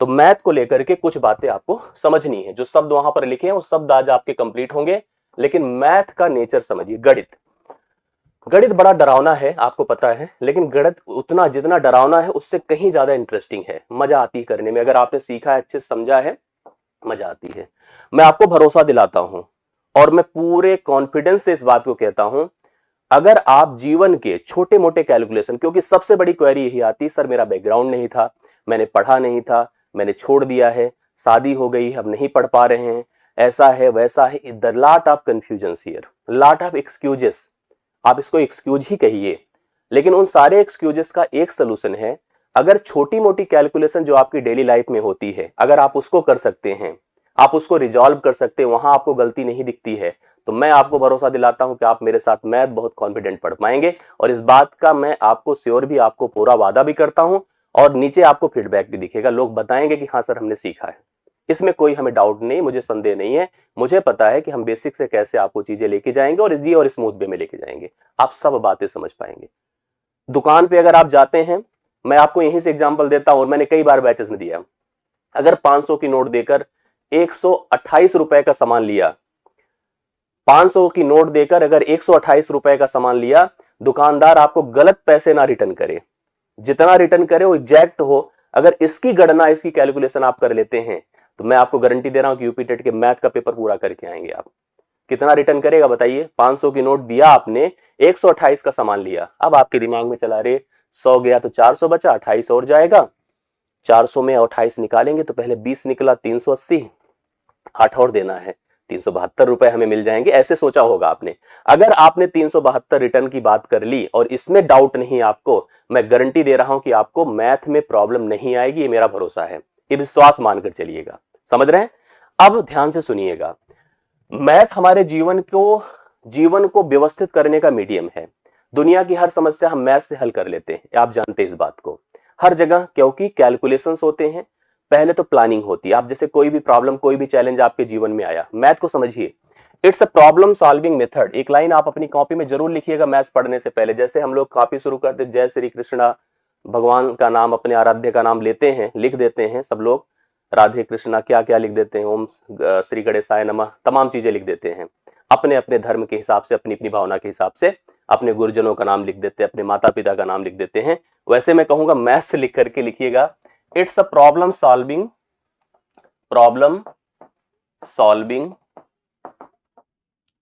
तो मैथ को लेकर के कुछ बातें आपको समझनी है। जो शब्द वहां पर लिखे हैं वो शब्द आज आपके कंप्लीट होंगे, लेकिन मैथ का नेचर समझिए। गणित, गणित बड़ा डरावना है आपको पता है, लेकिन गणित उतना जितना डरावना है उससे कहीं ज्यादा इंटरेस्टिंग है। मजा आती है करने में, अगर आपने सीखा है, अच्छे से समझा है, मजा आती है। मैं आपको भरोसा दिलाता हूं और मैं पूरे कॉन्फिडेंस से इस बात को कहता हूं, अगर आप जीवन के छोटे मोटे कैलकुलेशन, क्योंकि सबसे बड़ी क्वेरी यही आती, सर मेरा बैकग्राउंड नहीं था, मैंने पढ़ा नहीं था, मैंने छोड़ दिया है, शादी हो गई, अब नहीं पढ़ पा रहे हैं, ऐसा है वैसा है, the lot of confusion here, lot of excuses, आप इसको एक्सक्यूज ही कहिए, लेकिन उन सारे एक्सक्यूजेस का एक सोल्यूशन है। अगर छोटी मोटी कैलकुलेशन जो आपकी डेली लाइफ में होती है, अगर आप उसको कर सकते हैं, आप उसको रिजॉल्व कर सकते हैं, वहां आपको गलती नहीं दिखती है, तो मैं आपको भरोसा दिलाता हूं कि आप मेरे साथ मैथ बहुत कॉन्फिडेंट पढ़ पाएंगे। और इस बात का मैं आपको श्योर भी, आपको पूरा वादा भी करता हूं, और नीचे आपको फीडबैक भी दिखेगा, लोग बताएंगे कि हाँ सर हमने सीखा है। इसमें कोई हमें डाउट नहीं, मुझे संदेह नहीं है, मुझे पता है कि हम बेसिक से कैसे आपको चीजें लेके जाएंगे और इजी और स्मूथ वे में लेके जाएंगे, आप सब बातें समझ पाएंगे। दुकान पे अगर आप जाते हैं, मैं आपको यहीं से एग्जांपल देता हूं और मैंने कई बार बैचेस में दिया, अगर 500 की नोट देकर 128 रुपए का सामान लिया, 500 की नोट देकर अगर 128 रुपए का सामान लिया, दुकानदार आपको गलत पैसे ना रिटर्न करे, जितना रिटर्न करे वो एग्जैक्ट हो। अगर इसकी गणना, इसकी कैलकुलेशन आप कर लेते हैं, तो मैं आपको गारंटी दे रहा हूं कि यूपी टेट के मैथ का पेपर पूरा करके आएंगे आप। कितना रिटर्न करेगा बताइए? 500 की नोट दिया आपने, 128 का सामान लिया, अब आपके दिमाग में चला रहे 100 गया तो 400 बचा, 28 और जाएगा, 400 में 28 निकालेंगे तो पहले 20 निकला, 380, 8 और देना है, 372 रुपए हमें मिल जाएंगे, ऐसे सोचा होगा आपने। अगर आपने 372 रिटर्न की बात कर ली और इसमें डाउट नहीं आपको, मैं गारंटी दे रहा हूं कि आपको मैथ में प्रॉब्लम नहीं आएगी, ये मेरा भरोसा है, ये विश्वास मानकर चलिएगा। समझ रहे हैं? अब ध्यान से सुनिएगा, मैथ हमारे जीवन को व्यवस्थित करने का मीडियम है। दुनिया की हर समस्या हम मैथ से हल कर लेते हैं, आप जानते हैं इस बात को, हर जगह, क्योंकि कैलकुलेशंस होते हैं। पहले तो प्लानिंग होती है, आप जैसे कोई भी प्रॉब्लम, कोई भी चैलेंज आपके जीवन में आया, मैथ को समझिए, it's a problem solving method. एक लाइन आप अपनी कॉपी में जरूर लिखिएगा मैथ्स पढ़ने से पहले। जैसे हम लोग कॉपी शुरू करते, जय श्री कृष्णा, भगवान का नाम, अपने आराध्य का नाम लेते हैं, लिख देते हैं सब लोग, राधे कृष्णा क्या क्या लिख देते हैं, ओम श्री गणेशाय नमः, तमाम चीजें लिख देते हैं, अपने अपने धर्म के हिसाब से, अपनी अपनी भावना के हिसाब से, अपने गुरुजनों का नाम लिख देते हैं, अपने माता पिता का नाम लिख देते हैं। वैसे मैं कहूंगा मैथ्स लिख करके लिखिएगा, it's a problem solving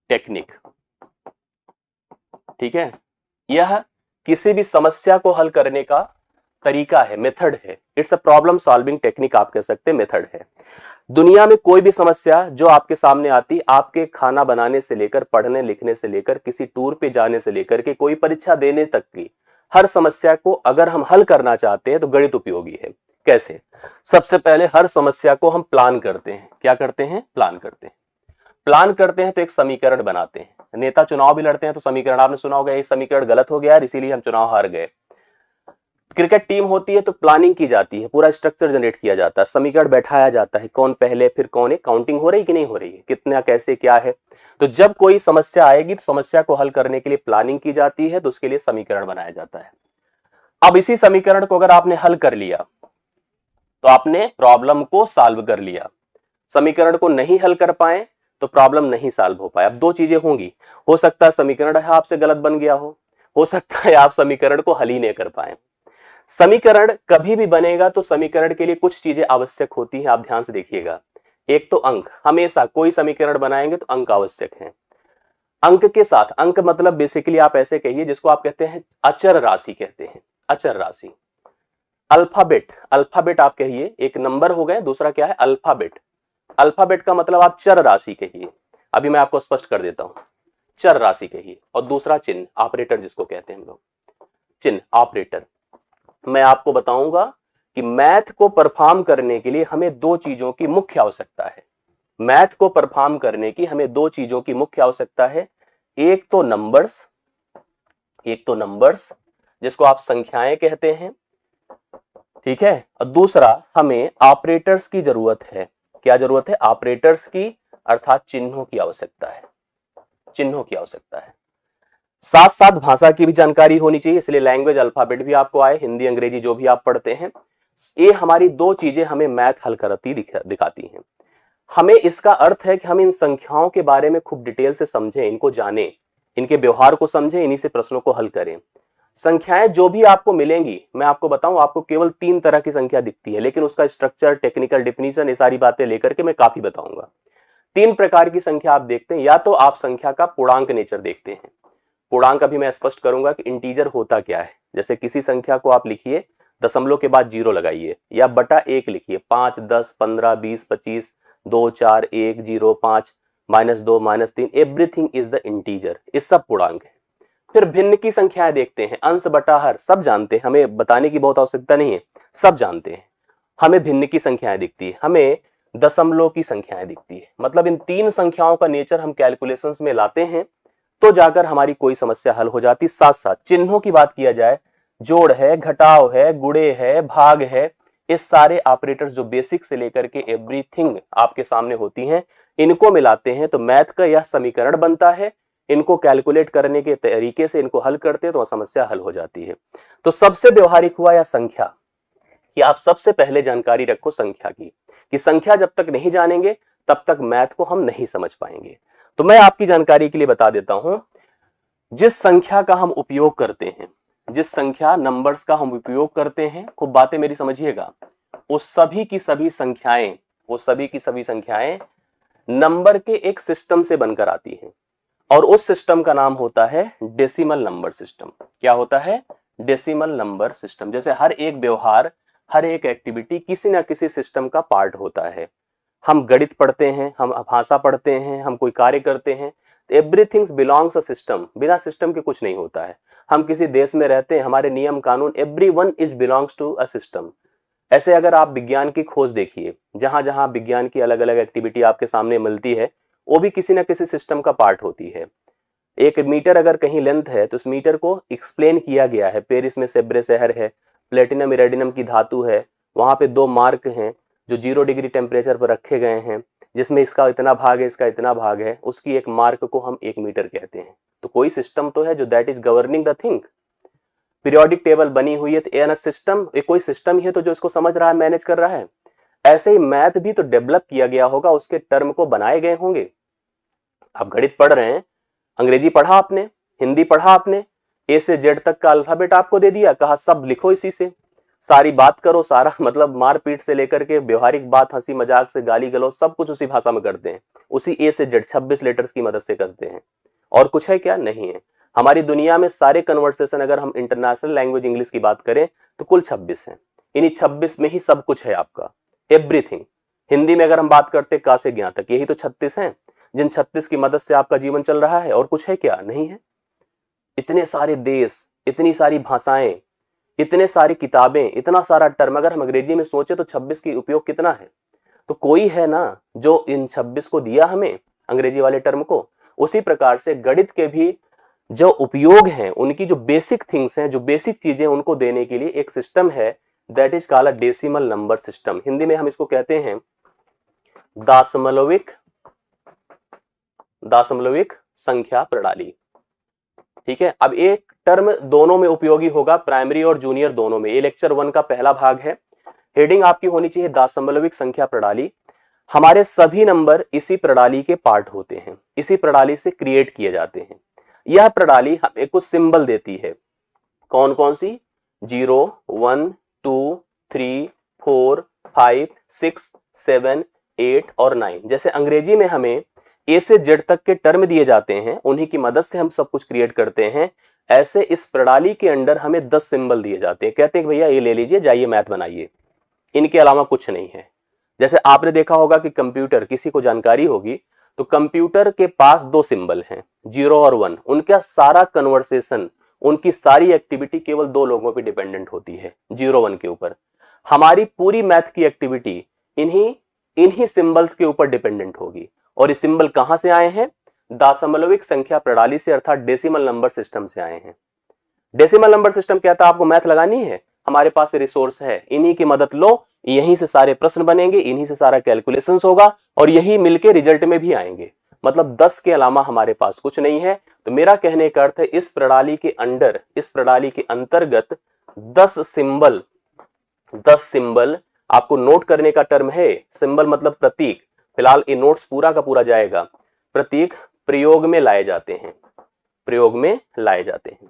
technique. ठीक है, यह किसी भी समस्या को हल करने का तरीका है, मेथड है। It's a problem solving technique आप कह सकते हैं, मेथड है। दुनिया में कोई भी समस्या जो आपके सामने आती, आपके खाना बनाने से लेकर, पढ़ने लिखने से लेकर, किसी टूर पे जाने से लेकर के कोई परीक्षा देने तक की हर समस्या को अगर हम हल करना चाहते हैं तो गणित उपयोगी है। कैसे? सबसे पहले हर समस्या को हम प्लान करते हैं। क्या करते हैं? प्लान करते हैं। प्लान करते हैं तो एक समीकरण बनाते हैं। नेता चुनाव भी लड़ते हैं तो समीकरण, आपने सुना होगा, एक समीकरण गलत हो गया यार इसीलिए हम चुनाव हार गए। क्रिकेट टीम होती है तो प्लानिंग की जाती है, पूरा स्ट्रक्चर जनरेट किया जाता है, समीकरण बैठाया जाता है, कौन पहले फिर कौन है, काउंटिंग हो रही कि नहीं हो रही है, कितना कैसे क्या है। तो जब कोई समस्या आएगी तो समस्या को हल करने के लिए प्लानिंग की जाती है, तो उसके लिए समीकरण बनाया जाता है। अब इसी समीकरण को अगर आपने हल कर लिया तो आपने प्रॉब्लम को सॉल्व कर लिया। समीकरण को नहीं हल कर पाए तो प्रॉब्लम नहीं सॉल्व हो पाए। अब दो चीजें होंगी, हो सकता है समीकरण है आपसे गलत बन गया हो सकता है आप समीकरण को हल ही नहीं कर पाए। समीकरण कभी भी बनेगा तो समीकरण के लिए कुछ चीजें आवश्यक होती हैं, आप ध्यान से देखिएगा। एक तो अंक, हमेशा कोई समीकरण बनाएंगे तो अंक आवश्यक है। अंक के साथ, अंक मतलब बेसिकली आप ऐसे कहिए जिसको आप कहते हैं अचर राशि कहते हैं, अचर राशि। अल्फाबेट, अल्फाबेट आप कहिए, एक नंबर हो गए, दूसरा क्या है? अल्फाबेट। अल्फाबेट का मतलब आप चर राशि कहिए, अभी मैं आपको स्पष्ट कर देता हूं, चर राशि कहिए। और दूसरा चिन्ह, ऑपरेटर जिसको कहते हैं हम लोग, चिन्ह, ऑपरेटर। मैं आपको बताऊंगा कि मैथ को परफॉर्म करने के लिए हमें दो चीजों की मुख्य आवश्यकता है। मैथ को परफॉर्म करने की हमें दो चीजों की मुख्य आवश्यकता है। एक तो नंबर्स, एक तो नंबर्स जिसको आप संख्याएं कहते हैं, ठीक है, और दूसरा हमें ऑपरेटर्स की जरूरत है। क्या जरूरत है? ऑपरेटर्स की, अर्थात चिन्हों की आवश्यकता है, चिन्हों की आवश्यकता है। साथ साथ भाषा की भी जानकारी होनी चाहिए, इसलिए लैंग्वेज अल्फाबेट भी आपको आए, हिंदी अंग्रेजी जो भी आप पढ़ते हैं। ये हमारी दो चीजें हमें मैथ हल करती दिखाती हैं। हमें इसका अर्थ है कि हम इन संख्याओं के बारे में खूब डिटेल से समझें, इनको जानें, इनके व्यवहार को समझें, इन्हीं से प्रश्नों को हल करें। संख्याएं जो भी आपको मिलेंगी, मैं आपको बताऊं, आपको केवल 3 तरह की संख्या दिखती है, लेकिन उसका स्ट्रक्चर, टेक्निकल डेफिनेशन, ये सारी बातें लेकर के मैं काफी बताऊंगा। 3 प्रकार की संख्या आप देखते हैं। या तो आप संख्या का पूर्णांक नेचर देखते हैं। पूर्णांक अभी मैं स्पष्ट करूंगा कि इंटीजर होता क्या है। जैसे किसी संख्या को आप लिखिए, दशमलव के बाद 0 लगाइए, या बटा 1 लिखिए, 5, 10, 15, 20, 25, 2, 4, 1, 0, 5, -2, -3, एवरीथिंग इज द इंटीजर। ये सब पूर्णांक है। फिर भिन्न की संख्याएं देखते हैं, अंश बटा हर, सब जानते हैं, हमें बताने की बहुत आवश्यकता नहीं है, सब जानते हैं। हमें भिन्न की संख्याएं दिखती है, हमें दशमलव की संख्याएं दिखती है। मतलब इन 3 संख्याओं का नेचर हम कैलकुलेशंस में लाते हैं तो जाकर हमारी कोई समस्या हल हो जाती। साथ साथ चिन्हों की बात किया जाए, जोड़ है, घटाव है, गुणे है, भाग है, इस सारे ऑपरेटर्स जो बेसिक से लेकर के एवरीथिंग आपके सामने होती हैं, इनको मिलाते हैं तो मैथ का यह समीकरण बनता है। इनको कैलकुलेट करने के तरीके से इनको हल करते हैं तो समस्या हल हो जाती है। तो सबसे व्यवहारिक हुआ यह संख्या, कि आप सबसे पहले जानकारी रखो संख्या की, कि संख्या जब तक नहीं जानेंगे तब तक मैथ को हम नहीं समझ पाएंगे। तो मैं आपकी जानकारी के लिए बता देता हूं, जिस संख्या का हम उपयोग करते हैं, जिस संख्या नंबर्स का हम उपयोग करते हैं, खूब बातें मेरी समझिएगा, वो सभी की सभी संख्याएं नंबर के एक सिस्टम से बनकर आती हैं, और उस सिस्टम का नाम होता है डेसिमल नंबर सिस्टम। क्या होता है? Decimal number system. जैसे हर एक व्यवहार, हर एक एक्टिविटी किसी ना किसी सिस्टम का पार्ट होता है। हम गणित पढ़ते हैं, हम भाषा पढ़ते हैं, हम कोई कार्य करते हैं, एवरीथिंग बिलोंग्स अ सिस्टम। बिना सिस्टम के कुछ नहीं होता है। हम किसी देश में रहते हैं, हमारे नियम कानून, everyone is belongs to a system. ऐसे अगर आप विज्ञान की खोज देखिए, जहां जहां विज्ञान की अलग अलग एक्टिविटी आपके सामने मिलती है, वो भी किसी ना किसी सिस्टम का पार्ट होती है। 1 मीटर अगर कहीं लेंथ है तो उस मीटर को एक्सप्लेन किया गया है। पेरिस में सेब्रे शहर है, प्लेटिनम इरेडियम की धातु है, वहां पे 2 मार्क हैं जो 0 डिग्री टेम्परेचर पर रखे गए हैं, जिसमें इसका इतना भाग है, इसका इतना भाग है, उसकी एक मार्क को हम 1 मीटर कहते हैं। तो कोई सिस्टम तो है जो that is governing the thing. Periodic table बनी हुई है तो एन सिस्टम, एक कोई सिस्टम ही है तो जो इसको समझ रहा है, मैनेज कर रहा है। ऐसे ही मैथ भी तो डेवलप किया गया होगा, उसके टर्म को बनाए गए होंगे। आप गणित पढ़ रहे हैं, अंग्रेजी पढ़ा आपने, हिंदी पढ़ा आपने, ए से जेड तक का अल्फाबेट आपको दे दिया, कहा सब लिखो इसी से, सारी बात करो, सारा मतलब मारपीट से लेकर के व्यवहारिक बात, हंसी मजाक से गाली गलौज, सब कुछ उसी भाषा में करते हैं, उसी ए से जेड 26 लेटर्स की मदद से करते हैं। और कुछ है क्या? नहीं है। हमारी दुनिया में सारे कन्वर्सेशन, अगर हम इंटरनेशनल लैंग्वेज इंग्लिश की बात करें तो कुल 26 है। इन्हीं 26 में ही सब कुछ है आपका, एवरीथिंग। हिंदी में अगर हम बात करते का से ज्ञा तक, यही तो 36 हैं, जिन 36 की मदद से आपका जीवन चल रहा है। और कुछ है क्या? नहीं है। इतने सारे देश, इतनी सारी भाषाएं, इतने सारी किताबें, इतना सारा टर्म, अगर हम अंग्रेजी में सोचे तो 26 की उपयोग कितना है। तो कोई है ना जो इन 26 को दिया हमें, अंग्रेजी वाले टर्म को। उसी प्रकार से गणित के भी जो उपयोग हैं, उनकी जो बेसिक थिंग्स हैं, जो बेसिक चीजें, उनको देने के लिए एक सिस्टम है, that is called a decimal number system. Hindi में हम इसको कहते हैं दशमलविक संख्या प्रणाली। ठीक है। अब एक टर्म दोनों में उपयोगी होगा, प्राइमरी और जूनियर दोनों में। ये लेक्चर 1 का पहला भाग है। हेडिंग आपकी होनी चाहिए दशमलविक संख्या प्रणाली। हमारे सभी नंबर इसी प्रणाली के पार्ट होते हैं, इसी प्रणाली से क्रिएट किए जाते हैं। यह प्रणाली हमें कुछ सिंबल देती है। कौन कौन सी? 0, 1, 2, 3, 4, 5, 6, 7, 8 और 9। जैसे अंग्रेजी में हमें ए से जेड तक के टर्म दिए जाते हैं, उन्हीं की मदद से हम सब कुछ क्रिएट करते हैं। ऐसे इस प्रणाली के अंदर हमें 10 सिंबल दिए जाते हैं। कहते हैं कि भैया ये ले लीजिए, जाइए मैथ बनाइए, इनके अलावा कुछ नहीं है। जैसे आपने देखा होगा कि कंप्यूटर, किसी को जानकारी होगी तो कंप्यूटर के पास 2 सिंबल हैं, 0 और 1। उनका सारा कन्वर्सेशन, उनकी सारी एक्टिविटी केवल 2 लोगों पे डिपेंडेंट होती है, 0, 1 के ऊपर। हमारी पूरी मैथ की एक्टिविटी इन्हीं सिंबल्स के ऊपर डिपेंडेंट होगी। और ये सिंबल कहां से आए हैं? दशमलविक संख्या प्रणाली से, अर्थात डेसिमल नंबर सिस्टम से आए हैं। डेसिमल नंबर सिस्टम कहता है आपको मैथ लगानी है, हमारे पास रिसोर्स है, इन्हीं की मदद लो, यहीं से सारे प्रश्न बनेंगे, इन्हीं से सारा कैलकुलेशंस होगा, और यही मिलके रिजल्ट में भी आएंगे। मतलब 10 के अलावा हमारे पास कुछ नहीं है। तो मेरा कहने का अर्थ है, इस प्रणाली के अंदर, इस प्रणाली के अंतर्गत 10 सिंबल 10 सिंबल, आपको नोट करने का टर्म है, सिंबल मतलब प्रतीक, फिलहाल ये नोट्स पूरा का पूरा जाएगा। प्रतीक प्रयोग में लाए जाते हैं, प्रयोग में लाए जाते हैं।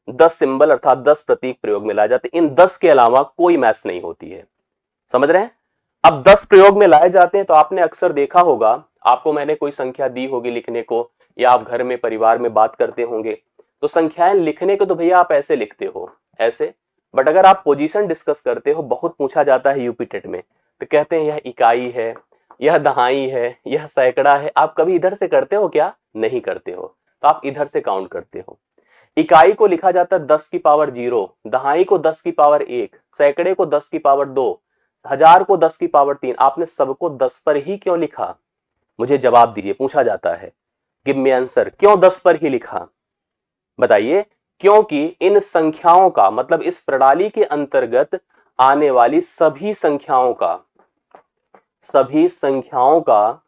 10 सिंबल अर्थात 10 प्रतीक प्रयोग में लाए जाते हैं। इन 10 के अलावा कोई मैथ्स नहीं होती है, समझ रहे हैं। अब 10 प्रयोग में लाए जाते हैं तो आपने अक्सर देखा होगा, आपको मैंने कोई संख्या दी होगी लिखने को, या आप घर में परिवार में बात करते होंगे, तो संख्याएं लिखने को तो भैया आप ऐसे लिखते हो, ऐसे, बट अगर आप पोजीशन डिस्कस करते हो, बहुत पूछा जाता है यूपी टेट में, तो कहते हैं यह इकाई है, यह दहाई है, यह सैकड़ा है। आप कभी इधर से करते हो क्या? नहीं करते हो, तो आप इधर से काउंट करते हो। इकाई को लिखा जाता है 10 की पावर 0, दहाई को 10 की पावर 1, सैकड़े को 10 की पावर 2, हजार को 10 की पावर 3। आपने सबको 10 पर ही क्यों लिखा? मुझे जवाब दीजिए, पूछा जाता है, गिव मी आंसर, क्यों 10 पर ही लिखा? बताइए। क्योंकि इन संख्याओं का मतलब इस प्रणाली के अंतर्गत आने वाली सभी संख्याओं का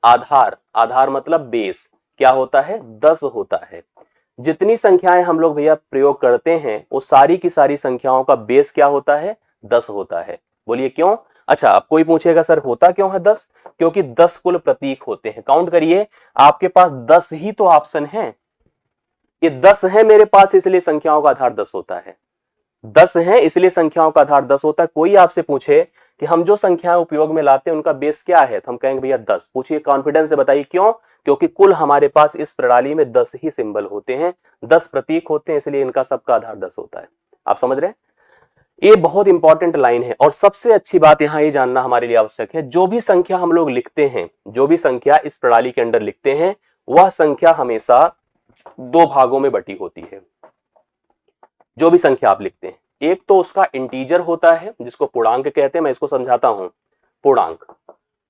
आधार, आधार मतलब बेस क्या होता है? 10 होता है। जितनी संख्याएं हम लोग भैया प्रयोग करते हैं वो सारी की सारी संख्याओं का बेस क्या होता है? 10 होता है। बोलिए क्यों? अच्छा, अब कोई पूछेगा सर होता क्यों है 10? क्योंकि 10 कुल प्रतीक होते हैं। काउंट करिए, आपके पास 10 ही तो ऑप्शन है, ये 10 है मेरे पास, इसलिए संख्याओं का आधार 10 होता है। 10 है इसलिए संख्याओं का आधार 10 होता है। कोई आपसे पूछे कि हम जो संख्याएं उपयोग में लाते हैं उनका बेस क्या है, तो हम कहेंगे भैया 10। पूछिए कॉन्फिडेंस से, बताइए क्यों? क्योंकि कुल हमारे पास इस प्रणाली में 10 ही सिंबल होते हैं, 10 प्रतीक होते हैं, इसलिए इनका सबका आधार 10 होता है। आप समझ रहे हैं? ये बहुत इंपॉर्टेंट लाइन है। और सबसे अच्छी बात यहां ये जानना हमारे लिए आवश्यक है, जो भी संख्या हम लोग लिखते हैं, जो भी संख्या इस प्रणाली के अंदर लिखते हैं, वह संख्या हमेशा 2 भागों में बटी होती है। जो भी संख्या आप लिखते हैं, एक तो उसका इंटीजर होता है जिसको पूर्णांक कहते हैं, मैं इसको समझाता हूं, पूर्णांक,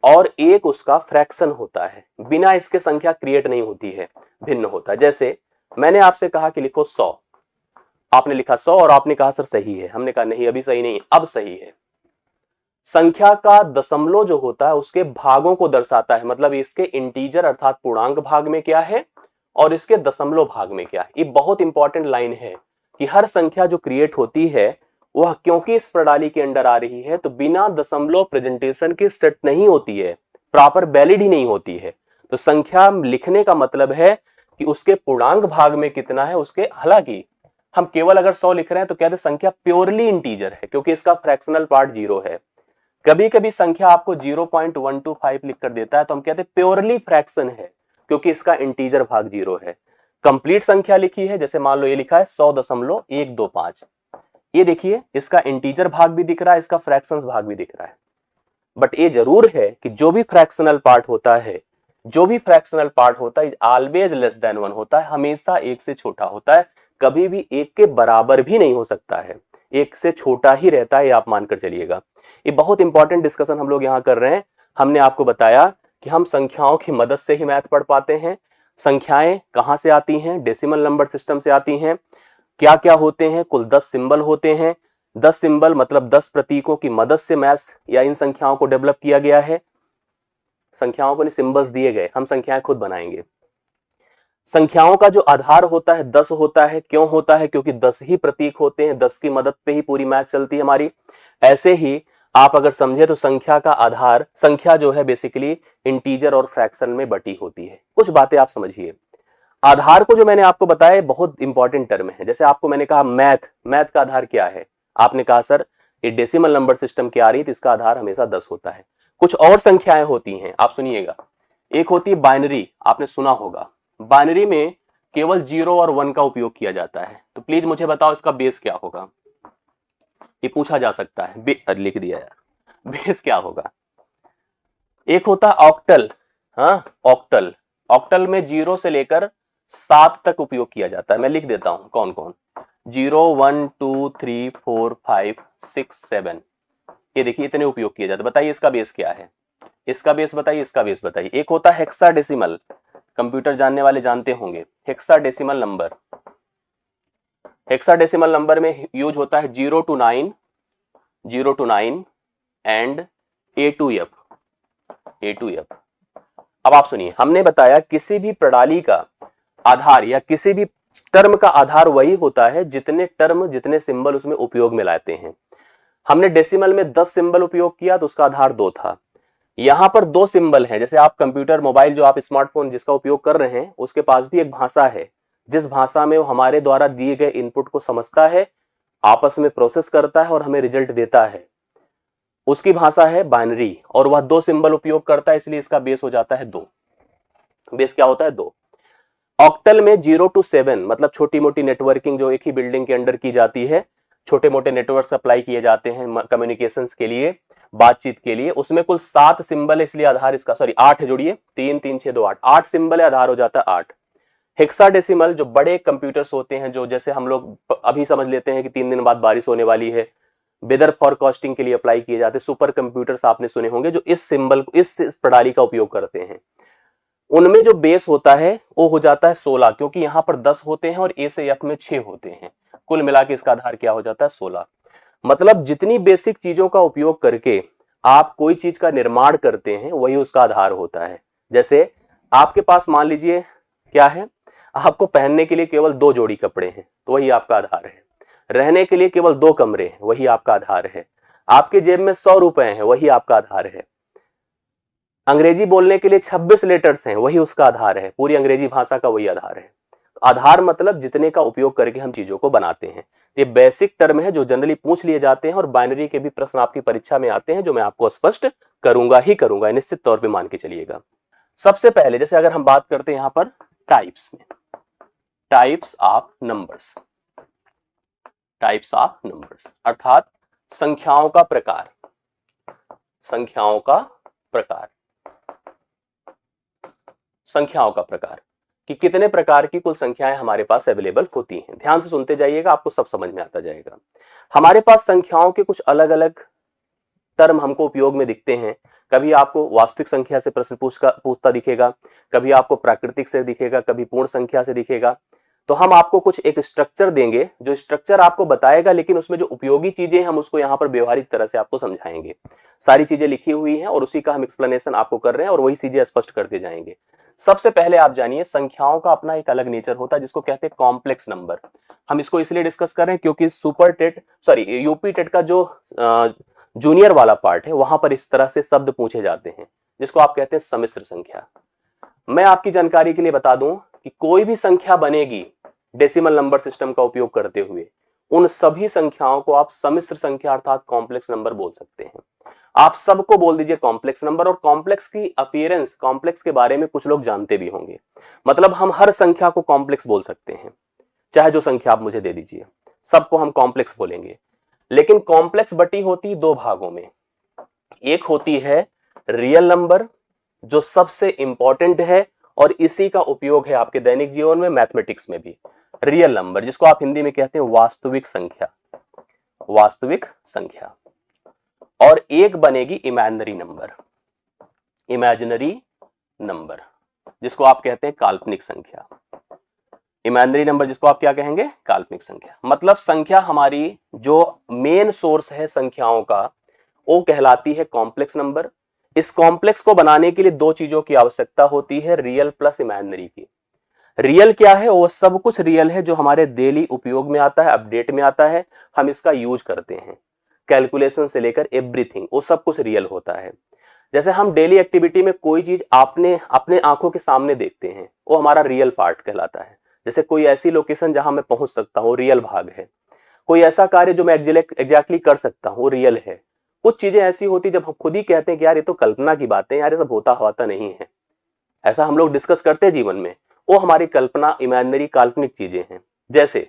और एक उसका फ्रैक्शन होता है। बिना इसके संख्या क्रिएट नहीं होती है, भिन्न होता है। जैसे मैंने आपसे कहा कि लिखो 100, आपने लिखा 100 और आपने कहा सर सही है, हमने कहा नहीं अभी सही नहीं, अब सही है। संख्या का दशमलव जो होता है उसके भागों को दर्शाता है, मतलब इसके इंटीजर अर्थात पूर्णांक भाग में क्या है और इसके दशमलव भाग में क्या है। ये बहुत इंपॉर्टेंट लाइन है कि हर संख्या जो क्रिएट होती है वह क्योंकि इस प्रणाली के अंदर आ रही है तो बिना दशमलव प्रेजेंटेशन के सेट नहीं होती है, प्रॉपर वैलिड ही नहीं होती है। तो संख्या लिखने का मतलब है कि उसके पूर्णांक भाग में कितना है उसके, हालांकि हम केवल अगर 100 लिख रहे हैं तो कहते हैं संख्या प्योरली इंटीजर है क्योंकि इसका फ्रैक्शनल पार्ट 0 है। कभी कभी संख्या आपको 0.125 लिख कर देता है तो हम कहते हैं प्योरली फ्रैक्शन है क्योंकि इसका इंटीजर भाग 0 है। कंप्लीट संख्या लिखी है, जैसे मान लो ये लिखा है 100.125, ये देखिए इसका इंटीजर भाग भी दिख रहा है, इसका फ्रैक्शंस भाग भी दिख रहा है। बट ये जरूर है कि जो भी फ्रैक्शनल पार्ट होता है, जो भी फ्रैक्शनल पार्ट होता है ऑलवेज लेस देन 1 होता है, हमेशा 1 से छोटा होता है, कभी भी 1 के बराबर भी नहीं हो सकता है, 1 से छोटा ही रहता है, ये आप मानकर चलिएगा। ये बहुत इंपॉर्टेंट डिस्कशन हम लोग यहाँ कर रहे हैं। हमने आपको बताया कि हम संख्याओं की मदद से ही मैथ पढ़ पाते हैं। संख्याएं कहां से आती हैं? डेसिमल नंबर सिस्टम से आती हैं। क्या क्या होते हैं? कुल 10 सिंबल होते हैं। 10 सिंबल मतलब 10 प्रतीकों की मदद से मैथ्स या इन संख्याओं को डेवलप किया गया है। संख्याओं को नहीं, सिंबल्स दिए गए, हम संख्याएं खुद बनाएंगे। संख्याओं का जो आधार होता है 10 होता है। क्यों होता है? क्योंकि 10 ही प्रतीक होते हैं, 10 की मदद पे ही पूरी मैथ चलती है हमारी। ऐसे ही आप अगर समझे तो संख्या का आधार, संख्या जो है बेसिकली इंटीजर और फ्रैक्शन में बटी होती है। कुछ बातें आप समझिए। आधार को जो मैंने आपको बताया बहुत इंपॉर्टेंट टर्म है। जैसे आपको मैंने कहा मैथ, मैथ का आधार क्या है? आपने कहा सर ये डेसिमल नंबर सिस्टम की आ रही है तो इसका आधार हमेशा 10 होता है। कुछ और संख्याएं होती हैं, आप सुनिएगा। एक होती है बाइनरी, आपने सुना होगा। बाइनरी में केवल 0 और 1 का उपयोग किया जाता है। तो प्लीज मुझे बताओ इसका बेस क्या होगा? ये पूछा जा सकता है, लिख दिया यार, बेस क्या होगा? एक होता है ऑक्टल। हाँ, ऑक्टल, ऑक्टल में 0 से लेकर 7 तक उपयोग किया जाता है। मैं लिख देता हूं कौन कौन। 0 1 2 3 4 5 6 7, ये देखिए इतने उपयोग किए जाते हैं। बताइए इसका बेस क्या है? इसका बेस बताइए, इसका बेस बताइए। एक होता है हेक्साडेसिमल, कंप्यूटर जानने वाले जानते होंगे। हेक्साडेसिमल नंबर, हेक्साडेसिमल नंबर में यूज होता है 0 to 9, 0 to 9 and A to F, A to F। अब आप सुनिए, हमने बताया किसी भी प्रणाली का आधार या किसी भी टर्म का आधार वही होता है जितने टर्म, जितने सिंबल उसमें उपयोग में लाते हैं। हमने डेसिमल में 10 सिंबल उपयोग किया तो उसका आधार 2 था। यहां पर 2 सिंबल हैं। जैसे आप कंप्यूटर, मोबाइल, जो आप स्मार्टफोन जिसका उपयोग कर रहे हैं, उसके पास भी एक भाषा है, जिस भाषा में वो हमारे द्वारा दिए गए इनपुट को समझता है, आपस में प्रोसेस करता है और हमें रिजल्ट देता है, उसकी भाषा है बाइनरी, और वह 2 सिंबल उपयोग करता है, इसलिए इसका बेस हो जाता है 2। बेस क्या होता है? 2। ऑक्टल में 0 to 7 मतलब छोटी मोटी नेटवर्किंग जो एक ही बिल्डिंग के अंडर की जाती है, छोटे मोटे नेटवर्क सप्लाई किए जाते हैं कम्युनिकेशंस के लिए, बातचीत के लिए, उसमें कुल 7 सिंबल है, इसलिए आधार इसका, सॉरी 8 है, जोड़िए 3 3 6 2 8, 8 सिंबल है, आधार हो जाता है 8। हेक्साडेसिमल जो बड़े कंप्यूटर्स होते हैं, जो जैसे हम लोग अभी समझ लेते हैं कि 3 दिन बाद बारिश होने वाली है, वेदर फॉरकास्टिंग के लिए अप्लाई किए जाते हैं, सुपर कंप्यूटर्स आपने सुने होंगे जो इस सिंबल, इस प्रणाली का उपयोग करते हैं, उनमें जो बेस होता है वो हो जाता है 16, क्योंकि यहां पर 10 होते हैं और ए से एफ में 6 होते हैं, कुल मिला के इसका आधार क्या हो जाता है? 16। मतलब जितनी बेसिक चीजों का उपयोग करके आप कोई चीज का निर्माण करते हैं वही उसका आधार होता है। जैसे आपके पास मान लीजिए क्या है, आपको पहनने के लिए केवल 2 जोड़ी कपड़े हैं तो वही आपका आधार है। रहने के लिए केवल 2 कमरे हैं, वही आपका आधार है। आपके जेब में 100 रुपए हैं, वही आपका आधार है। अंग्रेजी बोलने के लिए 26 लेटर्स हैं, वही उसका आधार है। पूरी अंग्रेजी भाषा का वही आधार है। आधार मतलब जितने का उपयोग करके हम चीजों को बनाते हैं। ये बेसिक टर्म है जो जनरली पूछ लिए जाते हैं और बाइनरी के भी प्रश्न आपकी परीक्षा में आते हैं, जो मैं आपको स्पष्ट करूंगा ही करूंगा, निश्चित तौर पे मान के चलिएगा। सबसे पहले जैसे अगर हम बात करते हैं यहां पर टाइप्स में, types of numbers, types of numbers अर्थात संख्याओं का प्रकार, संख्याओं का प्रकार, संख्याओं का प्रकार कि कितने प्रकार की कुल संख्याएं हमारे पास अवेलेबल होती हैं। ध्यान से सुनते जाइएगा, आपको सब समझ में आता जाएगा। हमारे पास संख्याओं के कुछ अलग अलग टर्म हमको उपयोग में दिखते हैं। कभी आपको वास्तविक संख्या से प्रश्न पूछता दिखेगा, कभी आपको प्राकृतिक से दिखेगा, कभी पूर्ण संख्या से दिखेगा। तो हम आपको कुछ एक स्ट्रक्चर देंगे, जो स्ट्रक्चर आपको बताएगा, लेकिन उसमें जो उपयोगी चीजें हम उसको यहाँ पर व्यवहारिक तरह से आपको समझाएंगे। सारी चीजें लिखी हुई हैं और उसी का हम एक्सप्लेनेशन आपको कर रहे हैं और वही चीजें स्पष्ट करते जाएंगे। सबसे पहले आप जानिए, संख्याओं का अपना एक अलग नेचर होता है जिसको कहते हैं कॉम्प्लेक्स नंबर। हम इसको इसलिए डिस्कस कर रहे हैं क्योंकि super TET, sorry UP TET का जो जूनियर वाला पार्ट है वहां पर इस तरह से शब्द पूछे जाते हैं जिसको आप कहते हैं सम्मिश्र संख्या। मैं आपकी जानकारी के लिए बता दूं कि कोई भी संख्या बनेगी डेसिमल नंबर सिस्टम का उपयोग करते हुए, उन सभी संख्याओं को आप सम्मिश्र संख्या अर्थात कॉम्प्लेक्स नंबर बोल सकते हैं। आप सबको बोल दीजिए कॉम्प्लेक्स नंबर। और कॉम्प्लेक्स की अपीयरेंस, कॉम्प्लेक्स के बारे में कुछ लोग जानते भी होंगे, मतलब हम हर संख्या को कॉम्प्लेक्स बोल सकते हैं, चाहे जो संख्या आप मुझे दे दीजिए, सबको हम कॉम्प्लेक्स बोलेंगे। लेकिन कॉम्प्लेक्स बटी होती 2 भागों में। एक होती है रियल नंबर, जो सबसे इंपॉर्टेंट है और इसी का उपयोग है आपके दैनिक जीवन में, मैथमेटिक्स में भी। रियल नंबर जिसको आप हिंदी में कहते हैं वास्तविक संख्या, वास्तविक संख्या। और एक बनेगी इमेजिनरी नंबर, इमेजिनरी नंबर जिसको आप कहते हैं काल्पनिक संख्या। इमेजिनरी नंबर जिसको आप क्या कहेंगे? काल्पनिक संख्या। मतलब संख्या हमारी जो मेन सोर्स है संख्याओं का, वो कहलाती है कॉम्प्लेक्स नंबर। इस कॉम्प्लेक्स को बनाने के लिए 2 चीजों की आवश्यकता होती है, रियल प्लस इमेजिनरी की। रियल क्या है? वो सब कुछ रियल है जो हमारे डेली उपयोग में आता है, अपडेट में आता है, हम इसका यूज करते हैं, कैलकुलेशन से लेकर एवरीथिंग, वो सब कुछ रियल होता है। जैसे हम डेली एक्टिविटी में कोई चीज आपने अपने आंखों के सामने देखते हैं, वो हमारा रियल पार्ट कहलाता है। जैसे कोई ऐसी लोकेशन जहां मैं पहुंच सकता हूँ, रियल भाग है। कोई ऐसा कार्य जो मैं एग्जैक्टली कर सकता हूँ, वो रियल है। कुछ चीजें ऐसी होती जब हम खुद ही कहते हैं कि यार ये तो कल्पना की बातें, यार ये सब होता होता नहीं है, ऐसा हम लोग डिस्कस करते हैं जीवन में, वो हमारी कल्पना, इमेजिनरी, काल्पनिक चीजें हैं। जैसे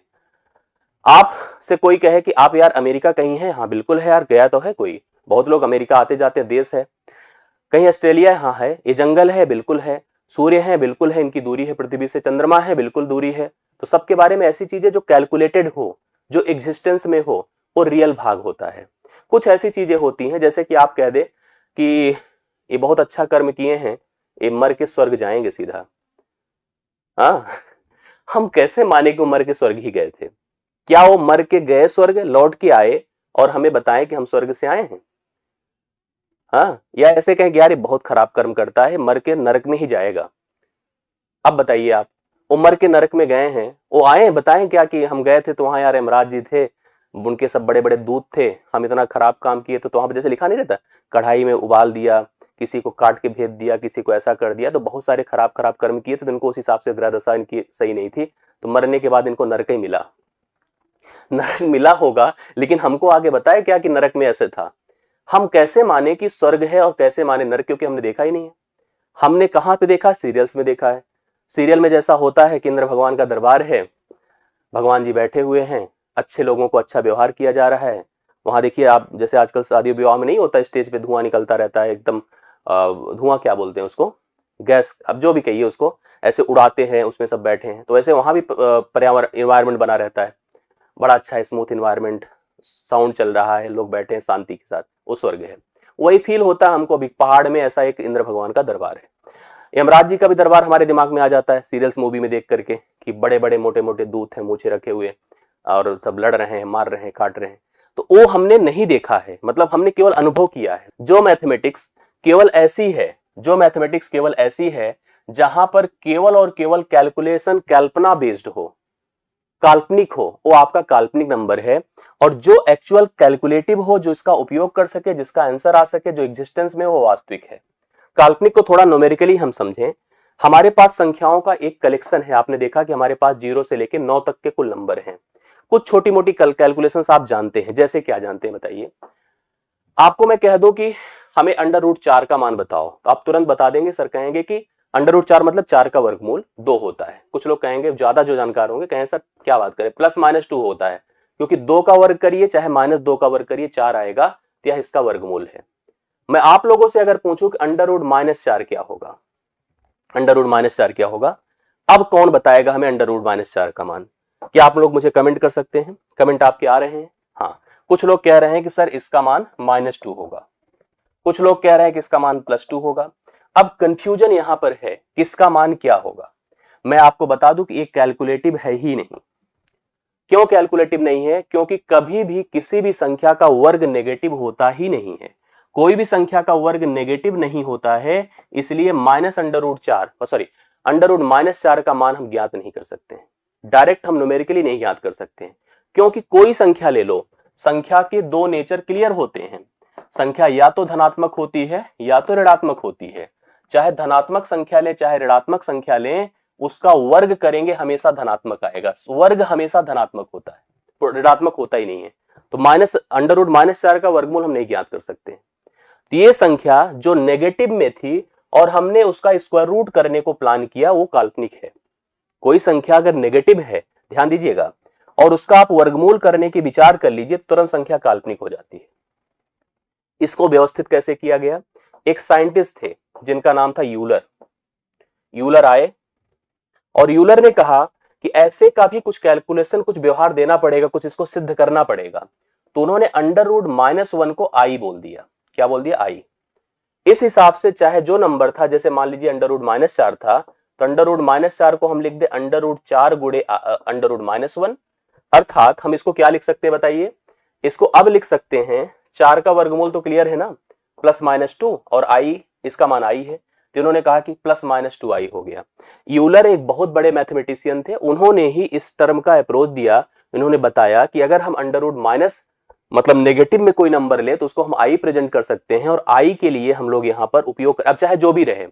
आप से कोई कहे कि आप यार अमेरिका कहीं है, हाँ बिल्कुल है यार, गया तो है कोई, बहुत लोग अमेरिका आते जाते देश है। कहीं ऑस्ट्रेलिया, हाँ है। ये जंगल है, बिल्कुल है। सूर्य है, बिल्कुल है, इनकी दूरी है पृथ्वी से। चंद्रमा है, बिल्कुल दूरी है। तो सबके बारे में ऐसी चीजें जो कैलकुलेटेड हो, जो एग्जिस्टेंस में हो, वो रियल भाग होता है। कुछ ऐसी चीजें होती हैं जैसे कि आप कह दे कि ये बहुत अच्छा कर्म किए हैं, ये मर के स्वर्ग जाएंगे सीधा। हाँ, हम कैसे माने कि वो मर के स्वर्ग ही गए थे? क्या वो मर के गए स्वर्ग, लौट के आए और हमें बताएं कि हम स्वर्ग से आए हैं? हाँ, या ऐसे कहें कि यार ये बहुत खराब कर्म करता है, मर के नरक में ही जाएगा। अब बताइए आप, वो मर के नरक में गए हैं, वो आए बताएं क्या कि हम गए थे तो वहां यार यमराज जी थे, उनके सब बड़े बड़े दूत थे, हम इतना खराब काम किए तो वहां पर जैसे लिखा नहीं रहता कढ़ाई में उबाल दिया, किसी को काट के भेज दिया, किसी को ऐसा कर दिया, तो बहुत सारे खराब खराब कर्म किए थे, तो इनको उस हिसाब से ग्रह दशा इनकी सही नहीं थी, तो मरने के बाद इनको नरक ही मिला। नरक मिला होगा, लेकिन हमको आगे बताया क्या कि नरक में ऐसे था। हम कैसे माने कि स्वर्ग है और कैसे माने नरक, क्योंकि हमने देखा ही नहीं है। हमने कहां पे देखा? सीरियल्स में देखा है। सीरियल में जैसा होता है कि इंद्र भगवान का दरबार है, भगवान जी बैठे हुए हैं, अच्छे लोगों को अच्छा व्यवहार किया जा रहा है। वहां देखिए आप, जैसे आजकल शादी विवाह में नहीं होता, स्टेज पे धुआं निकलता रहता है एकदम, धुआं क्या बोलते हैं उसको, गैस, अब जो भी कहिए उसको, ऐसे उड़ाते हैं, उसमें सब बैठे हैं, तो ऐसे वहां भी पर्यावरण इन्वायरमेंट बना रहता है, बड़ा अच्छा है, स्मूथ इन्वायरमेंट, साउंड चल रहा है, लोग बैठे हैं शांति के साथ, वो स्वर्ग है। वही फील होता है हमको अभी पहाड़ में, ऐसा एक इंद्र भगवान का दरबार है। यमराज जी का भी दरबार हमारे दिमाग में आ जाता है सीरियल्स मूवी में देख करके, कि बड़े बड़े मोटे मोटे दूत हैं मूछे रखे हुए, और सब लड़ रहे हैं, मार रहे हैं, काट रहे हैं, तो वो हमने नहीं देखा है, मतलब हमने केवल अनुभव किया है। जो मैथमेटिक्स केवल ऐसी है, जो मैथमेटिक्स केवल ऐसी है जहां पर केवल और केवल कैलकुलेशन कल्पना बेस्ड हो, काल्पनिक हो, वो आपका काल्पनिक नंबर है। और जो एक्चुअल कैलकुलेटिव हो, जो इसका उपयोग कर सके, जिसका आंसर आ सके, जो एग्जिस्टेंस में, वो वास्तविक है। काल्पनिक को थोड़ा न्यूमेरिकली हम समझें, हमारे पास संख्याओं का एक कलेक्शन है। आपने देखा कि हमारे पास 0 से लेकर 9 तक के कुल नंबर हैं। कुछ छोटी मोटी कैलकुलेशंस आप जानते हैं, जैसे क्या जानते हैं बताइए? आपको मैं कह दूं कि हमें √4 का मान बताओ, तो आप तुरंत बता देंगे, सर कहेंगे कि √4 मतलब 4 का वर्गमूल 2 होता है। कुछ लोग कहेंगे, ज्यादा जो जानकार होंगे, कहें सर क्या बात करें, +-2 होता है, क्योंकि 2 का वर्ग करिए चाहे -2 का वर्ग करिए 4 आएगा, तो यह इसका वर्गमूल है। मैं आप लोगों से अगर पूछूं कि √-4 क्या होगा, √-4 क्या होगा, अब कौन बताएगा हमें √-4 का मान? क्या आप लोग मुझे कमेंट कर सकते हैं? कमेंट आपके आ रहे हैं? हाँ, कुछ लोग कह रहे हैं कि सर इसका मान -2 होगा, कुछ लोग कह रहे हैं कि इसका मान +2 होगा। अब कंफ्यूजन यहां पर है, किसका मान क्या होगा? मैं आपको बता दूं कि ये कैलकुलेटिव है ही नहीं। क्यों कैलकुलेटिव नहीं है? क्योंकि कभी भी किसी भी संख्या का वर्ग नेगेटिव होता ही नहीं है। कोई भी संख्या का वर्ग नेगेटिव नहीं होता है, इसलिए √4 का मान हम ज्ञात नहीं कर सकते हैं। डायरेक्ट हम न्यूमेरिकली नहीं ज्ञात कर सकते हैं, क्योंकि कोई संख्या ले लो, संख्या के दो नेचर क्लियर होते हैं। संख्या या तो धनात्मक होती है या तो ऋणात्मक होती है। चाहे धनात्मक संख्या ले चाहे ऋणात्मक संख्या ले, उसका वर्ग करेंगे हमेशा धनात्मक आएगा, वर्ग हमेशा धनात्मक होता है, ऋणात्मक होता ही नहीं है। तो √-4 का वर्गमूल हम नहीं ज्ञात कर सकते। तो ये संख्या जो नेगेटिव में थी और हमने उसका स्क्वायर रूट करने को प्लान किया, वो काल्पनिक है। कोई संख्या अगर नेगेटिव है, ध्यान दीजिएगा, और उसका आप वर्गमूल करने की विचार कर लीजिए, तुरंत संख्या काल्पनिक हो जाती है। इसको व्यवस्थित कैसे किया गया? एक साइंटिस्ट थे जिनका नाम था यूलर। यूलर आए और यूलर ने कहा कि ऐसे का भी कुछ कैलकुलेशन, कुछ व्यवहार देना पड़ेगा, कुछ इसको सिद्ध करना पड़ेगा। तो उन्होंने √-1 को आई बोल दिया। क्या बोल दिया? आई। इस हिसाब से चाहे जो नंबर था, जैसे मान लीजिए √-4 था, तो √-4 को हम लिख दे √4 गुणे √-1, अर्थात हम इसको क्या लिख सकते हैं बताइए? इसको अब लिख सकते हैं, 4 का वर्गमूल तो क्लियर है ना, +-2, और आई, इसका मान आई है, तो इन्होंने कहा कि +-2i हो गया। यूलर एक बहुत बड़े मैथमेटिशियन थे, उन्होंने ही इस टर्म का अप्रोच दिया। इन्होंने बताया कि अगर हम √- मतलब नेगेटिव में कोई नंबर ले तो उसको हम आई प्रेजेंट कर सकते हैं, और आई के लिए हम लोग यहाँ पर उपयोग, अब चाहे जो भी रहे,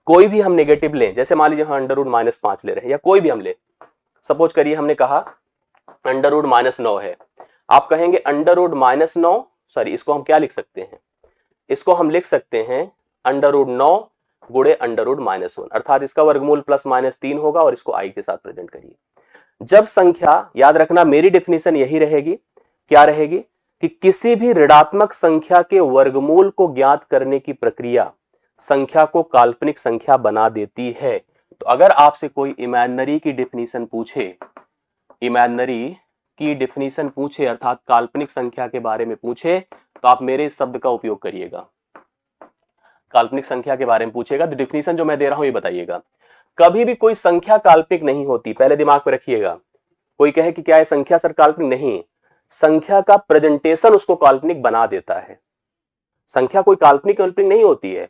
कोई भी हम नेगेटिव लें, जैसे मान लीजिए हम √-5 ले रहे हैं, या कोई भी हम ले, सपोज करिए हमने कहा √-9 है, आप कहेंगे √-9, सॉरी इसको हम क्या लिख सकते हैं? इसको हम लिख सकते हैं √9 गुणे √-1, अर्थात इसका वर्गमूल +-3 होगा, और इसको आई के साथ प्रेजेंट करिए। जब संख्या, याद रखना मेरी डेफिनेशन यही रहेगी, क्या रहेगी? कि किसी भी ऋणात्मक संख्या के वर्गमूल को ज्ञात करने की प्रक्रिया संख्या को काल्पनिक संख्या बना देती है। तो अगर आपसे कोई इमेजिनरी की डेफिनेशन पूछे, इमेजिनरी की डेफिनेशन पूछे, अर्थात काल्पनिक संख्या के बारे में पूछे, तो आप मेरे इस शब्द का उपयोग करिएगा। काल्पनिक संख्या के बारे में पूछेगा तो डेफिनेशन जो मैं दे रहा हूं ये बताइएगा। कभी भी कोई संख्या काल्पनिक नहीं होती, पहले दिमाग में रखिएगा। कोई कहे कि क्या है संख्या सर काल्पनिक? नहीं, संख्या का प्रेजेंटेशन उसको काल्पनिक बना देता है। संख्या कोई काल्पनिक नहीं होती है,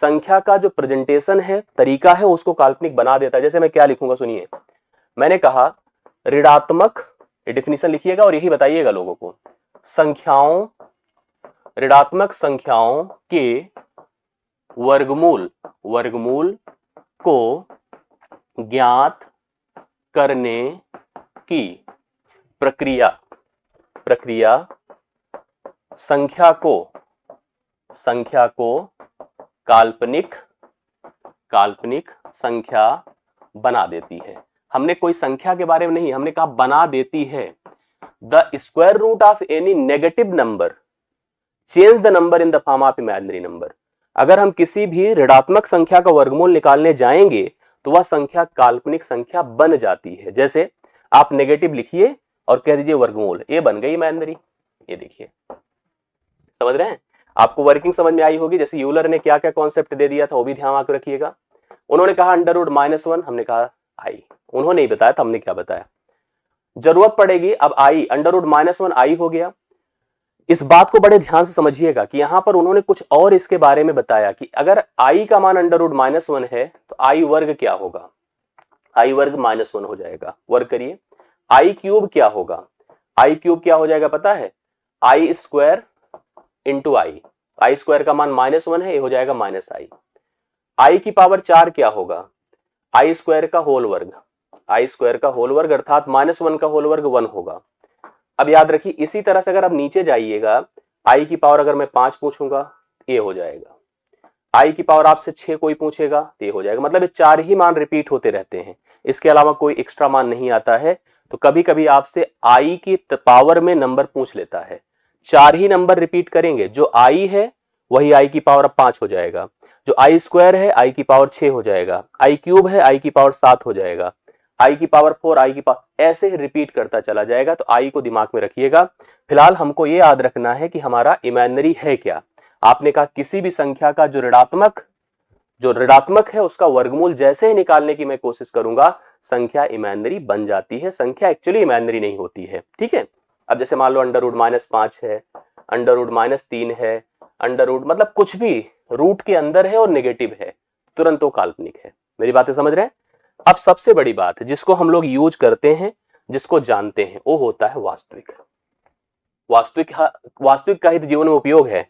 संख्या का जो प्रेजेंटेशन है, तरीका है, उसको काल्पनिक बना देता है। जैसे मैं क्या लिखूंगा सुनिए, मैंने कहा ऋणात्मक, डिफिनीशन लिखिएगा और यही बताइएगा लोगों को, संख्याओं, ऋणात्मक संख्याओं के वर्गमूल, वर्गमूल को ज्ञात करने की प्रक्रिया, प्रक्रिया संख्या को काल्पनिक, काल्पनिक संख्या बना देती है। हमने कोई संख्या के बारे में नहीं, हमने कहा बना देती है। The square root of any negative number change the number in the form of imaginary number. अगर हम किसी भी ऋणात्मक संख्या का वर्गमूल निकालने जाएंगे तो वह संख्या काल्पनिक संख्या बन जाती है। जैसे आप नेगेटिव लिखिए और कह दीजिए वर्गमूल, ये बन गई इमेजिनरी। ये देखिए, समझ रहे हैं? आपको वर्किंग समझ में आई होगी। जैसे यूलर ने क्या क्या कॉन्सेप्ट दे दिया था वो भी ध्यान आकर रखिएगा। उन्होंने कहा अंडर रूट -1, हमने कहा आई, उन्होंने नहीं बताया था, हमने क्या बताया। जरूरत पड़ेगी अब आई, अंडर रूट -1 आई हो गया। इस बात को बड़े ध्यान से समझिएगा कि यहां पर उन्होंने कुछ और इसके बारे में बताया कि अगर आई का मान अंडर रूट -1 है तो आई वर्ग क्या होगा, आई वर्ग -1 हो जाएगा। वर्ग करिए, आई क्यूब क्या होगा, आई क्यूब क्या हो जाएगा पता है, आई स्क्वायर इंटू आई, आई स्क्वायर का मान -1 है, ये हो जाएगा -i। आई की पावर 4 क्या होगा, आई स्क्वायर का होल वर्ग, आई स्क्वायर का होल वर्ग अर्थात -1 का होल वर्ग 1 होगा। अब याद रखिए इसी तरह से अगर आप नीचे जाइएगा, आई की पावर अगर मैं 5 पूछूंगा ये हो जाएगा, आई की पावर आपसे 6 कोई पूछेगा तो ये हो जाएगा। मतलब ये 4 ही मान रिपीट होते रहते हैं, इसके अलावा कोई एक्स्ट्रा मान नहीं आता है। तो कभी कभी आपसे आई की पावर में नंबर पूछ लेता है, 4 ही नंबर रिपीट करेंगे, जो आई है वही आई की पावर अब 5 हो जाएगा, जो आई स्क्वायर है आई की पावर 6 हो जाएगा, आई क्यूब है आई की पावर 7 हो जाएगा, आई की पावर 4, आई की पावर, ऐसे ही रिपीट करता चला जाएगा। तो आई को दिमाग में रखिएगा। फिलहाल हमको ये याद रखना है कि हमारा इमेजिनरी है क्या। आपने कहा किसी भी संख्या का जो ऋणात्मक है उसका वर्गमूल जैसे ही निकालने की मैं कोशिश करूंगा, संख्या इमेजिनरी बन जाती है। संख्या एक्चुअली इमेजिनरी नहीं होती है, ठीक है। अब जैसे मान लो अंडर रूट -5 है, अंडर रूट -3 है, अंडर रूट मतलब कुछ भी रूट के अंदर है और नेगेटिव है, तुरंत वो काल्पनिक है। मेरी बातें समझ रहे हैं? अब सबसे बड़ी बात जिसको हम लोग यूज करते हैं, जिसको जानते हैं, वो होता है वास्तविक। वास्तविक का ही जीवन में उपयोग है।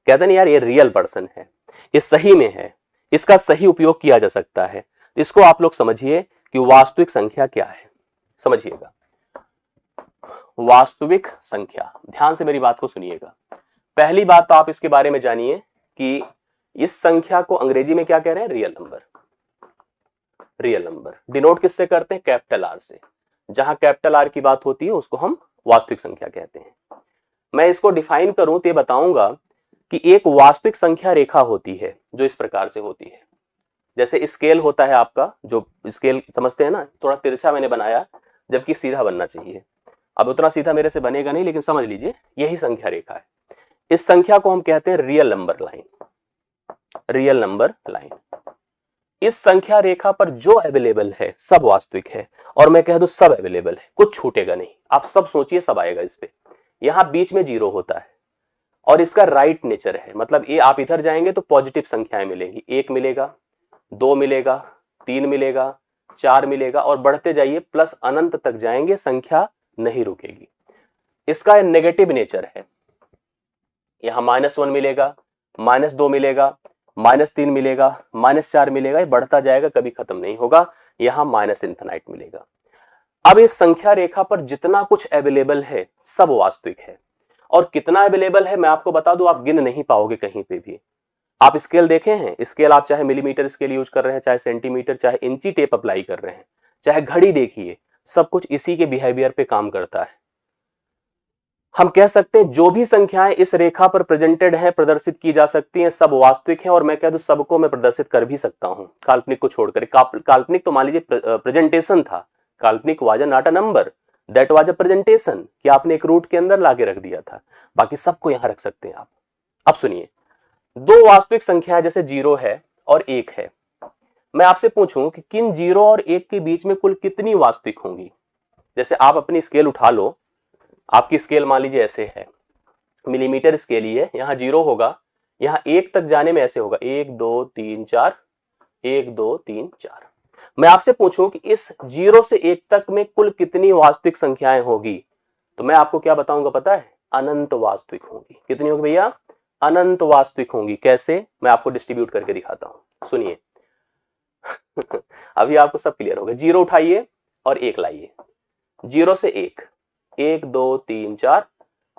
कहते नहीं यार ये रियल पर्सन है, ये सही में है, इसका सही उपयोग किया जा सकता है। इसको आप लोग समझिए कि वास्तविक संख्या क्या है। समझिएगा वास्तविक संख्या, ध्यान से मेरी बात को सुनिएगा। पहली बात तो आप इसके बारे में जानिए कि इस संख्या को अंग्रेजी में क्या कह रहे हैं, real number. Real number denote किससे करते हैं, कैपिटल आर से। जहां कैपिटल आर की बात होती है उसको हम वास्तविक संख्या कहते हैं। मैं इसको डिफाइन करूं तो ये बताऊंगा कि एक वास्तविक संख्या रेखा होती है जो इस प्रकार से होती है। जैसे स्केल होता है आपका, जो स्केल समझते हैं ना, थोड़ा तिरछा मैंने बनाया जबकि सीधा बनना चाहिए। अब उतना सीधा मेरे से बनेगा नहीं, लेकिन समझ लीजिए यही संख्या रेखा है। इस संख्या को हम कहते हैं real number line. Real number line, इस संख्या रेखा पर जो अवेलेबल है सब वास्तविक है। और मैं कह दूं सब अवेलेबल है, कुछ छूटेगा नहीं। आप सब सोचिए सब आएगा इस पे। यहां बीच में 0 होता है और इसका राइट नेचर है, मतलब ये आप इधर जाएंगे तो पॉजिटिव संख्याएं मिलेंगी, 1 मिलेगा, 2 मिलेगा, 3 मिलेगा, 4 मिलेगा और बढ़ते जाइए प्लस अनंत तक जाएंगे, संख्या नहीं रुकेगी। इसका नेगेटिव नेचर है, यहां -1 मिलेगा, -2 मिलेगा, -3 मिलेगा, -4 मिलेगा, ये बढ़ता जाएगा, कभी खत्म नहीं होगा। यहां -इन्फिनाइट मिलेगा। अब इस संख्या रेखा पर जितना कुछ अवेलेबल है सब वास्तविक है। और कितना अवेलेबल है मैं आपको बता दूं, आप गिन नहीं पाओगे कहीं पे भी। आप स्केल देखे हैं, स्केल आप चाहे मिलीमीटर स्केल यूज कर रहे हैं, चाहे सेंटीमीटर, चाहे इंची टेप अप्लाई कर रहे हैं, चाहे घड़ी देखिए, सब कुछ इसी के बिहेवियर पे काम करता है। हम कह सकते हैं जो भी संख्याएं इस रेखा पर प्रेजेंटेड है, प्रदर्शित की जा सकती हैं, सब वास्तविक हैं। और मैं कह दूं सबको मैं प्रदर्शित कर भी सकता हूं, काल्पनिक को छोड़कर। काल्पनिक तो मान लीजिए प्रेजेंटेशन था, काल्पनिक was not a number, that was a presentation, कि आपने एक रूट के अंदर लाके रख दिया था। बाकी सबको यहां रख सकते हैं आप। अब सुनिए, दो वास्तविक संख्याएं जैसे 0 है और 1 है, मैं आपसे पूछूं कि किन 0 और 1 के बीच में कुल कितनी वास्तविक होंगी। जैसे आप अपनी स्केल उठा लो, आपकी स्केल मान लीजिए ऐसे है, मिलीमीटर स्केल ही है, यहां 0 होगा, यहां 1 तक जाने में ऐसे होगा 1 2 3 4, 1 2 3 4। मैं आपसे पूछूं कि इस 0 से 1 तक में कुल कितनी वास्तविक संख्याएं होगी, तो मैं आपको क्या बताऊंगा पता है? अनंत वास्तविक होंगी। कितनी होगी भैया? अनंत वास्तविक होंगी। कैसे? मैं आपको डिस्ट्रीब्यूट करके दिखाता हूं, सुनिए। अभी आपको सब क्लियर होगा। 0 उठाइए और 1 लाइए। 0 से 1, 1 2 3 4,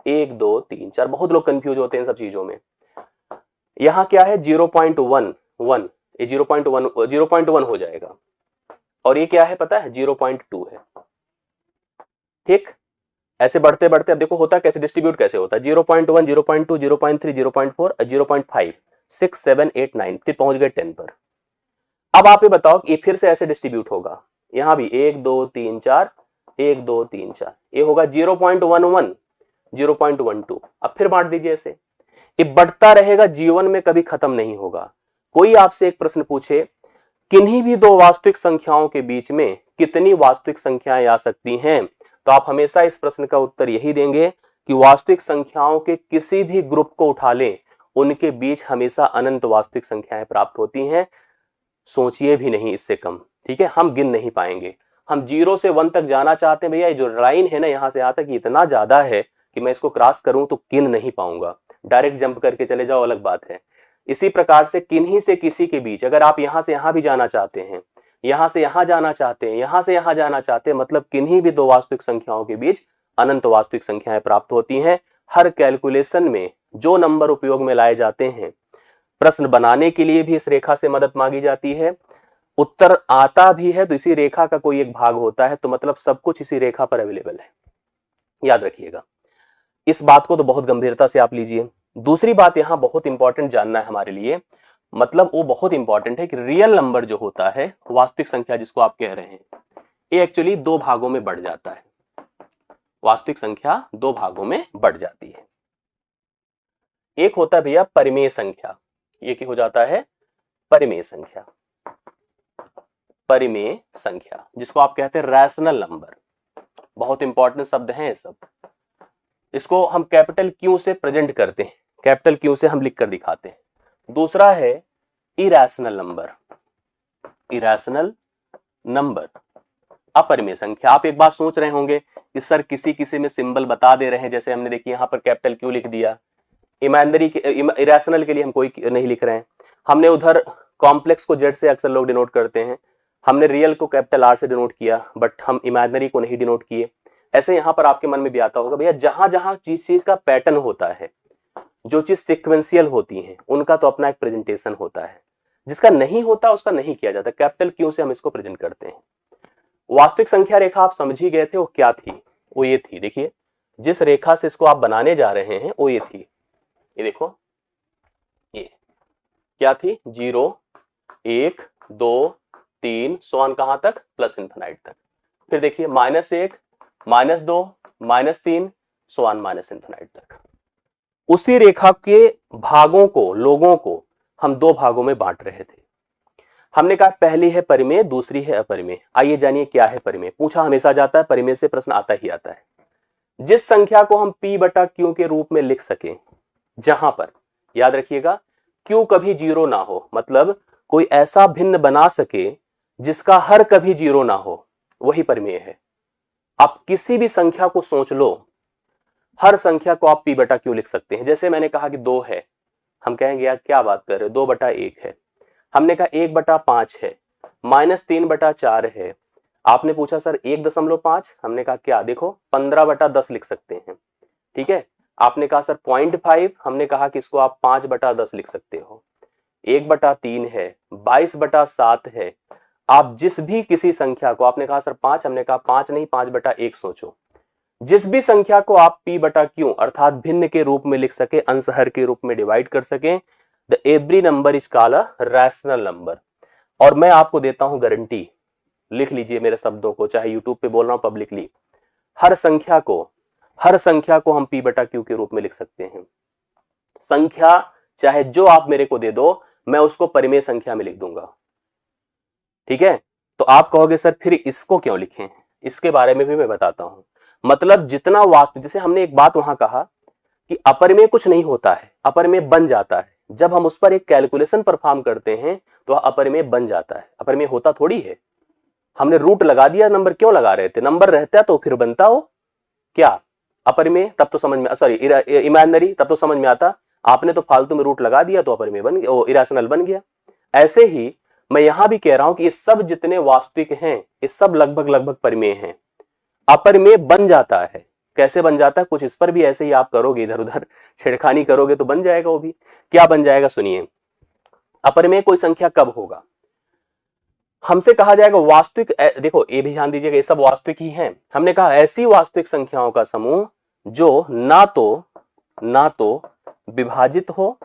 1 2 3 4। बहुत लोग कंफ्यूज होते हैं इन सब चीजों में। यहां क्या है? 0.11, ये 0.1 हो जाएगा। और ये क्या है पता है? 0.2 है। ठीक, ऐसे बढ़ते बढ़ते अब देखो होता कैसे, डिस्ट्रीब्यूट कैसे होता है। 0.1, 0.2, 0.3, 0.4, 0.5, 6, 7, 8, 9, फिर पहुंच गए 10 पर। अब आप ये बताओ कि ये फिर से ऐसे डिस्ट्रीब्यूट होगा। यहां भी 1 2 3 4, 1 2 3 4, ये होगा 0.11, 0.12। अब फिर बांट दीजिए ऐसे, ये बढ़ता रहेगा, जीवन में कभी खत्म नहीं होगा। कोई आपसे एक प्रश्न पूछे किन्हीं भी दो वास्तविक संख्याओं के बीच में कितनी वास्तविक संख्याएं आ सकती हैं, तो आप हमेशा इस प्रश्न का उत्तर यही देंगे कि वास्तविक संख्याओं के किसी भी ग्रुप को उठा लें, उनके बीच हमेशा अनंत वास्तविक संख्याएं प्राप्त होती हैं। सोचिए भी नहीं इससे कम। ठीक है, हम गिन नहीं पाएंगे। हम 0 से 1 तक जाना चाहते हैं भैया, ये जो लाइन है ना यहां से यहां तक इतना ज्यादा है कि मैं इसको क्रॉस करूं तो गिन नहीं पाऊंगा। डायरेक्ट जंप करके चले जाओ अलग बात है। इसी प्रकार से किन्हीं से किसी के बीच अगर आप यहां से यहां भी जाना चाहते हैं, यहां से यहां जाना चाहते हैं, यहां से यहां जाना चाहते हैं, मतलब किन्हीं भी दो वास्तविक संख्याओं के बीच अनंत वास्तविक संख्याएं प्राप्त होती हैं। हर कैलकुलेशन में जो नंबर उपयोग में लाए जाते हैं, प्रश्न बनाने के लिए भी इस रेखा से मदद मांगी जाती है, उत्तर आता भी है तो इसी रेखा का कोई एक भाग होता है, तो मतलब सब कुछ इसी रेखा पर अवेलेबल है। याद रखिएगा इस बात को, तो बहुत गंभीरता से आप लीजिए। दूसरी बात यहां बहुत इंपॉर्टेंट जानना है हमारे लिए, मतलब वो बहुत इंपॉर्टेंट है कि रियल नंबर जो होता है, वास्तविक संख्या जिसको आप कह रहे हैं, ये एक्चुअली दो भागों में बढ़ जाता है। वास्तविक संख्या दो भागों में बढ़ जाती है। एक होता है भैया परिमेय संख्या, ये क्या हो जाता है? परिमेय संख्या। परिमेय संख्या जिसको आप कहते हैं रैशनल नंबर। बहुत इंपॉर्टेंट शब्द हैं ये सब। इसको हम कैपिटल क्यू से प्रेजेंट करते हैं, कैपिटल क्यू से हम लिख कर दिखाते हैं। दूसरा है इरैशनल नंबर। इरैशनल नंबर, अपरिमेय संख्या। आप एक बात सोच रहे होंगे कि सर किसी किसी में सिंबल बता दे रहे हैं, जैसे हमने देखिए यहाँ पर कैपिटल क्यू लिख दिया। इमेजिनरी इरैशनल के लिए हम कोई नहीं लिख रहे हैं। हमने उधर कॉम्प्लेक्स को जेड से अक्सर लोग डिनोट करते हैं, हमने रियल को कैपिटल आर से डिनोट किया, बट हम इमेजिनरी को नहीं डिनोट किए। ऐसे यहां पर आपके मन में भी आता होगा भैया जहां जहां चीज का पैटर्न होता है, जो चीज सिक्वेंशियल होती है, उनका तो अपना एक प्रेजेंटेशन होता है, जिसका नहीं होता उसका नहीं किया जाता। कैपिटल क्यू से हम इसको प्रेजेंट करते हैं। वास्तविक संख्या रेखा आप समझ ही गए थे वो क्या थी? वो ये थी, देखिए जिस रेखा से इसको आप बनाने जा रहे हैं वो ये थी। ये देखो ये क्या थी? 0 1 2 3 सोन कहां तक? प्लस इन्फिनाइट तक। फिर देखिए -1 -2 -3 सोन माइनस इन्फिनाइट तक। उसी रेखा के भागों को, लोगों को हम दो भागों में बांट रहे थे। हमने कहा पहली है परिमेय, दूसरी है अपरिमेय। आइए जानिए क्या है परिमेय। पूछा हमेशा जाता है, परिमेय से प्रश्न आता ही आता है। जिस संख्या को हम p बटा क्यू के रूप में लिख सके, जहां पर याद रखिएगा क्यू कभी 0 ना हो, मतलब कोई ऐसा भिन्न बना सके जिसका हर कभी 0 ना हो, वही परिमेय है। आप किसी भी संख्या को सोच लो, हर संख्या को आप p बटा क्यू लिख सकते हैं। जैसे मैंने कहा कि 2 है, हम कहेंगे यार क्या बात कर रहे हो, 2 बटा 1 है। हमने कहा 1 बटा 5 है, -3 बटा 4 है। आपने पूछा सर 1.5, हमने कहा क्या, देखो 15 बटा 10 लिख सकते हैं। ठीक है, आपने कहा सर 0.5, हमने कहा कि इसको आप 5 बटा 10 लिख सकते हो। 1 बटा 3 है, 22 बटा 7 है। आप जिस भी किसी संख्या को, आपने कहा सर 5, हमने कहा 5 नहीं 5 बटा 1 सोचो। जिस भी संख्या को आप p बटा क्यू अर्थात भिन्न के रूप में लिख सके, अंशहर के रूप में डिवाइड कर सके, the every number is called a rational number. और मैं आपको देता हूं गारंटी, लिख लीजिए मेरे शब्दों को, चाहे यूट्यूब पे बोल रहा हूं पब्लिकली, हर संख्या को हम p बटा क्यू के रूप में लिख सकते हैं। संख्या चाहे जो आप मेरे को दे दो, मैं उसको परिमेय संख्या में लिख दूंगा। ठीक है, तो आप कहोगे सर फिर इसको क्यों लिखें, इसके बारे में भी मैं बताता हूं। मतलब जितना वास्तविक, जैसे हमने एक बात वहां कहा कि अपरिमेय कुछ नहीं होता है, अपरिमेय बन जाता है। जब हम उस पर एक कैलकुलेशन परफॉर्म करते हैं तो अपरिमेय बन जाता है। अपरिमेय होता थोड़ी है, हमने रूट लगा दिया, नंबर क्यों लगा रहे थे, नंबर रहता तो फिर बनता हो क्या अपरिमेय, तब तो समझ में, सॉरी इमेजिनरी, तब तो समझ में आता, आपने तो फालतू में रूट लगा दिया तो अपरिमेय बन गया, वो इरेशनल बन गया। ऐसे ही मैं यहां भी कह रहा हूं कि ये सब जितने वास्तविक हैं ये सब लगभग लगभग परिमेय हैं। अपरिमेय बन जाता है, कैसे बन जाता है, कुछ इस पर भी ऐसे ही आप करोगे, इधर उधर छेड़खानी करोगे तो बन जाएगा वो भी। क्या बन जाएगा सुनिए, अपरिमेय कोई संख्या कब होगा, हमसे कहा जाएगा वास्तविक, देखो ये भी ध्यान दीजिएगा, ये सब वास्तविक ही हैं। हमने कहा ऐसी वास्तविक संख्याओं का समूह जो ना तो विभाजित हो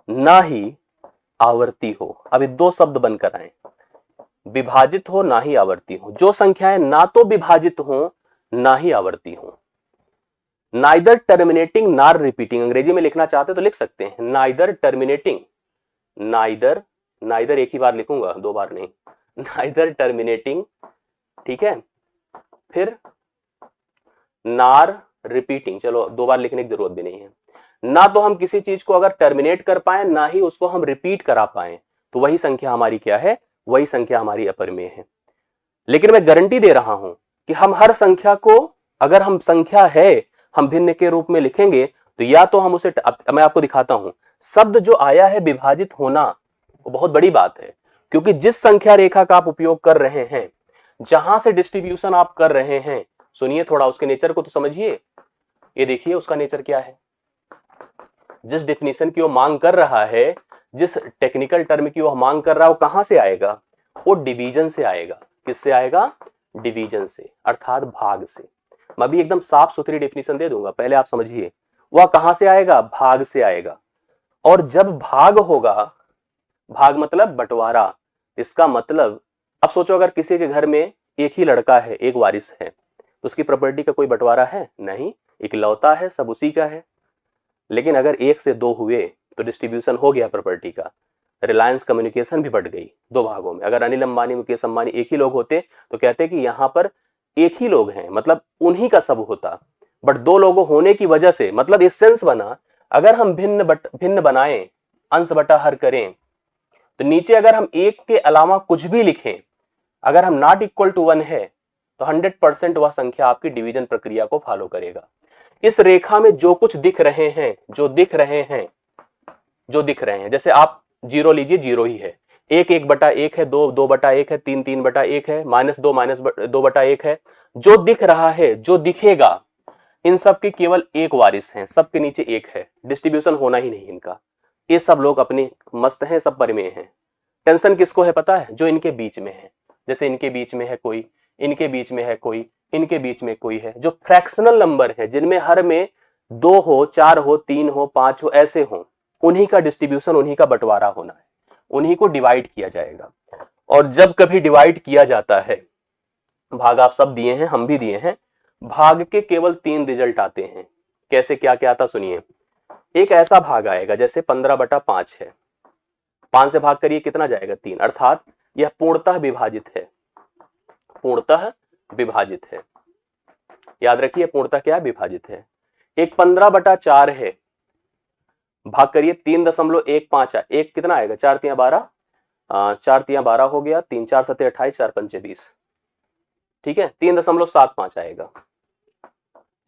ना ही आवर्ती हो। अभी दो शब्द बनकर आए, विभाजित हो ना ही आवर्ती हो। जो संख्याएं ना तो विभाजित हो ना ही आवर्ती हो, नाइदर टर्मिनेटिंग नॉर रिपीटिंग, अंग्रेजी में लिखना चाहते तो लिख सकते हैं नाइदर टर्मिनेटिंग, नाइदर एक ही बार लिखूंगा, दो बार नहीं, नाइदर टर्मिनेटिंग, ठीक है, फिर नार रिपीटिंग, चलो दो बार लिखने की जरूरत भी नहीं है। ना तो हम किसी चीज को अगर टर्मिनेट कर पाए ना ही उसको हम रिपीट करा पाए, तो वही संख्या हमारी क्या है, वही संख्या हमारी अपरिमेय है। लेकिन मैं गारंटी दे रहा हूं कि हम हर संख्या को, अगर हम संख्या है हम भिन्न के रूप में लिखेंगे तो या तो हम उसे, मैं आपको दिखाता हूं, शब्द जो आया है विभाजित होना, वो बहुत बड़ी बात है, क्योंकि जिस संख्या रेखा का आप उपयोग कर रहे हैं, जहां से डिस्ट्रीब्यूशन आप कर रहे हैं, सुनिए थोड़ा उसके नेचर को तो समझिए। ये देखिए उसका नेचर क्या है, जिस डेफिनेशन की वो मांग कर रहा है, जिस टेक्निकल टर्म की वो मांग कर रहा है, वो कहां से आएगा, वो डिवीजन से आएगा। किससे आएगा, डिवीजन से, अर्थात भाग से। मैं भी एकदम साफ सुथरी डेफिनेशन दे दूंगा, पहले आप समझिए, वह कहां से आएगा, भाग से आएगा। और जब भाग होगा, भाग मतलब बंटवारा, इसका मतलब, अब सोचो अगर किसी के घर में एक ही लड़का है, एक वारिस है, तो उसकी प्रॉपर्टी का कोई बंटवारा है नहीं, इकलौता है, सब उसी का है। लेकिन अगर एक से दो हुए तो डिस्ट्रीब्यूशन हो गया प्रॉपर्टी का, रिलायंस कम्युनिकेशन भी बढ़ गई दो भागों में। अगर अनिल अंबानी मुकेश अंबानी एक ही लोग होते तो कहते कि यहां पर एक ही लोग हैं, मतलब उन्हीं का सब होता, बट दो लोगों होने की वजह से, मतलब इस सेंस बना, अगर हम भिन्न बनाएं, अंश बटा हर करें, तो नीचे अगर हम एक के अलावा कुछ भी लिखें, अगर हम नॉट इक्वल टू 1 है तो 100% वह संख्या आपकी डिवीजन प्रक्रिया को फॉलो करेगा। इस रेखा में जो कुछ दिख रहे हैं, जैसे आप जीरो लीजिए, जीरो ही है, एक 1/1 है, 2/1 है, 3/1 है, -2 है, जो दिख रहा है, जो दिखेगा, इन सब के केवल एक वारिस हैं, सबके नीचे एक है, डिस्ट्रीब्यूशन होना ही नहीं इनका। ये सब लोग अपने मस्त हैं, सब परिमेय हैं। टेंशन किसको है पता है, जो इनके बीच में है, जैसे इनके बीच में है कोई, इनके बीच में है कोई, इनके बीच में कोई है, जो फ्रैक्शनल नंबर है, जिनमें हर में 2 हो, 4 हो, 3 हो, 5 हो, ऐसे हो, उन्हीं का डिस्ट्रीब्यूशन, उन्हीं का बंटवारा होना है, उन्हीं को डिवाइड किया जाएगा। और जब कभी डिवाइड किया जाता है, भाग आप सब दिए हैं, हम भी दिए हैं, भाग के केवल 3 रिजल्ट आते हैं। कैसे, क्या क्या आता सुनिए। एक ऐसा भाग आएगा जैसे 15/5 है, 5 से भाग करिए कितना जाएगा, 3, अर्थात यह पूर्णतः विभाजित है, पूर्णतः विभाजित है, याद रखिए पूर्णतः क्या है, विभाजित है। एक 15/4 है, भाग करिए 3.15 है, एक कितना आएगा, 4 तिया 12, 4 तिया 12 हो गया, 3 4 7 28, 4 5 20, ठीक है, 3.75 आएगा।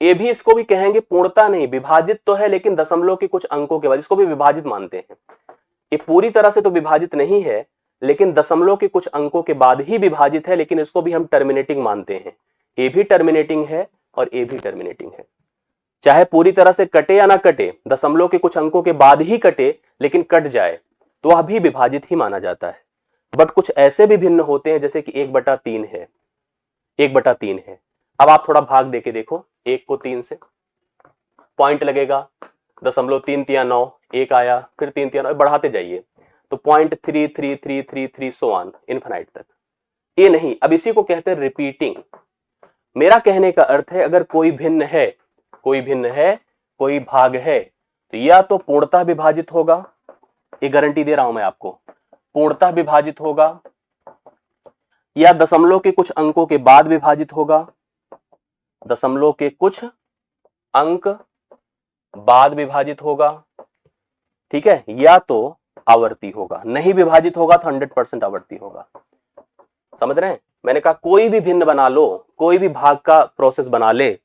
ये भी, इसको भी कहेंगे पूर्णता नहीं, विभाजित तो है लेकिन दशमलव के कुछ अंकों के बाद, इसको भी विभाजित मानते हैं। ये पूरी तरह से तो विभाजित नहीं है, लेकिन दशमलव के कुछ अंकों के बाद ही विभाजित है, लेकिन इसको भी हम टर्मिनेटिंग मानते हैं। ये भी टर्मिनेटिंग है और ये भी टर्मिनेटिंग है, चाहे पूरी तरह से कटे या ना कटे, दशमलव के कुछ अंकों के बाद ही कटे, लेकिन कट जाए तो वह भी विभाजित ही माना जाता है। बट कुछ ऐसे भी भिन्न होते हैं, जैसे कि 1/3 है, 1/3 है। अब आप थोड़ा भाग देके देखो, 1 को 3 से पॉइंट लगेगा, 0.339, 1 आया, फिर 3 बढ़ाते जाइए तो 0.3333 सो ऑन इनफिनाइट तक। ये नहीं, अब इसी को कहते हैं रिपीटिंग। मेरा कहने का अर्थ है, अगर कोई भिन्न है, कोई भाग है, तो या तो पूर्णतः विभाजित होगा, ये गारंटी दे रहा हूं मैं आपको, पूर्णतः विभाजित होगा, या दशमलव के कुछ अंकों के बाद विभाजित होगा, दशमलव के कुछ अंक बाद विभाजित होगा, ठीक है, या तो आवर्ती होगा। नहीं विभाजित होगा तो 100% आवर्ती होगा। समझ रहे हैं? मैंने कहा कोई भी भिन्न बना लो, कोई भी भाग का प्रोसेस बना ले,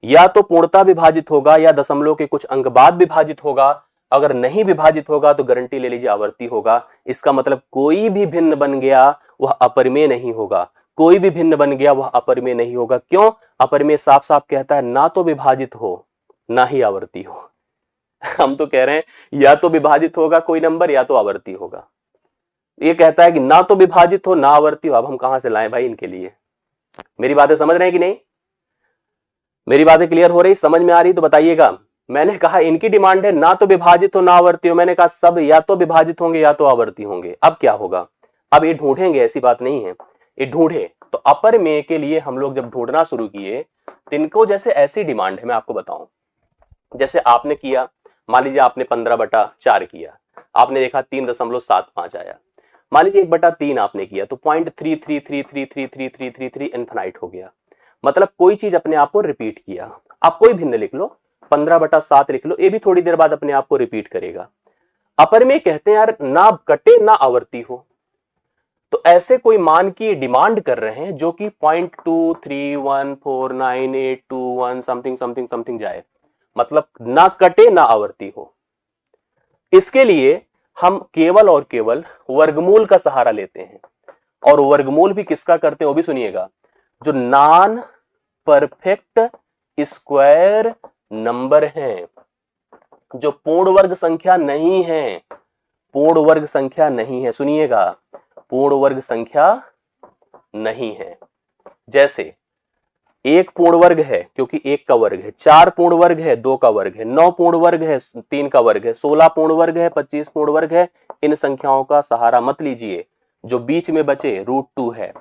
या तो पूर्णता विभाजित होगा या दशमलव के कुछ अंक बाद विभाजित होगा। अगर नहीं विभाजित होगा तो गारंटी ले लीजिए आवर्ती होगा। इसका मतलब कोई भी भिन्न बन गया वह अपरिमेय नहीं होगा, कोई भी भिन्न बन गया वह अपरिमेय नहीं होगा। क्यों? अपरिमेय साफ साफ कहता है ना तो विभाजित हो ना ही आवर्ती हो। हम तो कह रहे हैं या तो विभाजित होगा कोई नंबर या तो आवर्ती होगा। ये कहता है कि ना तो विभाजित हो ना आवर्ती हो। अब हम कहां से लाएं भाई इनके लिए? मेरी बातें समझ रहे हैं कि नहीं? मेरी बातें क्लियर हो रही, समझ में आ रही तो बताइएगा। मैंने कहा इनकी डिमांड है ना तो विभाजित हो ना आवर्ती हो। मैंने कहा सब या तो विभाजित होंगे या तो आवर्ती होंगे। अब क्या होगा? अब ये ढूंढेंगे, ऐसी बात नहीं है, ये ढूंढे। तो अपरिमेय के लिए हम लोग जब ढूंढना शुरू किए तो इनको जैसे ऐसी डिमांड है, मैं आपको बताऊं, जैसे आपने किया, मान लीजिए आपने 15/4 किया, आपने देखा 3.75 आया। मान लीजिए 1/3 आपने किया तो 0.33333333 इन्फिनाइट हो गया। मतलब कोई चीज अपने आप को रिपीट किया। आप कोई भिन्न लिख लो, 15/7 लिख लो, ये भी थोड़ी देर बाद अपने आप को रिपीट करेगा। अपरिमेय कहते हैं यार ना कटे ना आवर्ती हो। तो ऐसे कोई मान की डिमांड कर रहे हैं जो कि 0.2314981 समथिंग समथिंग समथिंग जाए, मतलब ना कटे ना आवर्ती हो। इसके लिए हम केवल और केवल वर्गमूल का सहारा लेते हैं। और वर्गमूल भी किसका करते हैं वो भी सुनिएगा, जो नॉन परफेक्ट स्क्वायर नंबर हैं, जो पूर्ण वर्ग संख्या नहीं है, पूर्ण वर्ग संख्या नहीं है, सुनिएगा, पूर्ण वर्ग संख्या नहीं है। जैसे 1 पूर्ण वर्ग है क्योंकि 1 का वर्ग है, 4 पूर्ण वर्ग है 2 का वर्ग है, 9 पूर्ण वर्ग है 3 का वर्ग है, 16 पूर्ण वर्ग है 25 पूर्ण वर्ग है। इन संख्याओं का सहारा मत लीजिए। जो बीच में बचे √2 है,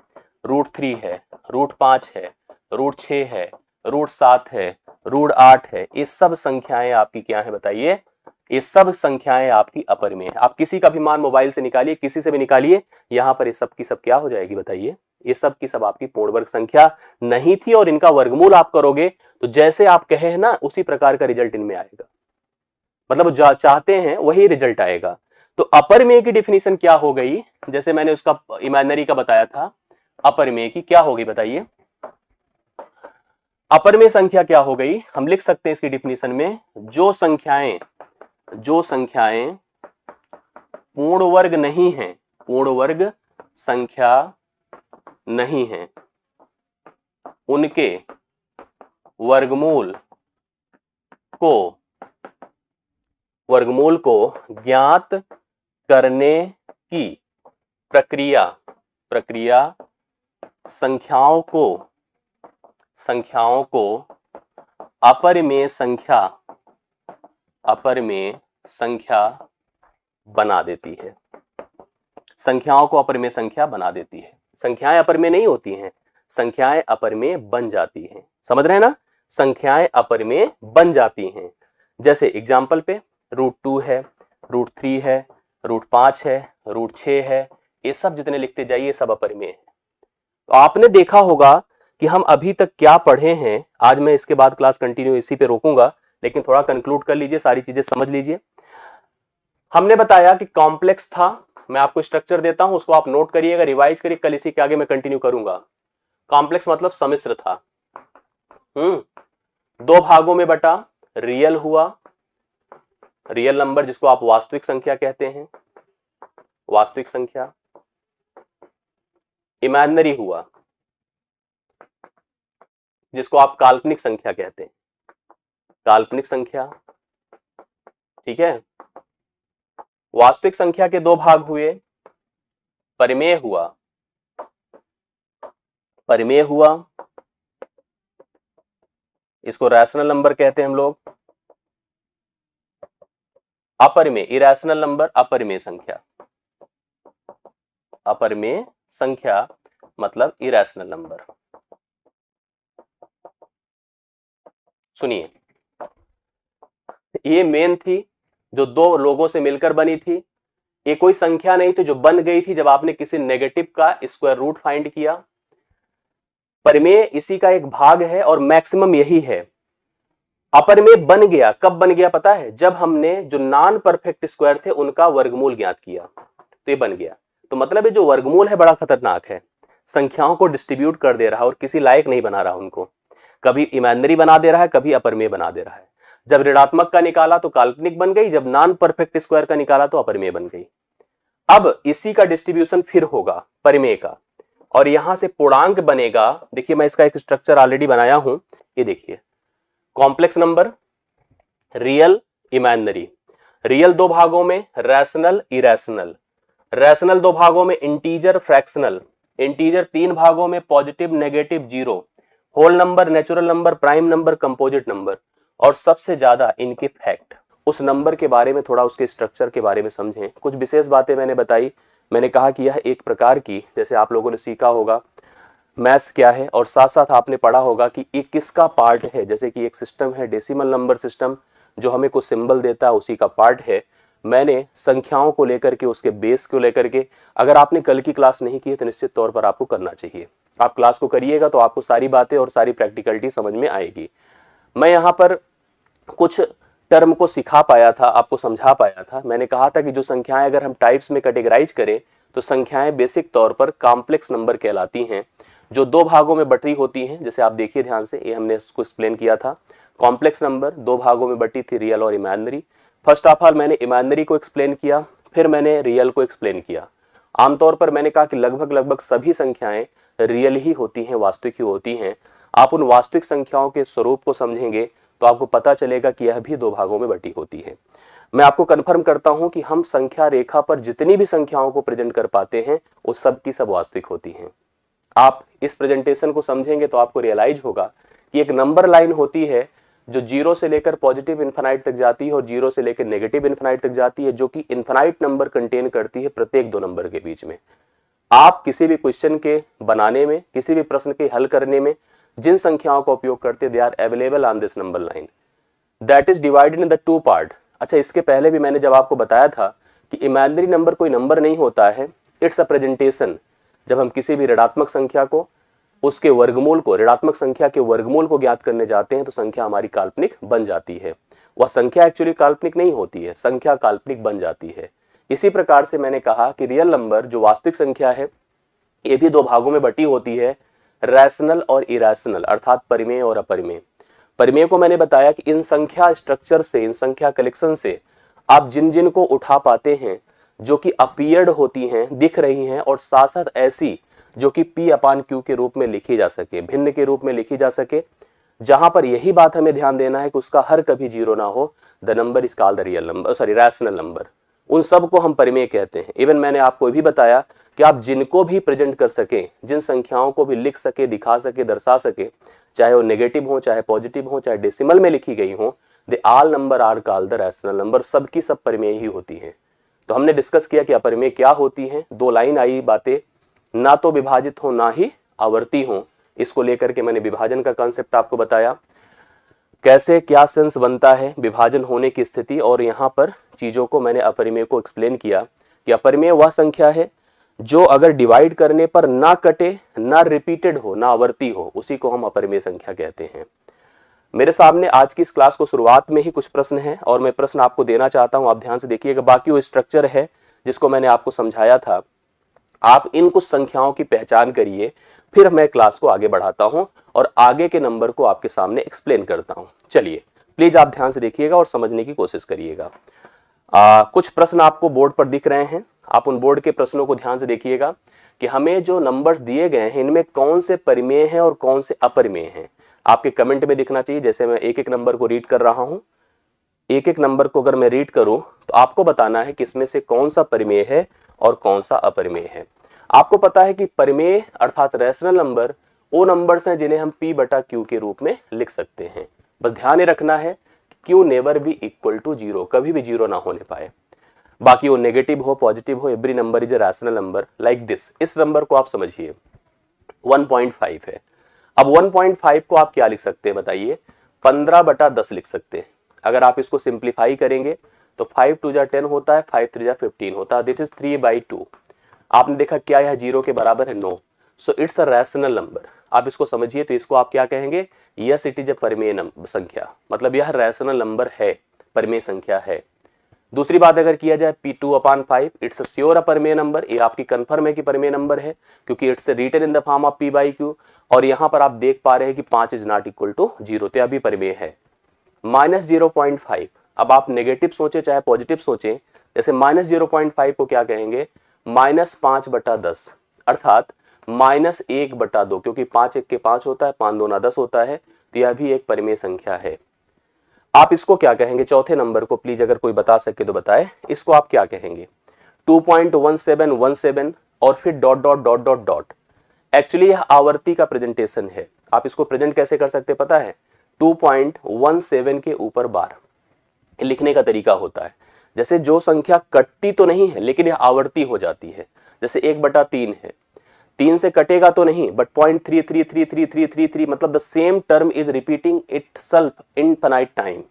√3 है, √5 है, √6 है, √7 है, √8 है, ये सब संख्याएं आपकी क्या है बताइए? ये सब संख्याएं आपकी अपरिमेय है। आप किसी का भी मान मोबाइल से निकालिए, किसी से भी निकालिए, यहां पर ये सब की सब क्या हो जाएगी बताइए? ये सब की सब आपकी पूर्ण वर्ग संख्या नहीं थी। और इनका वर्गमूल आप करोगे तो जैसे आप कहे हैं ना उसी प्रकार का रिजल्ट इनमें आएगा, मतलब चाहते हैं वही रिजल्ट आएगा। तो अपरिमेय की डेफिनेशन क्या हो गई? जैसे मैंने उसका इमेजिनरी का बताया था, अपरिमेय की क्या होगी बताइए? अपरिमेय संख्या क्या हो गई? हम लिख सकते हैं इसकी डेफिनेशन में, जो संख्याएं पूर्ण वर्ग नहीं है, पूर्ण वर्ग संख्या नहीं है, उनके वर्गमूल को ज्ञात करने की प्रक्रिया संख्याओं को अपरिमेय संख्या बना देती है। संख्याओं को अपरिमेय संख्या बना देती है। संख्याएं अपरिमेय नहीं होती हैं, संख्याएं अपरिमेय बन जाती हैं। समझ रहे हैं ना? संख्याएं अपरिमेय बन जाती हैं। जैसे एग्जाम्पल पे √2 है, √3 है, √5 है, √6 है, ये सब जितने लिखते जाइए सब अपरिमेय है। तो आपने देखा होगा कि हम अभी तक क्या पढ़े हैं। आज मैं इसके बाद क्लास कंटिन्यू इसी पे रोकूंगा, लेकिन थोड़ा कंक्लूड कर लीजिए, सारी चीजें समझ लीजिए। हमने बताया कि कॉम्प्लेक्स था, मैं आपको स्ट्रक्चर देता हूं, उसको आप नोट करिएगा, रिवाइज करिए, कल इसी के आगे मैं कंटिन्यू करूंगा। कॉम्प्लेक्स मतलब सम्मिश्र था। 2 भागों में बटा, रियल हुआ, रियल नंबर जिसको आप वास्तविक संख्या कहते हैं, वास्तविक संख्या। इमेजिनरी हुआ जिसको आप काल्पनिक संख्या कहते हैं, काल्पनिक संख्या। ठीक है? वास्तविक संख्या के 2 भाग हुए, परिमेय हुआ, इसको रैशनल नंबर कहते हैं हम लोग। अपरिमेय, इरेशनल नंबर, अपरिमेय संख्या मतलब इरेशनल नंबर। सुनिए, ये मेन थी जो 2 लोगों से मिलकर बनी थी। ये कोई संख्या नहीं थी जो बन गई थी जब आपने किसी नेगेटिव का स्क्वायर रूट फाइंड किया। परिमेय इसी का एक भाग है और मैक्सिमम यही है। अपरिमेय बन गया, कब बन गया पता है? जब हमने जो नॉन परफेक्ट स्क्वायर थे उनका वर्गमूल ज्ञात किया तो ये बन गया। तो मतलब है जो वर्गमूल है बड़ा खतरनाक है, संख्याओं को डिस्ट्रीब्यूट कर दे रहा है और किसी लायक नहीं बना रहा उनको, कभी इमेजिनरी बना दे रहा है, कभी अपरिमेय बना दे रहा है। जब ऋणात्मक का निकाला तो काल्पनिक बन गई, जब नॉन परफेक्ट स्क्वायर का निकाला तो अपरिमेय बन गई। अब इसी का डिस्ट्रीब्यूशन फिर होगा परिमेय का, और यहां से पूर्णांक बनेगा। देखिए मैं इसका एक स्ट्रक्चर ऑलरेडी बनाया हूं, ये देखिए, complex number, real, imaginary. Real दो भागों में, रैशनल, इरेशनल। रैशनल दो भागों में, इंटीजर, फ्रैक्शनल। इंटीजर तीन भागों में, positive, negative, zero. Whole number, natural number, prime number, composite number. और सबसे ज्यादा इनके फैक्ट। उस नंबर के बारे में थोड़ा, उसके स्ट्रक्चर के बारे में समझें। कुछ विशेष बातें मैंने बताई। मैंने कहा कि यह एक प्रकार की, जैसे आप लोगों ने सीखा होगा मैथ्स क्या है, और साथ साथ आपने पढ़ा होगा कि ये किसका पार्ट है। जैसे कि एक सिस्टम है डेसिमल नंबर सिस्टम, जो हमें कुछ सिंबल देता है, उसी का पार्ट है। मैंने संख्याओं को लेकर के, उसके बेस को लेकर के, अगर आपने कल की क्लास नहीं की है तो निश्चित तौर पर आपको करना चाहिए। आप क्लास को करिएगा तो आपको सारी बातें और सारी प्रैक्टिकलिटी समझ में आएगी। मैं यहाँ पर कुछ टर्म को सिखा पाया था, आपको समझा पाया था। मैंने कहा था कि जो संख्याएं अगर हम टाइप्स में कैटेगराइज करें तो संख्याएं बेसिक तौर पर कॉम्प्लेक्स नंबर कहलाती हैं, जो दो भागों में बटी होती हैं। जैसे आप देखिए ध्यान से, ये हमने इसको एक्सप्लेन किया था। कॉम्प्लेक्स नंबर दो भागों में बटी थी, रियल और इमेजिनरी। फर्स्ट ऑफ ऑल मैंने इमेजिनरी को एक्सप्लेन किया, फिर मैंने रियल को एक्सप्लेन किया। आमतौर पर मैंने कहा कि लगभग लगभग सभी संख्याएं रियल ही होती हैं, वास्तविक ही होती हैं। आप उन वास्तविक संख्याओं के स्वरूप को समझेंगे तो आपको पता चलेगा कि यह भी दो भागों में बटी होती है। मैं आपको कंफर्म करता हूं कि हम संख्या रेखा पर जितनी भी संख्याओं को प्रेजेंट कर पाते हैं वो सब की सब वास्तविक होती हैं। आप इस प्रेजेंटेशन को समझेंगे तो आपको रियलाइज होगा कि एक नंबर लाइन होती है जो जीरो से लेकर पॉजिटिव इन्फिनाइट तक जाती है और जीरो से लेकर नेगेटिव इन्फिनाइट तक जाती है, जो कि इन्फिनाइट नंबर कंटेन करती है प्रत्येक दो नंबर के बीच में। आप किसी भी क्वेश्चन के बनाने में, किसी भी प्रश्न के हल करने में जिन संख्याओं का उपयोग करते, they are available on this number line, that is divided in the two part. अच्छा, इसके पहले भी मैंने जब आपको बताया था कि इमेजिनरी नंबर कोई नंबर नहीं होता है, इट्स अ प्रेजेंटेशन। जब हम किसी भी ऋणात्मक संख्या को, उसके वर्गमूल को, ऋणात्मक संख्या के वर्गमूल को ज्ञात करने जाते हैं तो संख्या हमारी काल्पनिक बन जाती है। वह संख्या एक्चुअली काल्पनिक नहीं होती है, संख्या काल्पनिक बन जाती है। इसी प्रकार से मैंने कहा कि रियल नंबर जो वास्तविक संख्या है, ये भी दो भागों में बटी होती है, रैशनल और इरेशनल, अर्थात परिमेय और अपरिमेय। परिमेय को मैंने बताया कि इन संख्या स्ट्रक्चर से, इन संख्या कलेक्शन से आप जिन जिन को उठा पाते हैं, जो कि अपीयर्ड होती हैं, दिख रही हैं, और साथ साथ ऐसी जो कि P अपान Q के रूप में लिखी जा सके, भिन्न के रूप में लिखी जा सके, जहां पर यही बात हमें ध्यान देना है कि उसका हर कभी जीरो ना हो, the number is called the real number, sorry rational number. उन सब को हम परिमेय कहते हैं। इवन मैंने आपको भी बताया कि आप जिनको भी प्रेजेंट कर सके, जिन संख्याओं को भी लिख सके, दिखा सके, दर्शा सके, चाहे वो नेगेटिव हो, चाहे पॉजिटिव हो, चाहे डेसिमल में लिखी गई हो, they all number are called the rational number. सबकी सब परिमेय ही होती है। तो हमने डिस्कस किया कि अपरिमेय क्या होती है। दो लाइन आई बातें, ना तो विभाजित हो ना ही आवर्ती हो। इसको लेकर के मैंने विभाजन का कॉन्सेप्ट आपको बताया, कैसे क्या सेंस बनता है विभाजन होने की स्थिति, और यहाँ पर चीजों को मैंने अपरिमेय को एक्सप्लेन किया कि अपरिमेय वह संख्या है जो अगर डिवाइड करने पर ना कटे, ना रिपीटेड हो, ना आवर्ती हो, उसी को हम अपरिमेय संख्या कहते हैं। मेरे सामने आज की इस क्लास को शुरुआत में ही कुछ प्रश्न हैं और मैं प्रश्न आपको देना चाहता हूं, आप ध्यान से देखिएगा। बाकी वो स्ट्रक्चर है जिसको मैंने आपको समझाया था। आप इन कुछ संख्याओं की पहचान करिए, फिर मैं क्लास को आगे बढ़ाता हूं और आगे के नंबर को आपके सामने एक्सप्लेन करता हूं। चलिए प्लीज आप ध्यान से देखिएगा और समझने की कोशिश करिएगा। कुछ प्रश्न आपको बोर्ड पर दिख रहे हैं, आप उन बोर्ड के प्रश्नों को ध्यान से देखिएगा कि हमें जो नंबर्स दिए गए हैं इनमें कौन से परिमेय हैं और कौन से अपरिमेय हैं। आपके कमेंट में दिखना चाहिए। जैसे मैं एक एक नंबर को रीड कर रहा हूं, एक एक नंबर को अगर मैं रीड करूं तो आपको बताना है कि इसमें से कौन सा परिमेय है और कौन सा अपरिमेय है। आपको पता है कि परिमेय अर्थात रैशनल नंबर वो नंबर्स हैं जिन्हें हम P बटा Q के रूप में लिख सकते हैं। बस ध्यान रखना है Q never be equal to zero, कभी भी जीरो ना होने पाए। बाकी वो नेगेटिव हो, पॉजिटिव हो, every number is a rational number like this. इस नंबर को आप समझिए 1.5 है। अब 1.5 को आप क्या लिख सकते हैं बताइए? 15 बटा 10 लिख सकते हैं। अगर आप इसको सिंप्लीफाई करेंगे तो 5 2 जा 10 होता है, 5 3 जा 15 होता है, दिस इज 3/2। आपने देखा क्या यह जीरो के बराबर है? No. So it's a rational number. आप इसको समझिए तो इसको आप क्या कहेंगे? यस इट इज ए परिमेय संख्या, मतलब यह रैशनल नंबर है, परिमेय संख्या है। दूसरी बात अगर किया जाए P2/5 इट्स श्योर अ परिमेय नंबर, ये आपकी कंफर्म है कि परिमेय नंबर है क्योंकि it's written in the form of P/Q, और यहां पर आप देख पा रहे हैं कि 5 इज नॉट इक्वल टू 0, तो यह भी परिमेय है। -0.5, अब आप नेगेटिव सोचे चाहे पॉजिटिव सोचें, जैसे -0.5 को क्या कहेंगे, -5/10, अर्थात -1/2, क्योंकि 5 1 के 5 होता है, 5 2 10 होता है, तो यह भी एक परिमेय संख्या है। आप इसको क्या कहेंगे, चौथे नंबर को प्लीज अगर कोई बता सके तो बताए, इसको आप क्या कहेंगे, 2.1717 और फिर dot dot dot dot dot. Actually यह आवर्ती का प्रेजेंटेशन है, आप इसको प्रेजेंट कैसे कर सकते पता है, 2.17 के ऊपर बार लिखने का तरीका होता है। जैसे जो संख्या कटती तो नहीं है लेकिन यह आवर्ती हो जाती है, जैसे 1/3 है, 3 से कटेगा तो नहीं, बट 0.333333, मतलब the same term is repeating itself infinite time.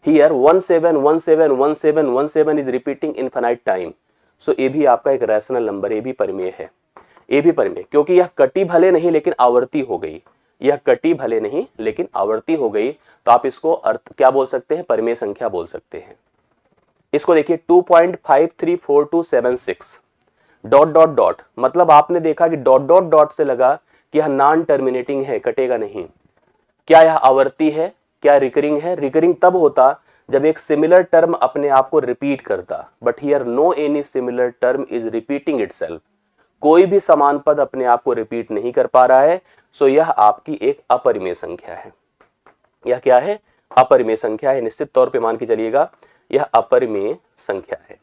Here 17171717 is repeating infinite time. So ये भी आपका एक रैशनल नंबर, ये भी परिमेय है, ये भी परिमेय, क्योंकि यह कटी भले नहीं लेकिन आवर्ती हो गई, यह कटी भले नहीं लेकिन आवर्ती हो गई, तो आप इसको अर्थ क्या बोल सकते हैं, परिमेय संख्या बोल सकते हैं। इसको देखिए 2.534276 डॉट डॉट डॉट, मतलब आपने देखा कि डॉट डॉट डॉट से लगा कि यह नॉन टर्मिनेटिंग है, कटेगा नहीं। क्या यह आवर्ती है, क्या रिकरिंग है? रिकरिंग तब होता जब एक सिमिलर टर्म अपने आप को रिपीट करता, but here no any similar term is repeating itself. कोई भी समान पद अपने आप को रिपीट नहीं कर पा रहा है, सो यह आपकी एक अपरिमेय संख्या है। यह क्या है, अपरिमेय संख्या है, निश्चित तौर पे मान के चलिएगा यह अपरिमेय संख्या है।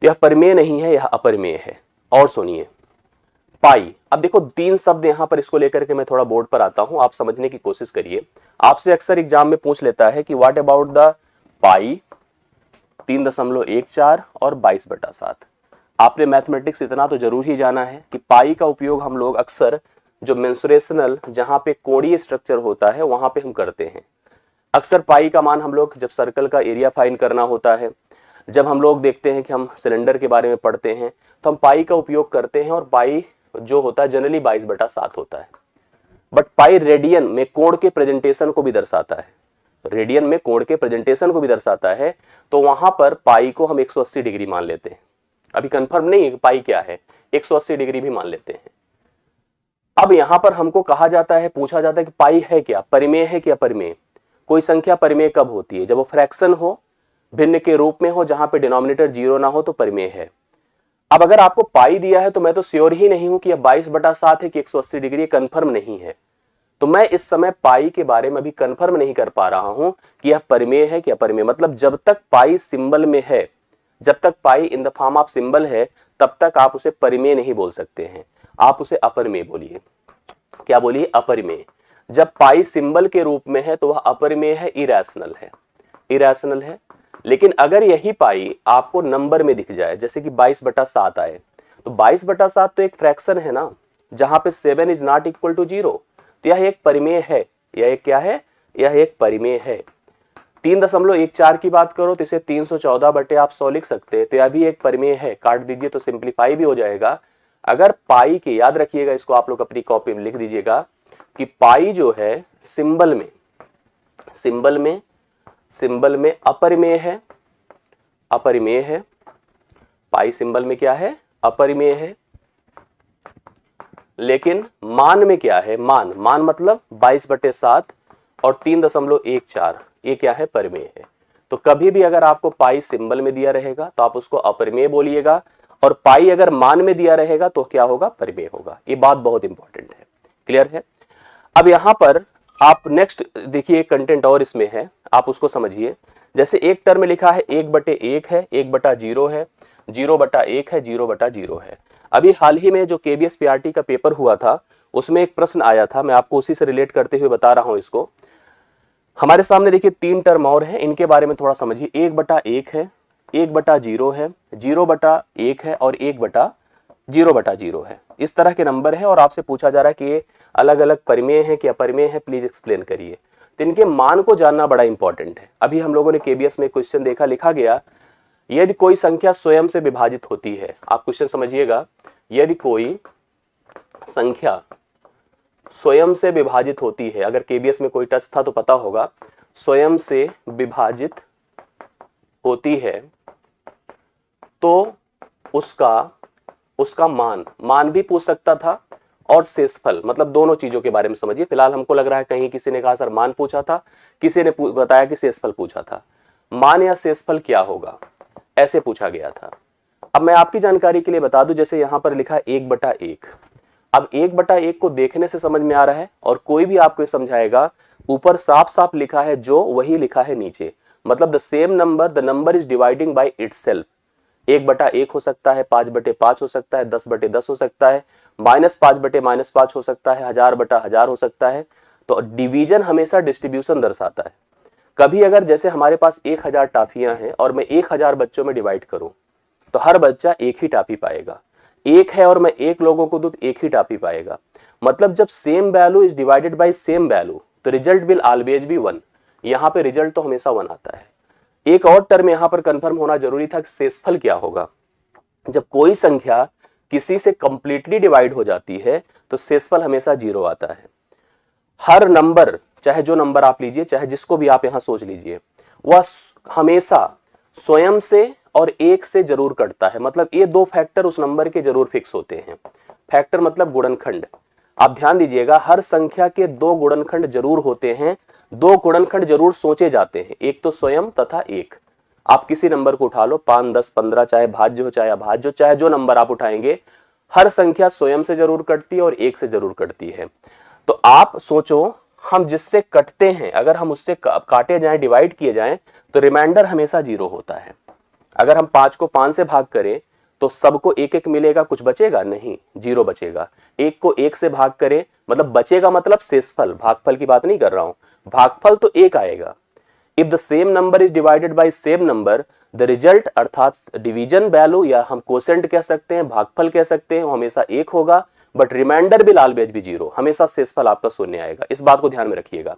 यह परिमेय नहीं है, यह अपरिमेय है। और सुनिए पाई, अब देखो 3 शब्द यहां पर, इसको लेकर के मैं थोड़ा बोर्ड पर आता हूं, आप समझने की कोशिश करिए। आपसे अक्सर एग्जाम में पूछ लेता है कि व्हाट अबाउट द पाई 3.14 और 22/7। आपने मैथमेटिक्स इतना तो जरूर ही जाना है कि पाई का उपयोग हम लोग अक्सर जो मेंसुरेशनल, जहां पे कोणीय स्ट्रक्चर होता है वहां पे हम करते हैं। अक्सर पाई का मान हम लोग जब सर्कल का एरिया फाइंड करना होता है, जब हम लोग देखते हैं कि हम सिलेंडर के बारे में पढ़ते हैं, तो हम पाई का उपयोग करते हैं, और पाई जो होता है जनरली 22/7 होता है। बट पाई रेडियन में कोण के प्रेजेंटेशन को भी दर्शाता है, रेडियन में कोण के प्रेजेंटेशन को भी दर्शाता है, तो वहां पर पाई को हम 180 डिग्री मान लेते हैं। अभी कंफर्म नहीं है कि पाई क्या है, 180 डिग्री भी मान लेते हैं। अब यहां पर हमको कहा जाता है, पूछा जाता है कि पाई है क्या, परिमेय है क्या? परिमेय, कोई संख्या परिमेय कब होती है, जब वो फ्रैक्शन हो, भिन्न के रूप में हो, जहां पे डिनोमिनेटर 0 ना हो, तो परिमेय है। अब अगर आपको पाई दिया है तो मैं तो श्योर ही नहीं हूं कि यह 22/7 है कि 180 डिग्री, कंफर्म नहीं है, तो मैं इस समय पाई के बारे में भी कंफर्म नहीं कर पा रहा हूं कि यह परिमेय है कि अपरिमेय। मतलब जब तक पाई सिंबल में है, जब तक pi in the form of symbol है, तब तक आप उसे परिमेय नहीं बोल सकते हैं, आप उसे अपरिमेय बोलिए। क्या बोलिए? अपरिमेय। जब पाई सिंबल के रूप में है तो वह अपरिमेय है, इरैशनल है, इरैशनल है। लेकिन अगर यही पाई आपको नंबर में दिख जाए, जैसे कि 22/7 आए, तो 22/7 तो एक फ्रैक्शन है ना, जहां पे 7 इज नॉट इक्वल टू 0, तो यह एक परिमेय है। यह एक क्या है? यह एक परिमेय है। 3.14 की बात करो तो इसे 314/100 लिख सकते हैं, तो यह भी एक परिमेय है। काट दीजिए तो सिंप्लीफाई भी हो जाएगा। अगर पाई के, याद रखिएगा इसको, आप लोग अपनी कॉपी में लिख दीजिएगा कि पाई जो है सिंबल में, सिंबल में अपरिमेय है, अपरिमेय है। पाई सिंबल में क्या है? अपरिमेय है। लेकिन मान में क्या है? मान मतलब 22/7 और 3.14, ये क्या है? परिमेय है। तो कभी भी अगर आपको पाई सिंबल में दिया रहेगा तो आप उसको अपरिमेय बोलिएगा, और पाई अगर मान में दिया रहेगा तो क्या होगा? परिमेय होगा। ये बात बहुत इंपॉर्टेंट है, क्लियर है? अब यहां पर आप नेक्स्ट देखिए, कंटेंट और इसमें है, आप उसको समझिए। जैसे एक टर्म में लिखा है 1/1 है, 1/0 है, 0/1 है, 0/0 है। अभी हाल ही में जो KBS PRT का पेपर हुआ था, उसमें एक प्रश्न आया था, मैं आपको उसी से रिलेट करते हुए बता रहा हूं इसको। हमारे सामने देखिए 3 टर्म और हैं, इनके बारे में थोड़ा समझिए। 1/1 है, 1/0 है, 0/1 है और 1/0/0 है। इस तरह के नंबर है और आपसे पूछा जा रहा है कि ये अलग अलग परिमेय है कि अपरिमेय है, प्लीज एक्सप्लेन करिए। तो इनके मान को जानना बड़ा इंपॉर्टेंट है। अभी हम लोगों ने KBS में क्वेश्चन देखा, लिखा गया यदि कोई संख्या स्वयं से विभाजित होती है, आप क्वेश्चन समझिएगा, यदि कोई संख्या स्वयं से विभाजित होती है, अगर केबीएस में कोई टच था तो पता होगा, स्वयं से विभाजित होती है तो उसका मान भी पूछ सकता था और शेषफल, मतलब दोनों चीजों के बारे में समझिए। फिलहाल हमको लग रहा है कहीं किसी ने कहा सर मान पूछा था, किसी ने बताया कि शेषफल पूछा था। मान या शेषफल क्या होगा, ऐसे पूछा गया था। अब मैं आपकी जानकारी के लिए बता दूं, जैसे यहां पर लिखा 1/1। अब 1/1 को देखने से समझ में आ रहा है, और कोई भी आपको समझाएगा, ऊपर साफ साफ लिखा है जो, वही लिखा है नीचे, मतलब the same number, the number is dividing by itself. 1/1 हो सकता है, 5/5 हो सकता है, 10/10 हो सकता है, -5/-5 हो सकता है, 1000/1000 हो सकता है। तो डिवीजन हमेशा डिस्ट्रीब्यूशन दर्शाता है। कभी अगर जैसे हमारे पास 1000 टाफियां हैं और मैं 1000 बच्चों में डिवाइड करूं तो हर बच्चा एक ही टाफी पाएगा। एक है और मैं एक लोगों को दूं तो एक ही टाफी पाएगा। मतलब जब same value is divided by same value तो रिजल्ट विल ऑलवेज बी 1। यहां पे रिजल्ट तो हमेशा 1 आता है। एक और टर्म यहां पर कंफर्म होना जरूरी था कि शेषफल क्या होगा। जब कोई संख्या किसी से कंप्लीटली डिवाइड हो जाती है तो शेषफल हमेशा 0 आता है। हर नंबर, चाहे जो नंबर आप लीजिए, चाहे जिसको भी आप यहां सोच लीजिए, वह हमेशा स्वयं से और एक से जरूर कटता है। मतलब ये दो फैक्टर उस नंबर के जरूर फिक्स होते हैं। फैक्टर मतलब गुणनखंड। आप ध्यान दीजिएगा, हर संख्या के 2 गुणनखंड जरूर होते हैं, 2 गुणनखंड जरूर सोचे जाते हैं, एक तो स्वयं तथा एक। आप किसी नंबर को उठा लो, 5, 10, 15, चाहे भाज्य हो चाहे अभाज्य हो, चाहे जो नंबर आप उठाएंगे, हर संख्या स्वयं से जरूर कटती है और एक से जरूर कटती है। तो आप सोचो, हम जिससे कटते हैं अगर हम उससे काटे जाएं, डिवाइड किए जाएं, तो रिमाइंडर हमेशा 0 होता है। अगर हम 5 को 5 से भाग करें तो सबको 1-1 मिलेगा, कुछ बचेगा नहीं, 0 बचेगा। 1 को 1 से भाग करें, मतलब बचेगा मतलब शेषफल, भागफल की बात नहीं कर रहा हूं, भागफल तो 1 आएगा। If the same number is divided by same number, the result अर्थात डिवीजन वैल्यू, या हम कोसेंट कह सकते हैं, भागफल कह सकते हैं, वो हमेशा 1 होगा। But remainder will always be 0, हमेशा शेषफल आपका शून्य आएगा। इस बात को ध्यान में रखिएगा।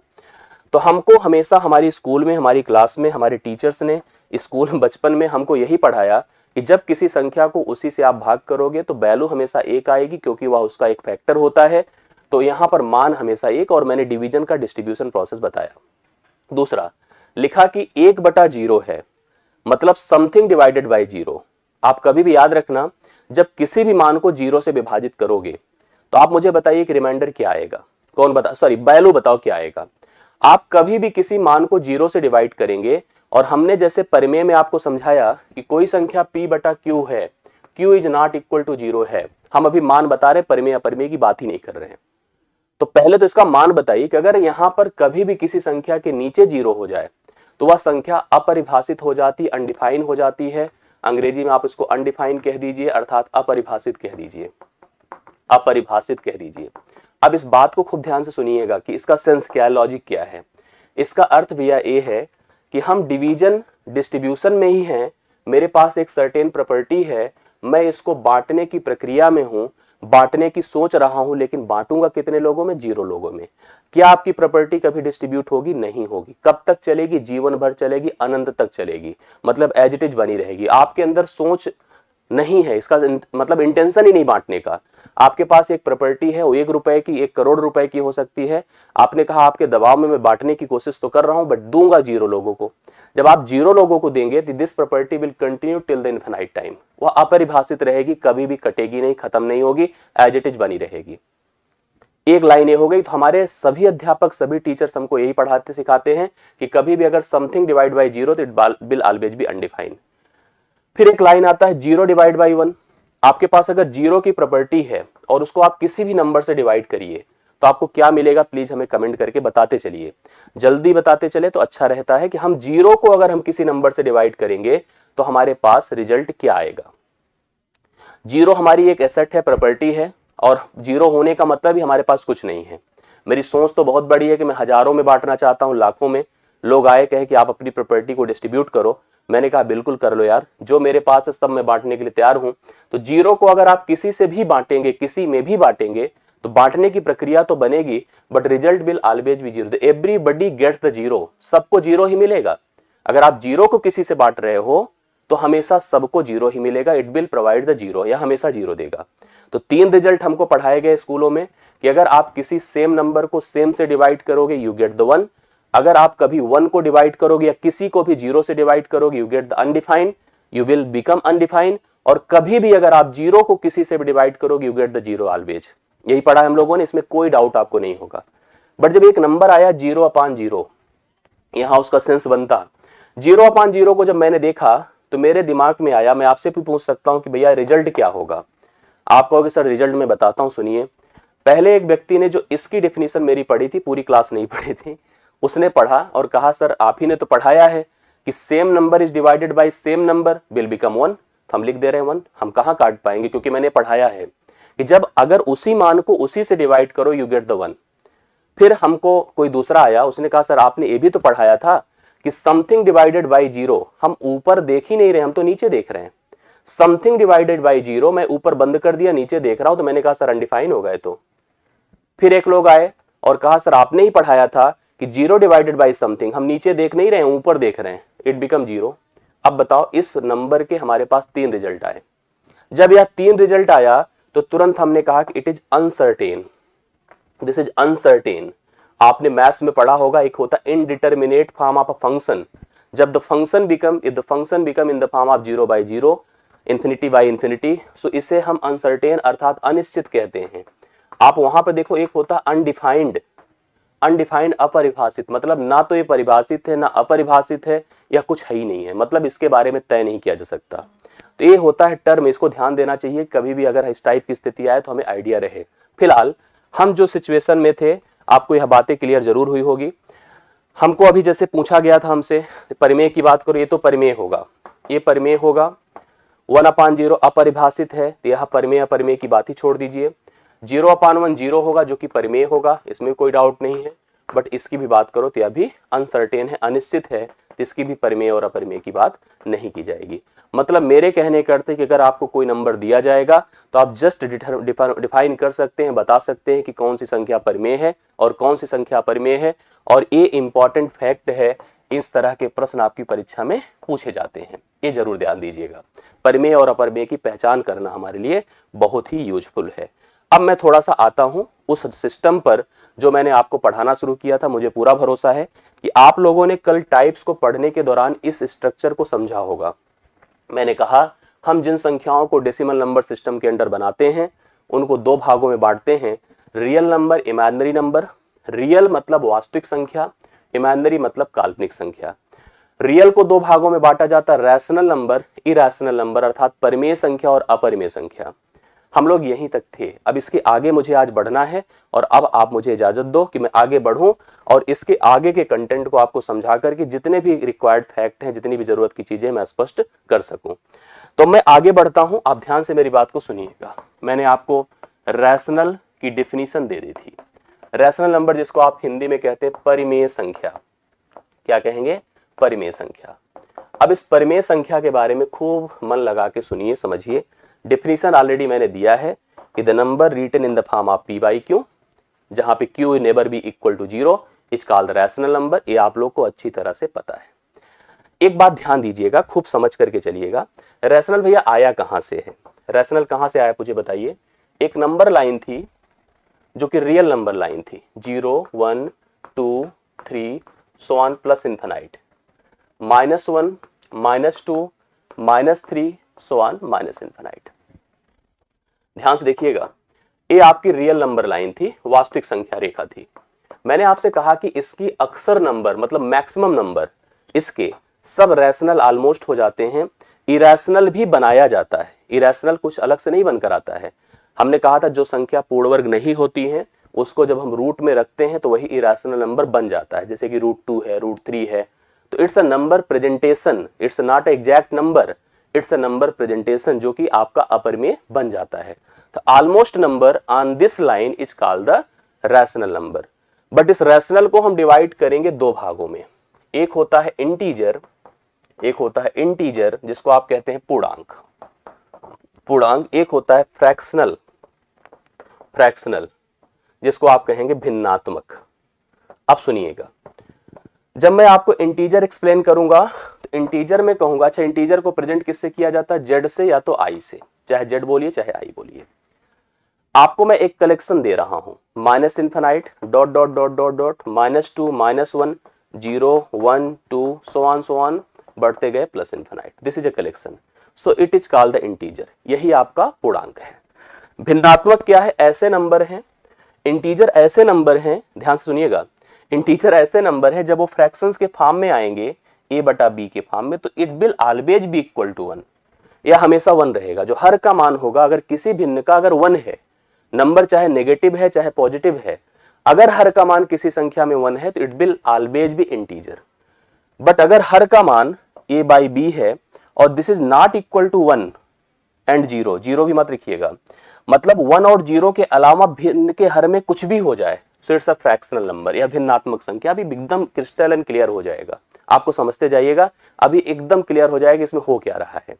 तो हमको हमेशा हमारी स्कूल में, हमारी क्लास में, हमारे टीचर्स ने स्कूल में बचपन में हमको यही पढ़ाया कि जब किसी संख्या को उसी से आप भाग करोगे तो वैल्यू हमेशा 1 आएगी, क्योंकि वह उसका एक फैक्टर होता है। तो यहां पर मान हमेशा 1, और मैंने डिवीजन का डिस्ट्रीब्यूशन प्रोसेस बताया। दूसरा लिखा कि 1/0 है, मतलब समथिंग डिवाइडेड बाय 0। आप कभी भी याद रखना, जब किसी भी मान को 0 से विभाजित करोगे तो आप मुझे बताइए कि रिमाइंडर क्या आएगा, वैल्यू बताओ क्या आएगा। आप कभी भी किसी मान को 0 से डिवाइड करेंगे, और हमने जैसे परिमेय में आपको समझाया कि कोई संख्या p/q है, q is not equal to 0 है। हम अभी मान बता रहे, परिमेय अपरिमेय की बात ही नहीं कर रहे हैं। तो पहले तो इसका मान बताइए कि अगर यहां पर कभी भी किसी संख्या के नीचे 0 हो जाए तो वह संख्या अपरिभाषित हो जाती, अनडिफाइन हो जाती है। अंग्रेजी में आप इसको अनडिफाइन कह दीजिए, अर्थात अपरिभाषित कह दीजिए, अपरिभाषित कह दीजिए। अब इस बात को खूब ध्यान से सुनिएगा कि इसका सेंस क्या है, लॉजिक क्या है। इसका अर्थ भैया ये है कि हम डिवीजन डिस्ट्रीब्यूशन में ही हैं, मेरे पास एक सर्टेन प्रॉपर्टी है, मैं इसको बांटने की प्रक्रिया में हूं, बांटने की सोच रहा हूं, लेकिन बांटूंगा कितने लोगों में? 0 लोगों में। क्या आपकी प्रॉपर्टी कभी डिस्ट्रीब्यूट होगी? नहीं होगी। कब तक चलेगी? जीवन भर चलेगी, अनंत तक चलेगी। मतलब एज इट इज बनी रहेगी। आपके अंदर सोच नहीं है, इसका मतलब इंटेंशन ही नहीं बांटने का। आपके पास एक प्रॉपर्टी है, वो 1 रुपए की, 1 करोड़ रुपए की हो सकती है। आपने कहा आपके दबाव में मैं बांटने की कोशिश तो कर रहा हूं, बट दूंगा 0 लोगों को। जब आप 0 लोगों को देंगे तो this property will continue till the infinite time. वह अपरिभाषित रहेगी, कभी भी कटेगी नहीं, खत्म नहीं होगी, एज इट इज बनी रहेगी। एक लाइन ये हो गई। तो हमारे सभी अध्यापक, सभी टीचर्स हमको यही पढ़ाते सिखाते हैं कि कभी भी अगर समथिंग डिवाइड बाय 0 तो it will always B undefined. फिर एक लाइन आता है 0 डिवाइड बाई 1। आपके पास अगर 0 की प्रॉपर्टी है और उसको आप किसी भी नंबर से डिवाइड करिए तो आपको क्या मिलेगा? प्लीज हमें कमेंट करके बताते चलिए, जल्दी बताते चले तो अच्छा रहता है कि हम 0 को अगर हम किसी नंबर से डिवाइड करेंगे तो हमारे पास रिजल्ट क्या आएगा। 0 हमारी एक एसेट है, प्रॉपर्टी है, और 0 होने का मतलब ही हमारे पास कुछ नहीं है। मेरी सोच तो बहुत बड़ी है कि मैं हजारों में बांटना चाहता हूं, लाखों में। लोग आए कहे कि आप अपनी प्रॉपर्टी को डिस्ट्रीब्यूट करो, मैंने कहा बिल्कुल कर लो यार, जो मेरे पास है सब मैं बांटने के लिए तैयार हूं। तो 0 को अगर आप किसी से भी बांटेंगे, किसी में भी बांटेंगे, तो बांटने की प्रक्रिया तो बनेगी, but result will always be 0। Everybody gets the 0, सबको 0 ही मिलेगा। अगर आप 0 को किसी से बांट रहे हो तो हमेशा सबको जीरो ही मिलेगा, it will provide the zero, या हमेशा जीरो देगा। तो 3 रिजल्ट हमको पढ़ाए गए स्कूलों में कि अगर आप किसी सेम नंबर को सेम से डिवाइड करोगे यू गेट द 1, अगर आप कभी 1 को डिवाइड करोगे या किसी को भी 0 से डिवाइड करोगे you get the undefined, you will become undefined, और कभी भी अगर आप 0 को किसी से भी डिवाइड करोगे यू गेट द 0 ऑलवेज। यही पढ़ा हम लोगों ने, इसमें कोई डाउट आपको नहीं होगा। बट जब एक नंबर आया 0/0, यहां उसका सेंस बनता। 0/0 को जब मैंने देखा तो मेरे दिमाग में आया, मैं आपसे भी पूछ सकता हूं कि भैया रिजल्ट क्या होगा। आप कहोगे सर रिजल्ट में बताता हूं, सुनिए। पहले एक व्यक्ति ने जो इसकी डेफिनेशन मेरी पढ़ी थी, पूरी क्लास नहीं पढ़ी थी, उसने पढ़ा और कहा सर आप ही ने तो पढ़ाया है कि same number is divided by same number will become 1। हम लिख दे रहे हैं 1, हम कहां काट पाएंगे, क्योंकि मैंने पढ़ाया है कि जब अगर उसी मान को उसी से डिवाइड करो यू गेट द 1। फिर हमको कोई दूसरा आया, उसने कहा सर आपने ये भी तो पढ़ाया था कि समथिंग डिवाइडेड बाय 0, हम ऊपर देख ही नहीं रहे, हम तो नीचे देख रहे हैं। समथिंग डिवाइडेड बाय 0, मैं ऊपर बंद कर दिया, नीचे देख रहा हूं, तो मैंने कहा सर अनडिफाइन हो गए। तो फिर एक लोग आए और कहा सर आपने ही पढ़ाया था कि 0 डिवाइडेड बाय समथिंग, हम नीचे देख नहीं रहे हैं, ऊपर देख रहे हैं, इट बिकम 0। अब बताओ, इस नंबर के हमारे पास 3 रिजल्ट आए। जब यह 3 रिजल्ट आया तो तुरंत हमने कहा कि it is uncertain, this is uncertain. आपने मैथ्स में पढ़ा होगा, एक होता indeterminate form of a function, जब the function become, if the function become in the form of 0/0, infinity by infinity, so इसे हम अनसर्टेन अर्थात अनिश्चित कहते हैं। आप वहां पर देखो, एक होता अनडिफाइंड, अनडिफाइंड अपरिभाषित, मतलब ना तो ये परिभाषित है ना अपरिभाषित है या कुछ है ही नहीं है, मतलब इसके बारे में तय नहीं किया जा सकता। तो ये होता है टर्म, इसको ध्यान देना चाहिए कभी भी अगर इस टाइप की स्थिति आए तो हमें आइडिया रहे। फिलहाल हम जो सिचुएशन में थे, आपको यह बातें क्लियर जरूर हुई होगी। हमको अभी जैसे पूछा गया था हमसे, परिमेय की बात करो, ये तो परिमेय होगा, ये परिमेय होगा। 1/0 अपरिभाषित है, तो यह परिमेय अपरिमेय की बात ही छोड़ दीजिए। 0/1 0 होगा जो कि परिमेय होगा, इसमें कोई डाउट नहीं है। बट इसकी भी बात करो तो यह भी अनसर्टेन है, अनिश्चित है, तो इसकी भी परिमेय और अपरिमेय की बात नहीं की जाएगी। मतलब मेरे कहने का अर्थ है कि अगर आपको कोई नंबर दिया जाएगा तो आप जस्ट डिफाइन कर सकते हैं, बता सकते हैं कि कौन सी संख्या परिमेय है और कौन सी संख्या अपरिमेय है। और ये इंपॉर्टेंट फैक्ट है, इस तरह के प्रश्न आपकी परीक्षा में पूछे जाते हैं, ये जरूर ध्यान दीजिएगा। परिमेय और अपरिमेय की पहचान करना हमारे लिए बहुत ही यूजफुल है। अब मैं थोड़ा सा आता हूं उस सिस्टम पर जो मैंने आपको पढ़ाना शुरू किया था। मुझे पूरा भरोसा है कि आप लोगों ने कल टाइप्स को पढ़ने के दौरान इस स्ट्रक्चर को समझा होगा। मैंने कहा हम जिन संख्याओं को डेसिमल नंबर सिस्टम के अंदर बनाते हैं उनको 2 भागों में बांटते हैं, real number, imaginary number. Real मतलब वास्तविक संख्या, इमेजिनरी मतलब काल्पनिक संख्या। रियल को 2 भागों में बांटा जाता है, रैशनल नंबर, इरैशनल नंबर, अर्थात परिमेय संख्या और अपरिमेय संख्या। हम लोग यहीं तक थे। अब इसके आगे मुझे आज बढ़ना है और अब आप मुझे इजाजत दो कि मैं आगे बढ़ूं और इसके आगे के कंटेंट को आपको समझा करके जितने भी रिक्वायर्ड फैक्ट हैं, जितनी भी जरूरत की चीजें मैं स्पष्ट कर सकूं। तो मैं आगे बढ़ता हूं, आप ध्यान से मेरी बात को सुनिएगा। मैंने आपको रैशनल की डेफिनेशन दे दी थी। रैशनल नंबर जिसको आप हिंदी में कहते हैं परिमेय संख्या, क्या कहेंगे? परिमेय संख्या। अब इस परिमेय संख्या के बारे में खूब मन लगा के सुनिए, समझिए। डेफिनेशन ऑलरेडी मैंने दिया है कि the number written in the form of p/q, जहां पे q never be equal to 0 is called rational number. ये आप लोग को अच्छी तरह से पता है। एक बात ध्यान दीजिएगा, खूब समझ करके चलिएगा। रैशनल भैया आया कहां से है? रैशनल कहां से आया मुझे बताइए। एक नंबर लाइन थी जो कि रियल नंबर लाइन थी, 0 1 2 3 so on plus infinite, -1 -2 -3 so on minus infinite. ध्यान से देखिएगा, ये आपकी रियल नंबर लाइन थी, वास्तविक संख्या रेखा थी। मैंने आपसे कहा कि इसकी अक्सर नंबर मतलब मैक्सिमम नंबर इसके सब रैशनल ऑलमोस्ट हो जाते हैं, इरैशनल भी बनाया जाता है। इरैशनल कुछ अलग से नहीं बनकर आता है। हमने कहा था जो संख्या पूर्ण वर्ग नहीं होती है उसको जब हम रूट में रखते हैं तो वही इरैशनल नंबर बन जाता है, जैसे कि √2 है, √3 है। तो it's a number presentation, it's not exact number, it's a number presentation जो कि आपका अपरिमेय बन जाता है। तो almost number on this line is called the rational number. But इस रैशनल को हम डिवाइड करेंगे 2 भागों में। एक होता है इंटीजर, एक होता है इंटीजर जिसको आप कहते हैं पूर्णांक, पूर्णांक। एक होता है फ्रैक्शनल, फ्रैक्शनल जिसको आप कहेंगे भिन्नात्मक। अब सुनिएगा, जब मैं आपको इंटीजर एक्सप्लेन करूंगा तो तो इंटीजर में कहूंगा, अच्छा इंटीजर को प्रेजेंट किससे किया जाता है, जेड से या तो आई से, चाहे जेड बोलिए चाहे आई बोलिए। आपको मैं एक कलेक्शन दे रहा हूं, minus infinite dot dot dot dot dot -2 -1 0 1 2 so on बढ़ते गए plus infinite, this is a collection, so it is called the integer, यही आपका पूर्णांक है। भिन्नात्मक क्या है, ऐसे नंबर हैं, इंटीजर ऐसे नंबर हैं, ध्यान से सुनिएगा, इंटीजर ऐसे नंबर है जब वो फ्रैक्शंस के फॉर्म में आएंगे a बटा b के फॉर्म में, तो it will always be equal to 1, यह हमेशा 1 रहेगा, जो हर का मान होगा अगर किसी भिन्न का अगर 1 है, नंबर चाहे नेगेटिव है चाहे पॉजिटिव है, अगर हर का मान किसी संख्या में 1 है तो it will always be integer. But अगर हर का मान a बाई बी है और this is not equal to 1 and 0, 0 भी मत लिखिएगा, मतलब 1 और 0 के अलावा भिन्न के हर में कुछ भी हो जाए, सो इट्स अ फ्रैक्शनल नंबर या भिन्नात्मक संख्या। अभी एकदम क्रिस्टल एंड क्लियर हो जाएगा, आपको समझते जाइएगा, अभी एकदम क्लियर हो जाएगा इसमें हो क्या रहा है।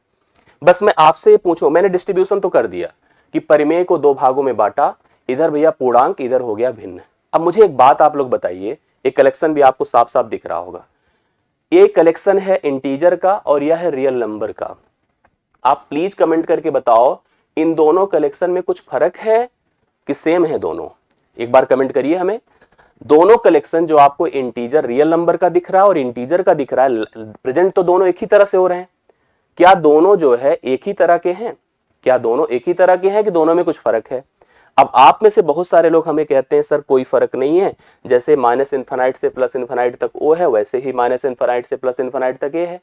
बस मैं आपसे पूछूं, मैंने डिस्ट्रीब्यूशन तो कर दिया कि परिमेय को 2 भागों में बांटा, इधर भैया पूर्णांक, इधर हो गया भिन्न। अब मुझे एक बात आप लोग बताइए, एक कलेक्शन भी आपको साफ साफ दिख रहा होगा, ये कलेक्शन है इंटीजर का और यह है रियल नंबर का। आप प्लीज कमेंट करके बताओ इन दोनों कलेक्शन में कुछ फर्क है कि सेम है दोनों, एक बार कमेंट करिए हमें। दोनों कलेक्शन जो आपको इंटीजर रियल नंबर का दिख रहा है और इंटीजर का दिख रहा है, प्रेजेंट तो दोनों एक ही तरह से हो रहे हैं, क्या दोनों जो है एक ही तरह के हैं, क्या दोनों एक ही तरह के हैं कि दोनों में कुछ फर्क है। अब आप में से बहुत सारे लोग हमें कहते हैं सर कोई फर्क नहीं है, जैसे माइनस इन्फिनाइट से प्लस इन्फिनाइट तक ओ है वैसे ही माइनस इन्फिनाइट से प्लस इन्फिनाइट तक ए है,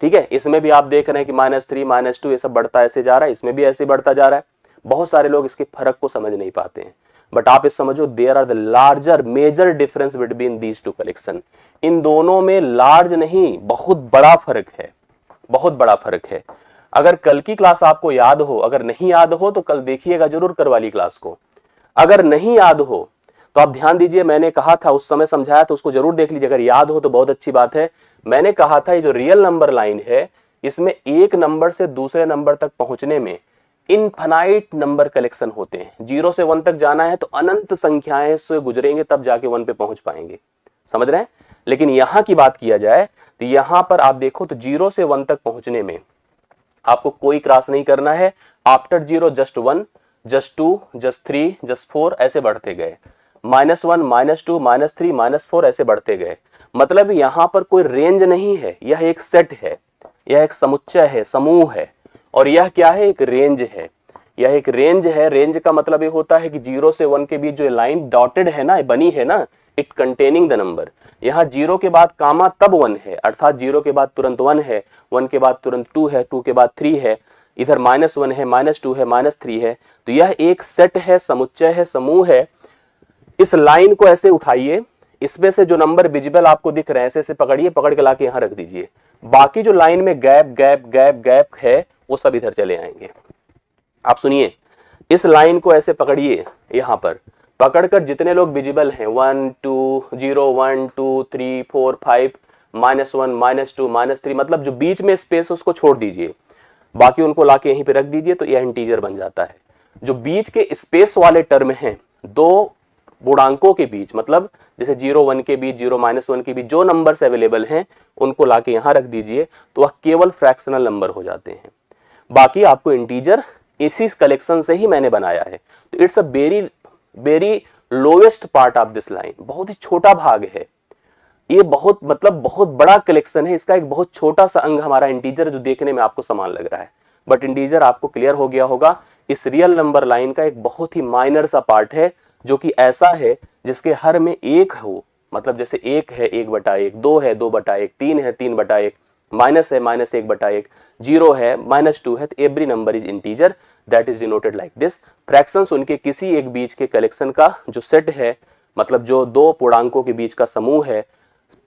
ठीक है। इसमें भी आप देख रहे हैं कि -3 -2 ये सब बढ़ता ऐसे जा रहा है, इसमें भी ऐसे बढ़ता जा रहा है। बहुत सारे लोग इसके फर्क को समझ नहीं पाते हैं, बट आप इस समझो there are the larger major difference between these two collection. इन दोनों में लार्ज नहीं बहुत बड़ा फर्क है, बहुत बड़ा फर्क है। अगर कल की क्लास आपको याद हो, अगर नहीं याद हो तो कल देखिएगा जरूर कर वाली क्लास को, अगर नहीं याद हो तो आप ध्यान दीजिए, मैंने कहा था उस समय समझाया तो उसको जरूर देख लीजिए, अगर याद हो तो बहुत अच्छी बात है। मैंने कहा था ये जो रियल नंबर लाइन है इसमें एक नंबर से दूसरे नंबर तक पहुंचने में इनफाइनाइट नंबर कलेक्शन होते हैं, 0 से 1 तक जाना है तो अनंत संख्याएं से गुजरेंगे तब जाके 1 पे पहुंच पाएंगे, समझ रहे हैं। लेकिन यहां की बात किया जाए तो यहां पर आप देखो तो 0 से 1 तक पहुंचने में आपको कोई क्रॉस नहीं करना है, after 0 just 1 just 2 just 3 just 4 ऐसे बढ़ते गए, -1 -2 -3 -4 ऐसे बढ़ते गए। मतलब यहां पर कोई रेंज नहीं है, यह एक सेट है, यह एक समुच्चय है, समूह है, और यह क्या है, एक रेंज है, यह एक रेंज है। रेंज का मतलब ये होता है कि 0 से 1 के बीच जो लाइन डॉटेड है ना, बनी है ना, इट कंटेनिंग द नंबर। यहाँ 0 के बाद कामा तब 1 है, अर्थात 0 के बाद तुरंत 1 है, 1 के बाद तुरंत 2 है, 2 के बाद 3 है, इधर -1 है, -2 है, -3 है, तो यह एक सेट है, समुच्चय है, समूह है। इस लाइन को ऐसे उठाइए, इसमें से जो नंबर विजिबल आपको दिख रहे हैं ऐसे पकड़िए, पकड़ के लाके यहां रख दीजिए, बाकी जो लाइन में गैप गैप गैप गैप है वो सब इधर चले आएंगे। आप सुनिए, इस लाइन को ऐसे पकड़िए, यहां पर पकड़कर जितने लोग विजिबल हैं 1 2 0 1 2 3 4 5 -1 -2 -3, मतलब जो बीच में स्पेस उसको छोड़ दीजिए, बाकी उनको लाके यहीं पे रख दीजिए, तो यह इंटीजर बन जाता है। जो बीच के स्पेस वाले टर्म हैं, दो पूर्णांकों के बीच, मतलब जैसे 0 1 के बीच, 0 -1 के बीच जो नंबर्स अवेलेबल हैं उनको लाके यहां रख दीजिए, तो वह केवल फ्रैक्शनल नंबर हो जाते हैं। बाकी आपको इंटीजर इसी कलेक्शन से ही मैंने बनाया है। तो it's a very very lowest part of this line, बहुत ही छोटा भाग है ये, बहुत मतलब बहुत बड़ा कलेक्शन है, इसका एक बहुत छोटा सा अंग हमारा इंटीजर, जो देखने में आपको समान लग रहा है, बट इंटीजर आपको क्लियर हो गया होगा इस रियल नंबर लाइन का एक बहुत ही माइनर सा पार्ट है, जो कि ऐसा है जिसके हर में एक हो, मतलब जैसे 1 है 1/1, 2 है 2/1, 3 है 3/1, माइनस है -1/1, 0 है -2 है, तो every number is integer, that is denoted like this. Fractions उनके किसी एक बीच के कलेक्शन का जो सेट है, मतलब जो दो पूर्णांकों के बीच का समूह है,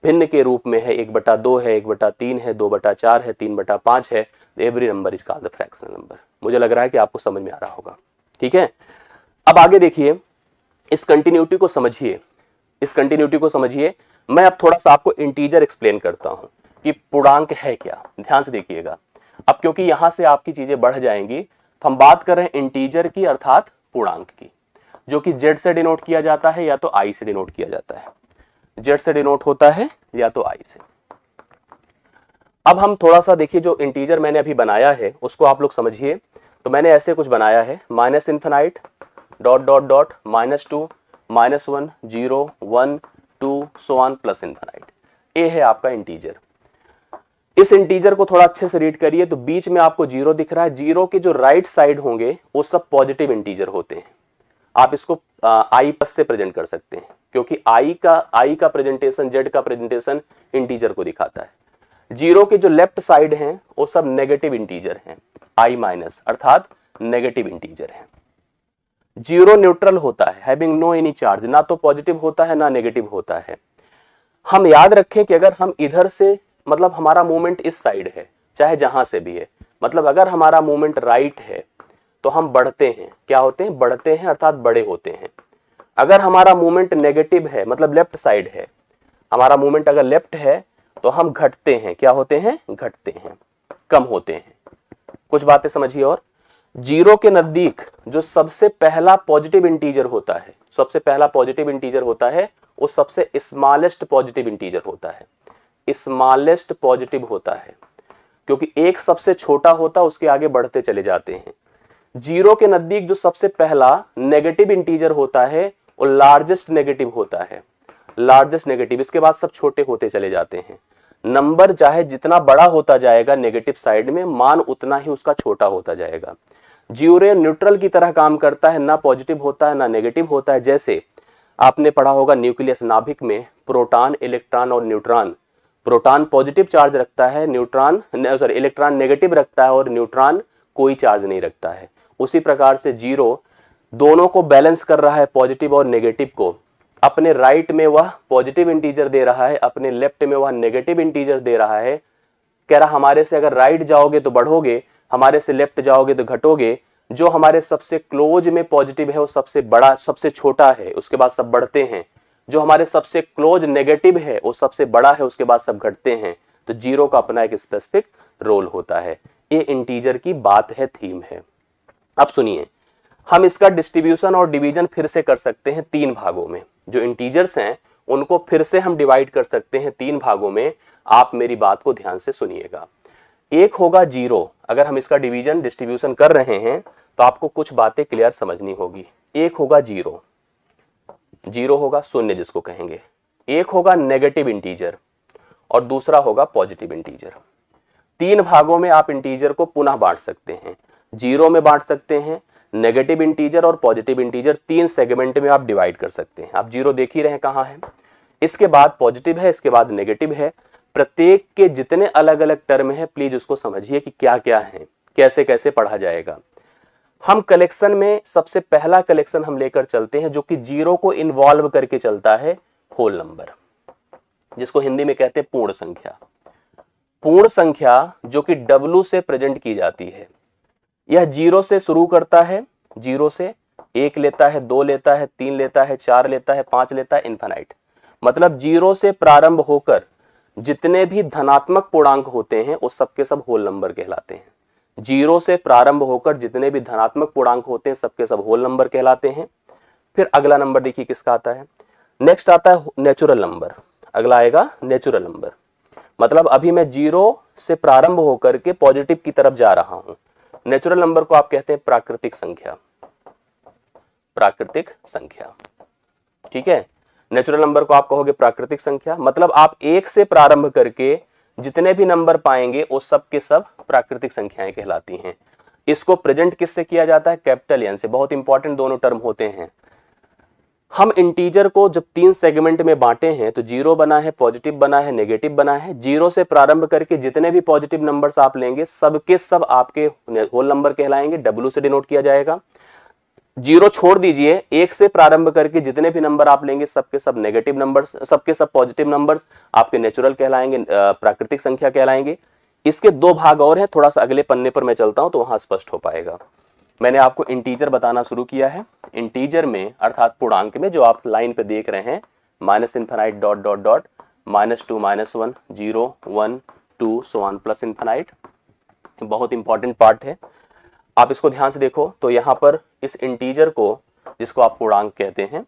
भिन्न के रूप में है, 1/2 है, 1/3 है, 2/4 है, 3/5 है, every number is called the fractional number. मुझे लग रहा है कि आपको समझ में आ रहा होगा, ठीक है। अब आगे देखिए, इस कंटिन्यूटी को समझिए, इस कंटिन्यूटी को समझिए। मैं अब थोड़ा सा आपको इंटीजर एक्सप्लेन करता हूं कि पूर्णांक है क्या, ध्यान से देखिएगा। अब क्योंकि यहां से आपकी चीजें बढ़ जाएंगी, तो हम बात कर रहे हैं इंटीजर की, अर्थात पूर्णांक की, जो कि जेड से डिनोट किया जाता है या तो आई से डिनोट किया जाता है। जेड से डिनोट होता है या तो आई से। अब हम थोड़ा सा देखिए, जो इंटीजर मैंने अभी बनाया है उसको आप लोग समझिए। तो मैंने ऐसे कुछ बनाया है, minus infinite dot dot dot -2 -1 0 1 2 so on plus infinite. ये है आपका इंटीजर। इस इंटीजर को थोड़ा अच्छे से रीड करिए तो बीच में आपको जीरो दिख रहा है। जीरो के जो राइट साइड होंगे वो सब पॉजिटिव इंटीजर होते हैं। आप इसको आई प्लस से प्रेजेंट कर सकते हैं, क्योंकि आई का प्रेजेंटेशन, जेड का प्रेजेंटेशन इंटीजर को दिखाता है। जीरो के जो लेफ्ट साइड हैं वो सब नेगेटिव इंटीजर हैं, आई माइनस अर्थात नेगेटिव इंटीजर हैं। जीरो न्यूट्रल होता है, हैविंग नो एनी चार्ज, ना तो पॉजिटिव होता है ना नेगेटिव होता है। हम याद रखें कि अगर हम इधर से, मतलब हमारा मूवमेंट इस साइड है, चाहे जहां से भी है, मतलब अगर हमारा मूवमेंट राइट है तो हम बढ़ते हैं, क्या होते हैं, बढ़ते हैं अर्थात बड़े होते हैं। अगर हमारा मूवमेंट नेगेटिव है, मतलब लेफ्ट साइड है, हमारा मूवमेंट अगर लेफ्ट है तो हम घटते हैं, क्या होते हैं, घटते हैं, कम होते हैं। कुछ बातें समझिए। और जीरो के नजदीक जो सबसे पहला पॉजिटिव इंटीजर होता है, सबसे पहला पॉजिटिव इंटीजर होता है, वो सबसे स्मॉलेस्ट पॉजिटिव इंटीजर होता है, स्मॉलेस्ट पॉजिटिव होता है, क्योंकि एक सबसे छोटा होता है, उसके आगे बढ़ते चले जाते हैं। जीरो के नजदीक जो सबसे पहला नेगेटिव इंटीजर होता है वो लार्जेस्ट नेगेटिव होता है, लार्जेस्ट नेगेटिव, इसके बाद सब छोटे होते चले जाते हैं। नंबर चाहे जितना बड़ा होता जाएगा नेगेटिव साइड में, मान उतना ही उसका छोटा होता जाएगा। जीरो न्यूट्रल की तरह काम करता है, ना पॉजिटिव होता है ना नेगेटिव होता है। जैसे आपने पढ़ा होगा न्यूक्लियस, नाभिक में प्रोटॉन, इलेक्ट्रॉन और न्यूट्रॉन। प्रोटॉन पॉजिटिव चार्ज रखता है, इलेक्ट्रॉन नेगेटिव रखता है और न्यूट्रॉन कोई चार्ज नहीं रखता है। उसी प्रकार से जीरो दोनों को बैलेंस कर रहा है, पॉजिटिव और नेगेटिव को। अपने राइट में वह पॉजिटिव इंटीजर दे रहा है, अपने लेफ्ट में वह नेगेटिव इंटीजर दे रहा है। कह रहा हमारे से अगर राइट जाओगे तो बढ़ोगे, हमारे से लेफ्ट जाओगे तो घटोगे। जो हमारे सबसे क्लोज में पॉजिटिव है वो सबसे बड़ा, सबसे छोटा है, उसके बाद सब बढ़ते हैं। जो हमारे सबसे क्लोज नेगेटिव है वो सबसे बड़ा है, उसके बाद सब घटते हैं। तो जीरो का अपना एक स्पेसिफिक रोल होता है। ये इंटीजर की बात है, थीम है। अब सुनिए, हम इसका डिस्ट्रीब्यूशन और डिवीजन फिर से कर सकते हैं तीन भागों में। जो इंटीजर्स हैं उनको फिर से हम डिवाइड कर सकते हैं तीन भागों में। आप मेरी बात को ध्यान से सुनिएगा। एक होगा जीरो, अगर हम इसका डिवीजन डिस्ट्रीब्यूशन कर रहे हैं तो आपको कुछ बातें क्लियर समझनी होगी। एक होगा जीरो, जीरो होगा शून्य जिसको कहेंगे। एक होगा नेगेटिव इंटीजर और दूसरा होगा पॉजिटिव इंटीजर। तीन भागों में आप इंटीजर को पुनः बांट सकते हैं, जीरो में बांट सकते हैं, नेगेटिव इंटीजर और पॉजिटिव इंटीजर, तीन सेगमेंट में आप डिवाइड कर सकते हैं। आप जीरो देख ही रहे हैं कहाँ है, इसके बाद पॉजिटिव है, इसके बाद नेगेटिव है। प्रत्येक के जितने अलग अलग टर्म है प्लीज उसको समझिए कि क्या क्या है, कैसे कैसे पढ़ा जाएगा। हम कलेक्शन में सबसे पहला कलेक्शन हम लेकर चलते हैं जो कि जीरो को इन्वॉल्व करके चलता है, होल नंबर, जिसको हिंदी में कहते हैं पूर्ण संख्या। पूर्ण संख्या जो कि W से प्रेजेंट की जाती है। यह जीरो से शुरू करता है, जीरो से एक लेता है, दो लेता है, तीन लेता है, चार लेता है, पांच लेता है, इनफाइनाइट। मतलब जीरो से प्रारंभ होकर जितने भी धनात्मक पूर्णांक होते हैं वो सबके सब होल नंबर कहलाते हैं। जीरो से प्रारंभ होकर जितने भी धनात्मक पूर्णांक होते हैं सबके सब होल नंबर कहलाते हैं। फिर अगला नंबर देखिए किसका आता है, नेक्स्ट आता है नेचुरल नंबर। अगला आएगा नेचुरल नंबर, मतलब अभी मैं जीरो से प्रारंभ होकर के पॉजिटिव की तरफ जा रहा हूं। नेचुरल नंबर को आप कहते हैं प्राकृतिक संख्या, प्राकृतिक संख्या, ठीक है। नेचुरल नंबर को आप कहोगे प्राकृतिक संख्या, मतलब आप एक से प्रारंभ करके जितने भी नंबर पाएंगे वो सब के सब प्राकृतिक संख्याएं कहलाती हैं। इसको प्रेजेंट किससे किया जाता है, कैपिटल एन से। बहुत इंपॉर्टेंट दोनों टर्म होते हैं। हम इंटीजर को जब तीन सेगमेंट में बांटे हैं तो जीरो बना है, पॉजिटिव बना है, नेगेटिव बना है। जीरो से प्रारंभ करके जितने भी पॉजिटिव नंबर्स आप लेंगे सबके सब आपके होल नंबर कहलाएंगे, W से डिनोट किया जाएगा। जीरो छोड़ दीजिए, एक से प्रारंभ करके जितने भी नंबर आप लेंगे सबके सब नेगेटिव नंबर्स, सबके सब पॉजिटिव नंबर्स आपके नेचुरल कहलाएंगे, प्राकृतिक संख्या कहलाएंगे। इसके दो भाग और हैं, थोड़ा सा अगले पन्ने पर मैं चलता हूं तो वहां स्पष्ट हो पाएगा। मैंने आपको इंटीजर बताना शुरू किया है। इंटीजर में अर्थात पूर्णांक में जो आप लाइन पे देख रहे हैं, minus infinite dot dot dot -2 -1 0 1 2 so on plus infinite, बहुत इंपॉर्टेंट पार्ट है। आप इसको ध्यान से देखो तो यहाँ पर इस इंटीजर को, जिसको आप पूर्णांक कहते हैं,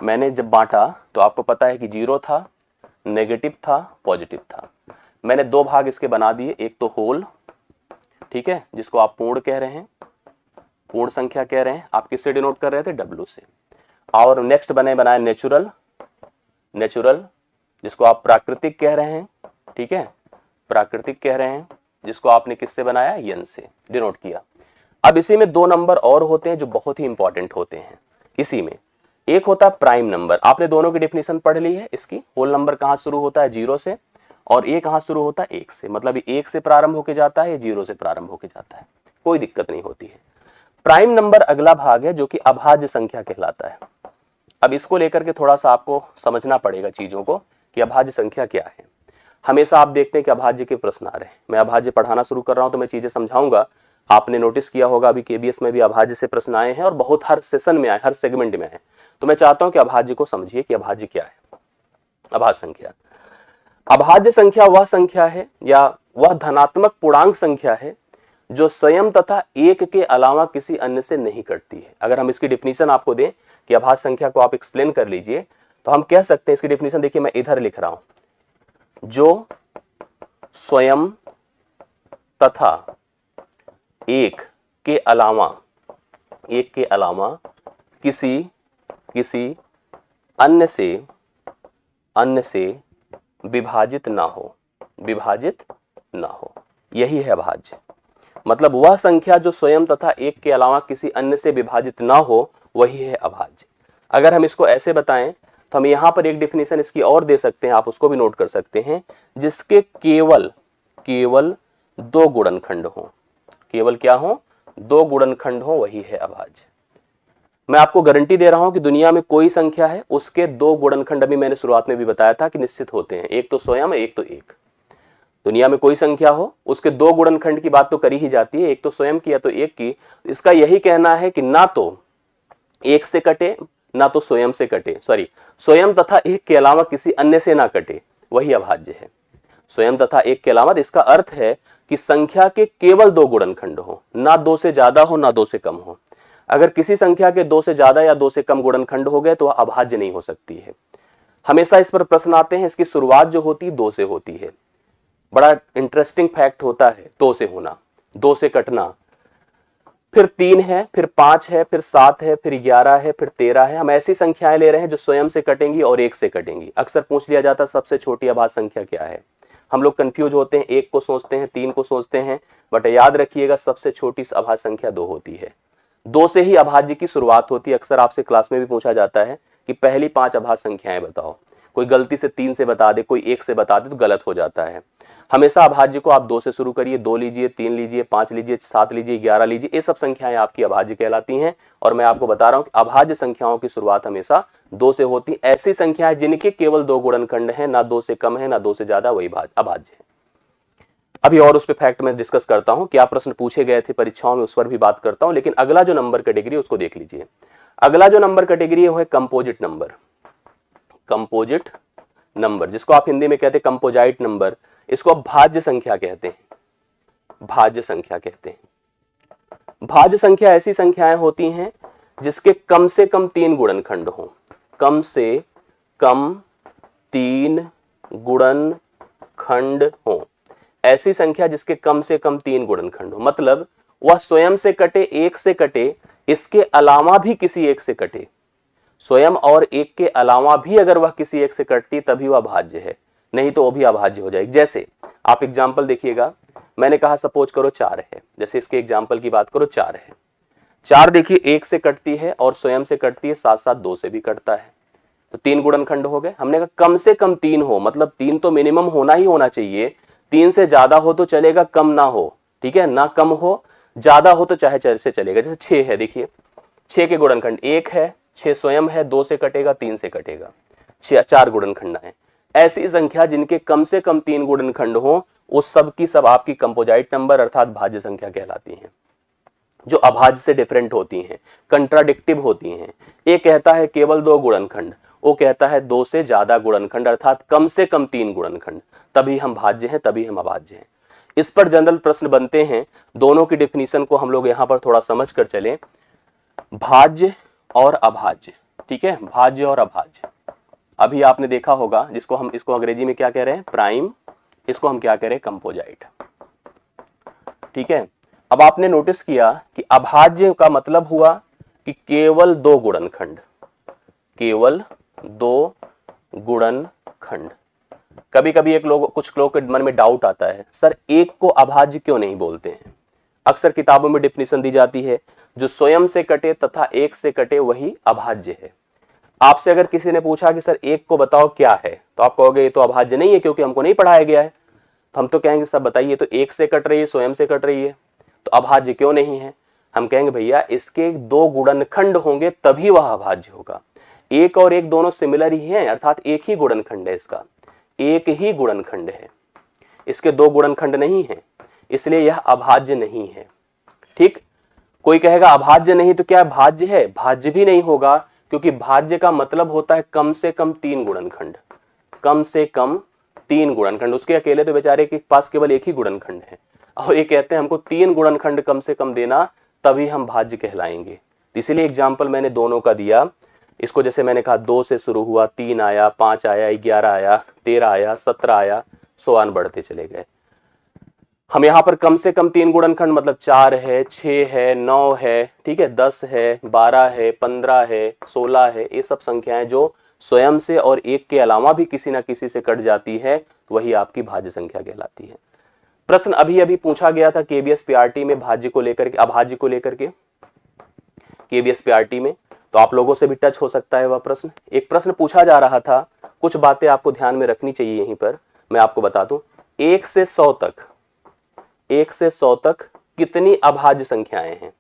मैंने जब बांटा तो आपको पता है कि जीरो था, नेगेटिव था, पॉजिटिव था। मैंने दो भाग इसके बना दिए, एक तो होल, ठीक है, जिसको आप पूर्ण कह रहे हैं, पूर्ण संख्या कह रहे हैं, आप किससे डिनोट कर रहे थे, W से। और नेक्स्ट बनाए नेचुरल, नेचुरल जिसको आप प्राकृतिक कह रहे हैं, ठीक है, प्राकृतिक कह रहे हैं, जिसको आपने किससे बनाया, N से डिनोट किया। अब इसी में दो नंबर और होते हैं जो बहुत ही इंपॉर्टेंट होते हैं इसी में। एक होता है प्राइम नंबर, आपने दोनों की डेफिनेशन पढ़ ली है इसकी। होल नंबर कहां शुरू होता है, 0 से, और ये कहां शुरू होता है, 1 से, मतलब 1 से प्रारंभ होके जाता है, 0 से प्रारंभ होके जाता है, कोई दिक्कत नहीं होती है। प्राइम नंबर अगला भाग है जो कि अभाज्य संख्या कहलाता है। अब इसको लेकर के थोड़ा सा आपको समझना पड़ेगा चीजों को कि अभाज्य संख्या क्या है। हमेशा आप देखते हैं कि अभाज्य के प्रश्न आ रहे हैं, मैं अभाज्य पढ़ाना शुरू कर रहा हूं तो मैं चीजें समझाऊंगा। आपने नोटिस किया होगा अभी केबीएस में भी अभाज्य से प्रश्न आए हैं और बहुत हर सेशन में आए, हर सेगमेंट में आए। तो मैं चाहता हूं कि अभाज्य को समझिए कि अभाज्य क्या है। अभाज्य संख्या, अभाज्य संख्या वह संख्या है या वह धनात्मक पूर्णांक संख्या है जो स्वयं तथा एक के अलावा किसी अन्य से नहीं कटती है। अगर हम इसकी डिफिनीशन आपको दें कि अभाज्य संख्या को आप एक्सप्लेन कर लीजिए, तो हम कह सकते हैं इसकी डिफिनीशन, देखिए मैं इधर लिख रहा हूं, जो स्वयं तथा एक के अलावा किसी अन्य से विभाजित ना हो, यही है अभाज्य। मतलब वह संख्या जो स्वयं तथा एक के अलावा किसी अन्य से विभाजित ना हो, वही है अभाज्य। अगर हम इसको ऐसे बताएं तो हम यहां पर एक डिफिनेशन इसकी और दे सकते हैं, आप उसको भी नोट कर सकते हैं, जिसके केवल दो गुणनखंड हो, केवल क्या हो, दो गुणनखंड हो, वही है अभाज्य। मैं आपको गारंटी दे रहा हूं कि दुनिया में कोई संख्या है उसके दो गुणनखंड, अभी मैंने शुरुआत में भी बताया था कि निश्चित होते हैं, एक तो स्वयं, एक तो एक। दुनिया में कोई संख्या हो उसके दो गुणनखंड की बात तो करी ही जाती है, एक तो स्वयं की या तो एक की। इसका यही कहना है कि ना तो एक से कटे ना तो स्वयं से कटे, सॉरी, स्वयं तथा एक के अलावा किसी अन्य से ना कटे, वही अभाज्य है। स्वयं तथा एक के अलावा, इसका अर्थ है कि संख्या के केवल दो गुणनखंड हो, ना दो से ज्यादा हो ना दो से कम हो। अगर किसी संख्या के दो से ज्यादा या दो से कम गुणनखंड हो गए तो वह अभाज्य नहीं हो सकती है। हमेशा इस पर प्रश्न आते हैं, इसकी शुरुआत जो होती है दो से होती है। बड़ा इंटरेस्टिंग फैक्ट होता है दो से होना, दो से कटना, फिर 3 है, फिर 5 है, फिर 7 है, फिर 11 है, फिर 13 है। हम ऐसी संख्याएं ले रहे हैं जो स्वयं से कटेंगी और एक से कटेंगी। अक्सर पूछ लिया जाता है सबसे छोटी अभाज्य संख्या क्या है। हम लोग कंफ्यूज होते हैं, एक को सोचते हैं, 3 को सोचते हैं, बट याद रखिएगा सबसे छोटी अभाज्य संख्या 2 होती है। 2 से ही अभाज्य की शुरुआत होती है। अक्सर आपसे क्लास में भी पूछा जाता है कि पहली 5 अभाज्य संख्याएं बताओ। कोई गलती से 3 से बता दे, कोई 1 से बता दे तो गलत हो जाता है। हमेशा अभाज्य को आप 2 से शुरू करिए, 2 लीजिए, 3 लीजिए, 5 लीजिए, 7 लीजिए, 11 लीजिए, ये सब संख्याएं आपकी अभाज्य कहलाती हैं। और मैं आपको बता रहा हूं कि अभाज्य संख्याओं की शुरुआत हमेशा 2 से होती। ऐसी संख्याएं जिनके केवल 2 गुणनखंड हैं, ना 2 से कम है ना 2 से ज्यादा, वही अभाज्य है। अभी और उस पे फैक्ट में डिस्कस करता हूं, क्या प्रश्न पूछे गए थे परीक्षाओं में, उस पर भी बात करता हूं। लेकिन अगला जो नंबर कैटेगरी उसको देख लीजिए। अगला जो नंबर कैटेगरी है वो है कंपोजिट नंबर। कंपोजिट नंबर, जिसको आप हिंदी में कहते हैं कंपोजाइट नंबर, इसको आप भाज्य संख्या कहते हैं। भाज्य संख्या कहते हैं। भाज्य संख्या ऐसी संख्याएं होती हैं जिसके कम से कम 3 गुणनखंड हो, कम से कम 3 गुणनखंड हो। ऐसी संख्या जिसके कम से कम 3 गुणनखंड हो, मतलब वह स्वयं से कटे, एक से कटे, इसके अलावा भी किसी एक से कटे। स्वयं और एक के अलावा भी अगर वह किसी एक से कटती तभी वह भाज्य है, नहीं तो वो भी अभाज्य हो जाएगी। जैसे आप एग्जाम्पल देखिएगा, मैंने कहा सपोज करो 4 है, जैसे इसके एग्जाम्पल की बात करो 4 है। 4 देखिए एक से कटती है और स्वयं से कटती है, साथ साथ 2 से भी कटता है, तो 3 गुणनखंड हो गए। हमने कहा कम से कम 3 हो, मतलब 3 तो मिनिमम होना ही होना चाहिए। 3 से ज्यादा हो तो चलेगा, कम ना हो, ठीक है, ना कम हो, ज्यादा हो तो चाहे से चलेगा। जैसे 6 है, देखिए 6 के गुणनखंड 1 है, 6 स्वयं है, 2 से कटेगा, 3 से कटेगा, 4 गुणनखंड है। ऐसी संख्या जिनके कम से कम 3 गुणनखंड हो, उस सब की सब आपकी कंपोजाइट नंबर अर्थात भाज्य संख्या कहलाती हैं, जो अभाज्य से डिफरेंट होती हैं, कंट्राडिक्टिव होती हैं। एक कहता है केवल 2 गुणनखंड, वो कहता है 2 से ज्यादा गुणनखंड अर्थात कम से कम 3 गुणनखंड, तभी हम भाज्य हैं, तभी हम अभाज्य हैं। इस पर जनरल प्रश्न बनते हैं। दोनों की डिफिनीशन को हम लोग यहां पर थोड़ा समझ कर चलें। भाज्य और अभाज्य, ठीक है, भाज्य और अभाज्य। अभी आपने देखा होगा, जिसको हम इसको अंग्रेजी में क्या कह रहे हैं, प्राइम इसको हम क्या कह रहे हैं, कंपोजाइट। ठीक है, अब आपने नोटिस किया कि अभाज्य का मतलब हुआ कि केवल दो गुणनखंड, केवल दो गुणनखंड। कभी कभी कुछ लोग के मन में डाउट आता है, सर एक को अभाज्य क्यों नहीं बोलते हैं? अक्सर किताबों में डिफिनेशन दी जाती है, जो स्वयं से कटे तथा एक से कटे वही अभाज्य है। आपसे अगर किसी ने पूछा कि सर एक को बताओ क्या है, तो आप कहोगे ये तो अभाज्य नहीं है क्योंकि हमको नहीं पढ़ाया गया है। तो हम तो कहेंगे सर बताइए, तो एक से कट रही है, स्वयं से कट रही है, तो अभाज्य क्यों नहीं है? हम कहेंगे भैया इसके दो गुणनखंड होंगे तभी वह अभाज्य होगा। एक और एक दोनों सिमिलर ही हैं, अर्थात एक ही गुणनखंड है, इसका एक ही गुणनखंड है, इसके दो गुणनखंड नहीं है, इसलिए यह अभाज्य नहीं है। ठीक, कोई कहेगा अभाज्य नहीं तो क्या भाज्य है? भाज्य भी नहीं होगा, क्योंकि भाज्य का मतलब होता है कम से कम तीन गुणनखंड, कम से कम तीन गुणनखंड। उसके अकेले तो बेचारे के पास केवल एक ही गुणनखंड है, और ये कहते हैं हमको तीन गुणनखंड कम से कम देना तभी हम भाज्य कहलाएंगे। इसीलिए एग्जाम्पल मैंने दोनों का दिया। इसको जैसे मैंने कहा 2 से शुरू हुआ, 3 आया, 5 आया, 11 आया, 13 आया, 17 आया, सो ऑन बढ़ते चले गए। हम यहाँ पर कम से कम तीन गुणनखंड मतलब 4 है, 6 है, 9 है, ठीक है, 10 है, 12 है, 15 है, 16 है, ये सब संख्याएं जो स्वयं से और एक के अलावा भी किसी ना किसी से कट जाती है, तो वही आपकी भाज्य संख्या कहलाती है। प्रश्न अभी अभी पूछा गया था केबीएस पीआरटी में भाज्य को लेकर के, अभाज्य को लेकर के केबीएस पीआरटी में, तो आप लोगों से भी टच हो सकता है वह प्रश्न। एक प्रश्न पूछा जा रहा था, कुछ बातें आपको ध्यान में रखनी चाहिए यहीं पर, मैं आपको बता दूं। 1 से 100 तक कितनी अभाज्य संख्याएं हैं,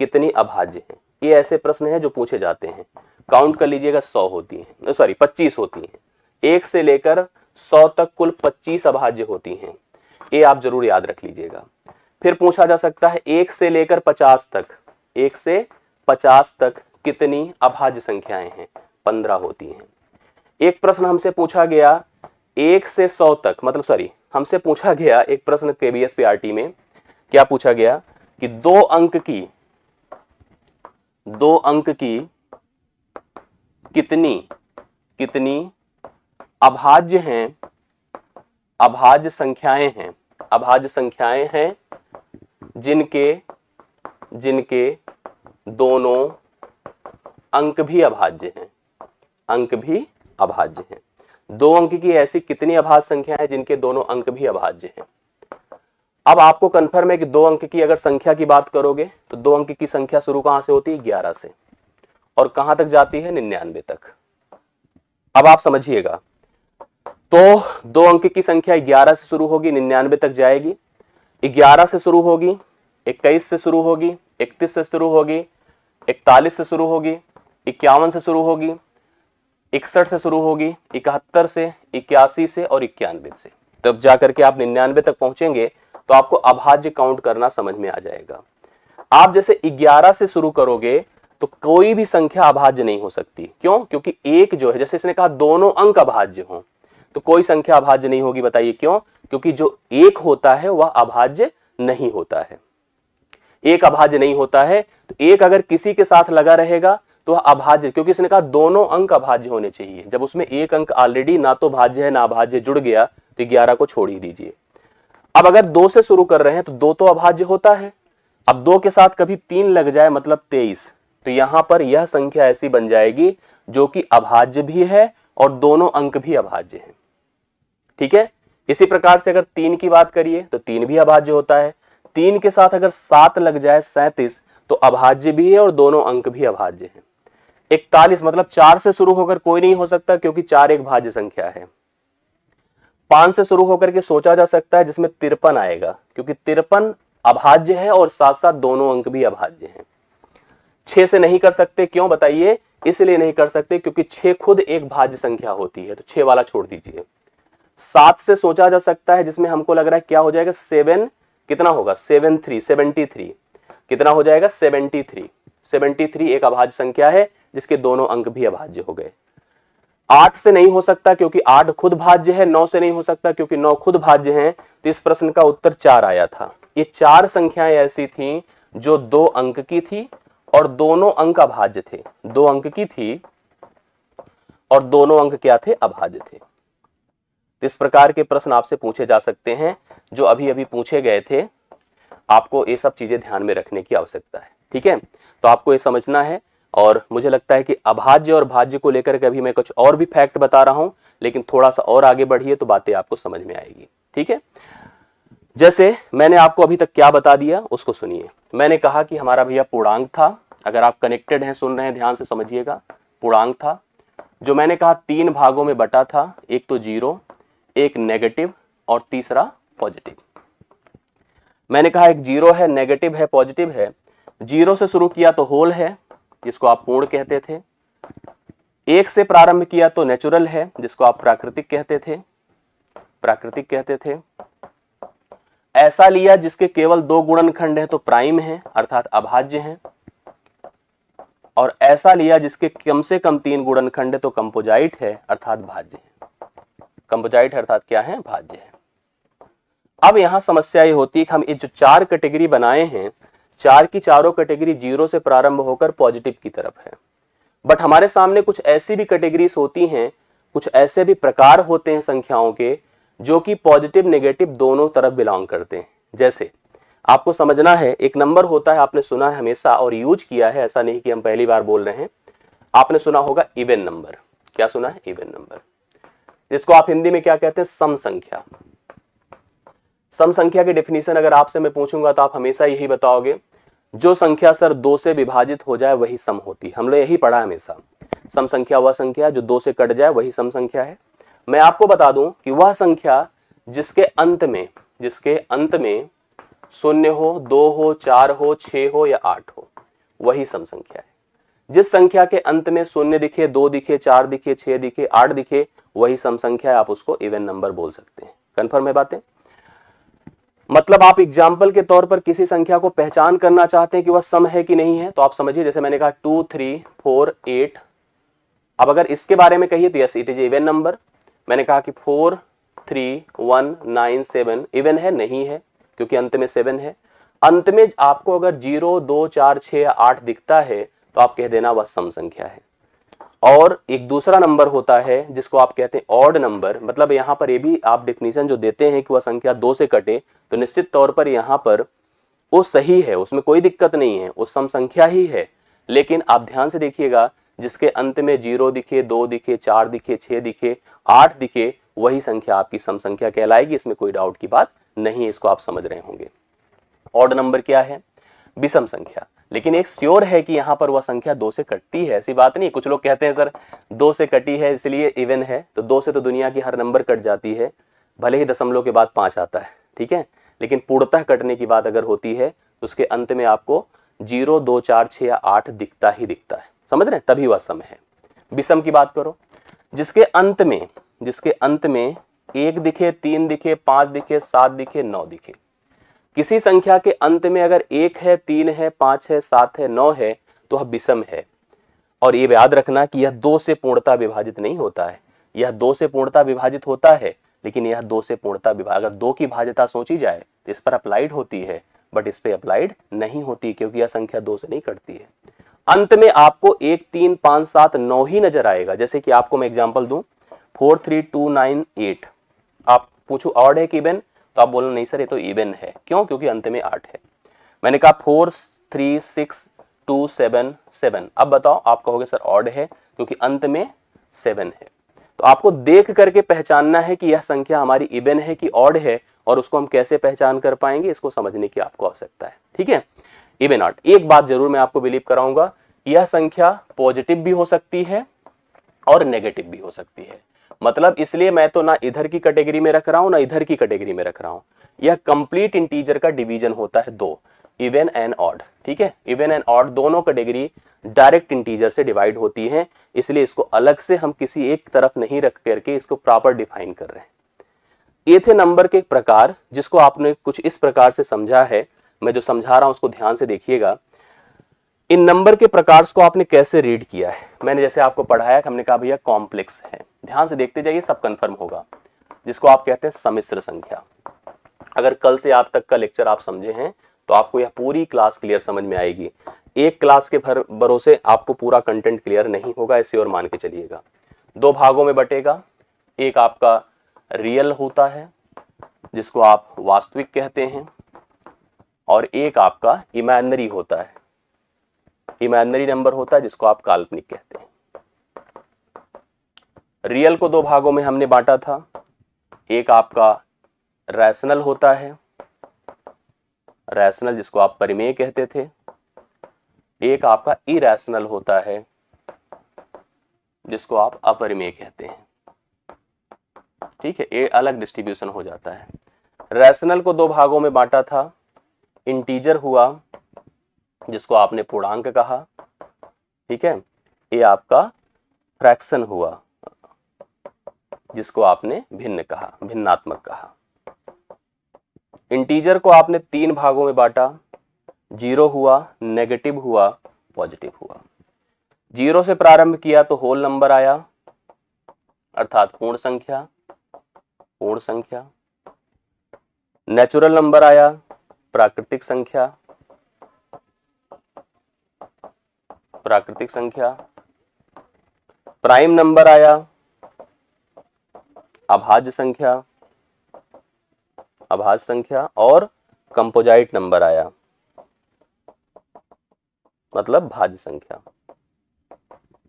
कितनी अभाज्य हैं? ये ऐसे प्रश्न हैं जो पूछे जाते हैं। काउंट कर लीजिएगा, 100 होती हैं, सॉरी 25 होती हैं। 1 से लेकर 100 तक कुल 25 अभाज्य होती हैं, ये आप जरूर याद रख लीजिएगा। फिर पूछा जा सकता है 1 से लेकर 50 तक, 1 से 50 तक कितनी अभाज्य संख्याएं हैं? 15 होती हैं। एक प्रश्न हमसे पूछा गया 1 से 100 तक, मतलब सॉरी हमसे पूछा गया एक प्रश्न केबीएस पीआरटी में, क्या पूछा गया कि दो अंक की कितनी अभाज्य हैं, अभाज्य संख्याएं हैं जिनके दोनों अंक भी अभाज्य हैं, अंक भी अभाज्य हैं। दो अंक की ऐसी कितनी अभाज्य संख्या है जिनके दोनों अंक भी अभाज्य हैं? अब आपको कंफर्म है कि दो अंक की अगर संख्या की बात करोगे तो दो अंक की संख्या शुरू कहां से होती है? 11 से, और कहां तक जाती है? 99 तक। अब आप समझिएगा, तो दो अंक की संख्या 11 से शुरू होगी, 99 तक जाएगी। 11 से शुरू होगी, 21 से शुरू होगी, 31 से शुरू होगी, 41 से शुरू होगी, 51 से शुरू होगी, 61 से शुरू होगी, 71 से, 81 से और 91 से। तब जाकर के आप 99 तक पहुंचेंगे तो आपको अभाज्य काउंट करना समझ में आ जाएगा। आप जैसे 11 से शुरू करोगे तो कोई भी संख्या अभाज्य नहीं हो सकती। क्यों? क्योंकि एक जो है, जैसे इसने कहा दोनों अंक अभाज्य हों, तो कोई संख्या अभाज्य नहीं होगी। बताइए क्यों? क्योंकि जो एक होता है वह अभाज्य नहीं होता है। एक अभाज्य नहीं होता है, तो एक अगर किसी के साथ लगा रहेगा तो वह अभाज्य, क्योंकि इसने कहा दोनों अंक अभाज्य होने चाहिए। जब उसमें एक अंक ऑलरेडी ना तो भाज्य है ना अभाज्य जुड़ गया, तो 11 को छोड़ ही दीजिए। अब अगर 2 से शुरू कर रहे हैं तो 2 तो अभाज्य होता है। अब 2 के साथ कभी 3 लग जाए मतलब 23, तो यहां पर यह संख्या ऐसी बन जाएगी जो कि अभाज्य भी है और दोनों अंक भी अभाज्य हैं। ठीक है, इसी प्रकार से अगर 3 की बात करिए तो 3 भी अभाज्य होता है। 3 के साथ अगर 7 लग जाए 37, तो अभाज्य भी है और दोनों अंक भी अभाज्य हैं। 41 मतलब 4 से शुरू होकर कोई नहीं हो सकता, क्योंकि 4 एक भाज्य संख्या है। 5 से शुरू होकर के सोचा जा सकता है जिसमें 53 आएगा, क्योंकि 53 अभाज्य है और साथ साथ दोनों अंक भी अभाज्य हैं। 6 से नहीं कर सकते, क्यों बताइए? इसलिए नहीं कर सकते क्योंकि 6 खुद एक भाज्य संख्या होती है, तो 6 वाला छोड़ दीजिए। 7 से सोचा जा सकता है, जिसमें हमको लग रहा है क्या हो जाएगा, 7 कितना होगा, 73 कितना हो जाएगा, 73 एक अभाज्य संख्या है जिसके दोनों अंक भी अभाज्य हो गए। 8 से नहीं हो सकता क्योंकि 8 खुद भाज्य है। 9 से नहीं हो सकता क्योंकि 9 खुद भाज्य हैं। तो इस प्रश्न का उत्तर 4 आया था। ये 4 संख्याएं ऐसी थीं जो 2 अंक की थी और दोनों अंक अभाज्य थे। 2 अंक की थी और दोनों अंक क्या थे, अभाज्य थे। तो इस प्रकार के प्रश्न आपसे पूछे जा सकते हैं जो अभी अभी पूछे गए थे। आपको ये सब चीजें ध्यान में रखने की आवश्यकता है, ठीक है। तो आपको ये समझना है, और मुझे लगता है कि अभाज्य और भाज्य को लेकर के अभी मैं कुछ और भी फैक्ट बता रहा हूं, लेकिन थोड़ा सा और आगे बढ़िए तो बातें आपको समझ में आएगी, ठीक है। जैसे मैंने आपको अभी तक क्या बता दिया उसको सुनिए। मैंने कहा कि हमारा भैया पूर्णांक था, अगर आप कनेक्टेड हैं, सुन रहे हैं, ध्यान से समझिएगा। पूर्णांक था जो मैंने कहा 3 भागों में बटा था, एक तो जीरो, एक नेगेटिव और तीसरा पॉजिटिव। मैंने कहा एक जीरो है, नेगेटिव है, पॉजिटिव है। जीरो से शुरू किया तो होल है, जिसको आप पूर्ण कहते थे। एक से प्रारंभ किया तो नेचुरल है, जिसको आप प्राकृतिक कहते थे, प्राकृतिक कहते थे। ऐसा लिया जिसके केवल 2 गुणनखंड है तो प्राइम है, अर्थात अभाज्य है। और ऐसा लिया जिसके कम से कम 3 गुणनखंड है तो कंपोजाइट है, अर्थात भाज्य है। कंपोजाइट है अर्थात क्या है, भाज्य है। अब यहां समस्या ये होती है कि हम ये जो 4 कैटेगरी बनाए हैं, 4 की चारों कैटेगरी जीरो से प्रारंभ होकर पॉजिटिव की तरफ है। बट हमारे सामने कुछ ऐसी भी कैटेगरीज होती हैं, कुछ ऐसे भी प्रकार होते हैं संख्याओं के जो कि पॉजिटिव नेगेटिव दोनों तरफ बिलोंग करते हैं। जैसे आपको समझना है, एक नंबर होता है, आपने सुना है हमेशा और यूज किया है, ऐसा नहीं कि हम पहली बार बोल रहे हैं। आपने सुना होगा इवन नंबर। क्या सुना है? इवन नंबर, जिसको आप हिंदी में क्या कहते हैं, सम संख्या। सम संख्या की डेफिनेशन अगर आपसे मैं पूछूंगा तो आप हमेशा यही बताओगे, जो संख्या सर 2 से विभाजित हो जाए वही सम होती है। हम लोग यही पढ़ा हमेशा, सम संख्या वह संख्या जो 2 से कट जाए वही सम संख्या है। मैं आपको बता दूं कि वह संख्या जिसके अंत में 0 हो, 2 हो, 4 हो, 6 हो या 8 हो, वही सम संख्या है। जिस संख्या के अंत में 0 दिखे, 2 दिखे, 4 दिखे, 6 दिखे, 8 दिखे, वही सम संख्या है, आप उसको इवन नंबर बोल सकते हैं। कंफर्म है बातें? मतलब आप एग्जाम्पल के तौर पर किसी संख्या को पहचान करना चाहते हैं कि वह सम है कि नहीं है, तो आप समझिए, जैसे मैंने कहा 2, 3, 4, 8। अब अगर इसके बारे में कहिए तो yes it is even number. मैंने कहा कि 4, 3, 1, 9, 7 इवन है, नहीं है, क्योंकि अंत में 7 है। अंत में आपको अगर 0, 2, 4, 6 या 8 दिखता है तो आप कह देना वह सम संख्या है। और एक दूसरा नंबर होता है जिसको आप कहते हैं ऑड नंबर। मतलब यहां पर ये भी आप डेफिनेशन जो देते हैं कि वह संख्या 2 से कटे, तो निश्चित तौर पर यहां पर वो सही है, उसमें कोई दिक्कत नहीं है, वो सम संख्या ही है। लेकिन आप ध्यान से देखिएगा, जिसके अंत में 0 दिखे, 2 दिखे, 4 दिखे, 6 दिखे, 8 दिखे, वही संख्या आपकी सम संख्या कहलाएगी। इसमें कोई डाउट की बात नहीं है, इसको आप समझ रहे होंगे। ऑड नंबर क्या है? विषम संख्या। लेकिन एक श्योर है कि यहां पर वह संख्या 2 से कटती है, ऐसी बात नहीं। कुछ लोग कहते हैं सर 2 से कटी है इसलिए इवन है, तो 2 से तो दुनिया की हर नंबर कट जाती है, भले ही दशमलव के बाद 5 आता है, ठीक है। लेकिन पूर्णतः कटने की बात अगर होती है तो उसके अंत में आपको 0, 2, 4, 6 या 8 दिखता ही दिखता है, समझ रहे हैं, तभी वह सम है। विषम की बात करो, जिसके अंत में 1 दिखे, 3 दिखे, 5 दिखे, 7 दिखे, 9 दिखे। किसी संख्या के अंत में अगर 1 है, 3 है, 5 है, 7 है, 9 है तो वह विषम है। और ये याद रखना कि यह 2 से पूर्णतः विभाजित नहीं होता है। यह 2 से पूर्णतः विभाजित होता है, लेकिन यह 2 से पूर्णतः अगर 2 की भाज्यता सोची जाए तो इस पर अप्लाइड होती है, बट इस पर अप्लाइड नहीं होती, क्योंकि यह संख्या 2 से नहीं कटती है। अंत में आपको 1, 3, 5, 7, 9 ही नजर आएगा। जैसे कि आपको मैं एग्जांपल दूं, 4, 3, 2, 9, 8। आप पूछो ऑड है कि इवन, तो आप बोलो नहीं सर ये तो इवन है। क्यों? क्योंकि अंत में 8 है। मैंने कहा 4, 3, 6, 2, 7, 7। अब बताओ, आप कहोगे सर ऑड है क्योंकि अंत में 7 है। तो आपको देख करके पहचानना है कि यह संख्या हमारी इवन है कि ऑड है, और उसको हम कैसे पहचान कर पाएंगे, इसको समझने की आपको आवश्यकता है, ठीक है। Even odd. एक बात जरूर मैं आपको बिलीव कराऊंगा, यह संख्या पॉजिटिव भी हो सकती है और नेगेटिव भी हो सकती है। मतलब इसलिए मैं तो ना इधर की कैटेगरी में रख रहा हूं ना इधर की कैटेगरी में रख रहा हूं। यह कंप्लीट इंटीजर का डिवीजन होता है 2, इवन एंड ऑड, ठीक है। इवन एंड ऑड दोनों कैटेगरी डायरेक्ट इंटीजर से डिवाइड होती हैं, इसलिए इसको अलग से हम किसी एक तरफ नहीं रख करके इसको प्रॉपर डिफाइन कर रहे हैं। ये थे नंबर के प्रकार, जिसको आपने कुछ इस प्रकार से समझा है। मैं जो समझा रहा हूं उसको ध्यान से देखिएगा। इन नंबर के प्रकार को आपने कैसे रीड किया है? मैंने जैसे आपको पढ़ाया, हमने कहा भैया कॉम्प्लेक्स है, ध्यान से देखते जाइए, सब कंफर्म होगा। जिसको आप कहते हैं सम्मिश्र संख्या। अगर कल से आज तक का लेक्चर आप समझे हैं तो आपको यह पूरी क्लास क्लियर समझ में आएगी। एक क्लास के भरोसे आपको पूरा कंटेंट क्लियर नहीं होगा, ऐसे और मान के चलिएगा। 2 भागों में बटेगा। एक आपका रियल होता है जिसको आप वास्तविक कहते हैं, और एक आपका इमेजिनरी होता है, इमेजिनरी नंबर होता है जिसको आप काल्पनिक कहते हैं। रियल को दो भागों में हमने बांटा था, एक आपका रैशनल होता है, रैशनल जिसको आप परिमेय कहते थे, एक आपका इरैशनल होता है जिसको आप अपरिमेय कहते हैं। ठीक है, ये अलग डिस्ट्रीब्यूशन हो जाता है। रैशनल को दो भागों में बांटा था, इंटीजर हुआ जिसको आपने पूर्णांक कहा, ठीक है, ये आपका फ्रैक्शन हुआ जिसको आपने भिन्न कहा, भिन्नात्मक कहा। इंटीजर को आपने तीन भागों में बांटा, जीरो हुआ, नेगेटिव हुआ, पॉजिटिव हुआ। जीरो से प्रारंभ किया तो होल नंबर आया, अर्थात पूर्ण संख्या, पूर्ण संख्या। नेचुरल नंबर आया, प्राकृतिक संख्या, प्राकृतिक संख्या। प्राइम नंबर आया, अभाज्य संख्या, अभाज्य संख्या। और कंपोजाइट नंबर आया, मतलब भाज्य संख्या,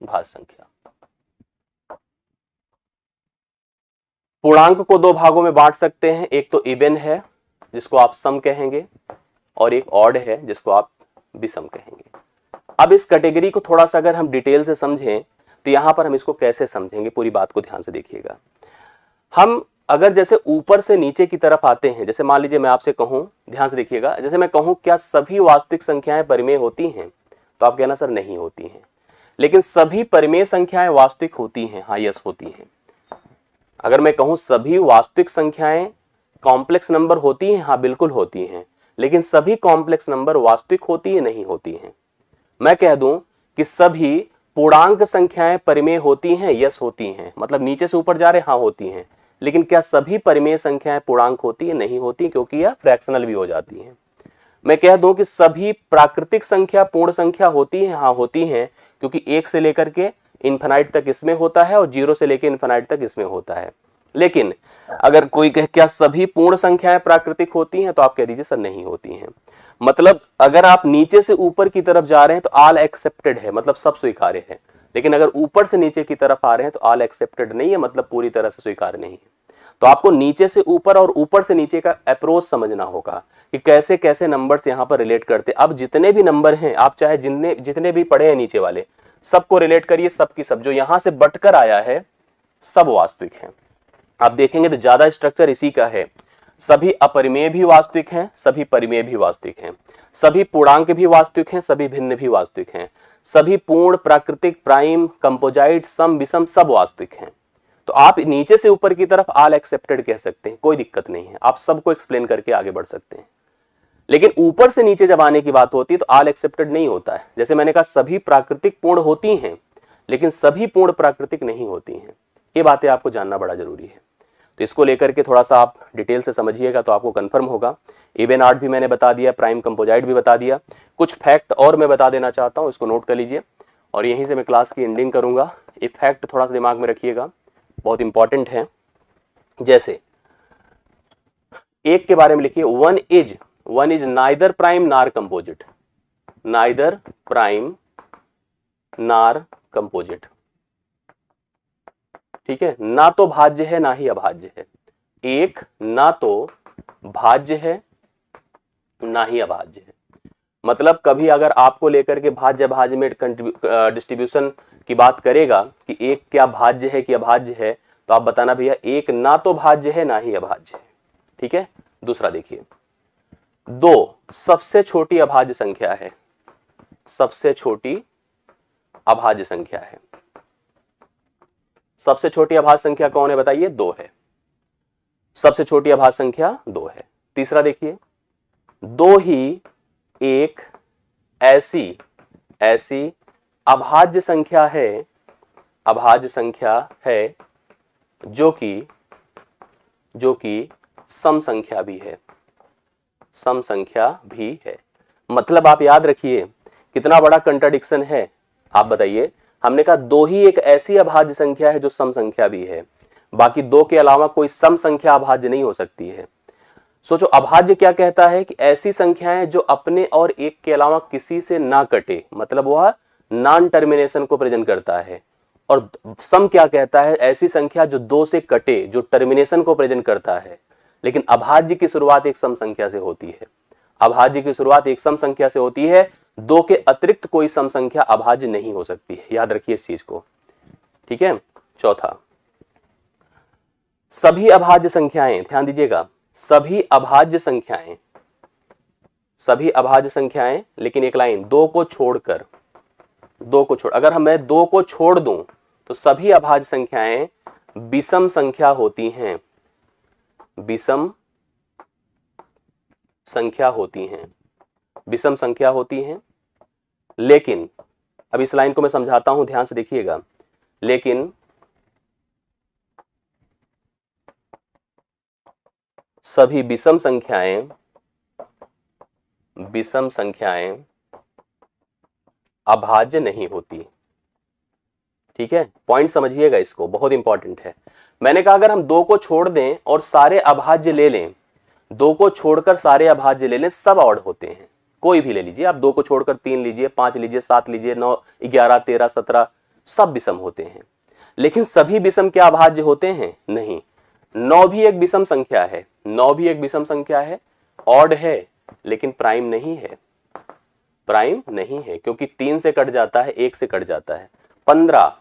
भाज्य संख्या। पूर्णांक को दो भागों में बांट सकते हैं, एक तो इवन है जिसको आप सम कहेंगे, और एक ऑड है जिसको आप विषम कहेंगे। अब इस कैटेगरी को थोड़ा सा अगर हम डिटेल से समझें तो यहां पर हम इसको कैसे समझेंगे, पूरी बात को ध्यान से देखिएगा। हम अगर जैसे ऊपर से नीचे की तरफ आते हैं, जैसे मान लीजिए मैं आपसे कहूं, ध्यान से देखिएगा, जैसे मैं कहूं क्या सभी वास्तविक संख्याएं परिमेय होती हैं, तो आप कहना सर नहीं होती हैं। लेकिन सभी परिमेय संख्याएं वास्तविक होती हैं, हाँ यस होती हैं। अगर मैं कहूं सभी वास्तविक संख्याएं कॉम्प्लेक्स नंबर होती हैं, हाँ बिल्कुल होती हैं। लेकिन सभी कॉम्प्लेक्स नंबर वास्तविक होती है, नहीं होती हैं। मैं कह दूं कि सभी पूर्णांक संख्याएं परिमेय होती हैं, यस होती हैं, मतलब नीचे से ऊपर जा रहे, हाँ होती हैं। लेकिन क्या सभी परिमेय संख्याएं पूर्णांक होती है, नहीं होती, क्योंकि यह फ्रैक्शनल भी हो जाती हैं। मैं कह दूं कि सभी प्राकृतिक संख्या पूर्ण संख्या होती है, हाँ होती हैं, क्योंकि एक से लेकर के इन्फिनाइट तक इसमें होता है और जीरो से लेकर इन्फिनाइट तक इसमें होता है। लेकिन अगर कोई कहे क्या सभी पूर्ण संख्याएं प्राकृतिक होती हैं, तो आप कह दीजिए सर नहीं होती हैं। मतलब अगर आप नीचे से ऊपर की तरफ जा रहे हैं तो ऑल एक्सेप्टेड है, मतलब सब स्वीकार्य है। लेकिन अगर ऊपर से नीचे की तरफ आ रहे हैं तो ऑल एक्सेप्टेड नहीं है, मतलब पूरी तरह से स्वीकार्य नहीं है। तो आपको नीचे से ऊपर और ऊपर से नीचे का अप्रोच समझना होगा कि कैसे कैसे नंबर्स यहां पर रिलेट करते। अब जितने भी नंबर हैं, आप चाहे जितने भी पढ़े हैं नीचे वाले, सबको रिलेट करिए, सबकी सब जो यहां से बटकर आया है सब वास्तविक है। आप देखेंगे तो ज्यादा स्ट्रक्चर इसी का है। सभी अपरिमेय भी वास्तविक हैं, सभी परिमेय भी वास्तविक हैं, सभी पूर्णांक भी वास्तविक हैं, सभी भिन्न भी वास्तविक हैं, सभी पूर्ण, प्राकृतिक, प्राइम, कंपोजाइट, सम, विषम सब वास्तविक हैं। तो आप नीचे से ऊपर की तरफ ऑल एक्सेप्टेड कह सकते हैं, कोई दिक्कत नहीं है, आप सबको एक्सप्लेन करके आगे बढ़ सकते हैं। लेकिन ऊपर से नीचे जब आने की बात होती है तो ऑल एक्सेप्टेड नहीं होता है। जैसे मैंने कहा सभी प्राकृतिक पूर्ण होती हैं, लेकिन सभी पूर्ण प्राकृतिक नहीं होती हैं। ये बातें आपको जानना बड़ा जरूरी है। तो इसको लेकर के थोड़ा सा आप डिटेल से समझिएगा तो आपको कंफर्म होगा। इवन आर्ट भी मैंने बता दिया, प्राइम कंपोजाइट भी बता दिया। कुछ फैक्ट और मैं बता देना चाहता हूँ, इसको नोट कर लीजिए और यहीं से मैं क्लास की एंडिंग करूंगा। ये फैक्ट थोड़ा सा दिमाग में रखिएगा, बहुत इंपॉर्टेंट है। जैसे एक के बारे में लिखिए, वन इज नाइदर प्राइम नार कंपोजिट, नाइदर प्राइम नार कंपोजिट। ठीक है, ना तो भाज्य है ना ही अभाज्य है। एक ना तो भाज्य है ना ही अभाज्य है। मतलब कभी अगर आपको लेकर के भाज्य भाज्य में डिस्ट्रीब्यूशन की बात करेगा कि एक क्या भाज्य है कि अभाज्य है, तो आप बताना भैया एक ना तो भाज्य है ना ही अभाज्य है। ठीक है, दूसरा देखिए, दो सबसे छोटी अभाज्य संख्या है, सबसे छोटी अभाज्य संख्या है। सबसे छोटी अभाज्य संख्या कौन है बताइए? दो है। सबसे छोटी अभाज्य संख्या दो है। तीसरा देखिए, दो ही एक ऐसी अभाज्य संख्या है, अभाज्य संख्या है जो कि सम संख्या भी है, सम संख्या भी है। मतलब आप याद रखिए कितना बड़ा कंट्राडिक्शन है। आप बताइए, हमने कहा दो ही एक ऐसी अभाज्य संख्या है जो सम संख्या भी है, बाकी 2 के अलावा कोई सम संख्या अभाज्य नहीं हो सकती है। सोचो अभाज्य क्या कहता है कि ऐसी संख्याएं जो अपने और एक के अलावा किसी से ना कटे, मतलब वह नॉन टर्मिनेशन को प्रेजेंट करता है। और सम क्या कहता है, ऐसी संख्या जो 2 से कटे, जो टर्मिनेशन को प्रेजेंट करता है। लेकिन अभाज्य की शुरुआत एक सम संख्या से होती है। अभाज्य की शुरुआत एक सम संख्या से होती है। 2 के अतिरिक्त कोई सम संख्या अभाज्य नहीं हो सकती है, याद रखिए इस चीज को। ठीक है। चौथा, सभी अभाज्य संख्याएं, ध्यान दीजिएगा, सभी अभाज्य संख्याएं, सभी अभाज्य संख्याएं, लेकिन एक लाइन, 2 को छोड़कर, 2 को छोड़, अगर मैं 2 को छोड़ दूं तो सभी अभाज्य संख्याएं विषम संख्या होती हैं, विषम संख्या होती हैं, विषम संख्या होती हैं। लेकिन अब इस लाइन को मैं समझाता हूं, ध्यान से देखिएगा। लेकिन सभी विषम संख्याएं, विषम संख्याएं अभाज्य नहीं होती। ठीक है, पॉइंट समझिएगा इसको, बहुत इंपॉर्टेंट है। मैंने कहा अगर हम 2 को छोड़ दें और सारे अभाज्य ले लें, 2 को छोड़कर सारे अभाज्य ले लें, सब ऑड होते हैं। कोई भी ले लीजिए आप, 2 को छोड़कर 3 लीजिए, 5 लीजिए, 7 लीजिए, 9, 11, 13, 17, सब विषम होते हैं। लेकिन सभी विषम क्या अभाज्य होते हैं? नहीं। 9 भी एक विषम संख्या है, 9 भी एक विषम संख्या है, ऑड है, लेकिन प्राइम नहीं है, प्राइम नहीं है, क्योंकि 3 से कट जाता है, 1 से कट जाता है। 15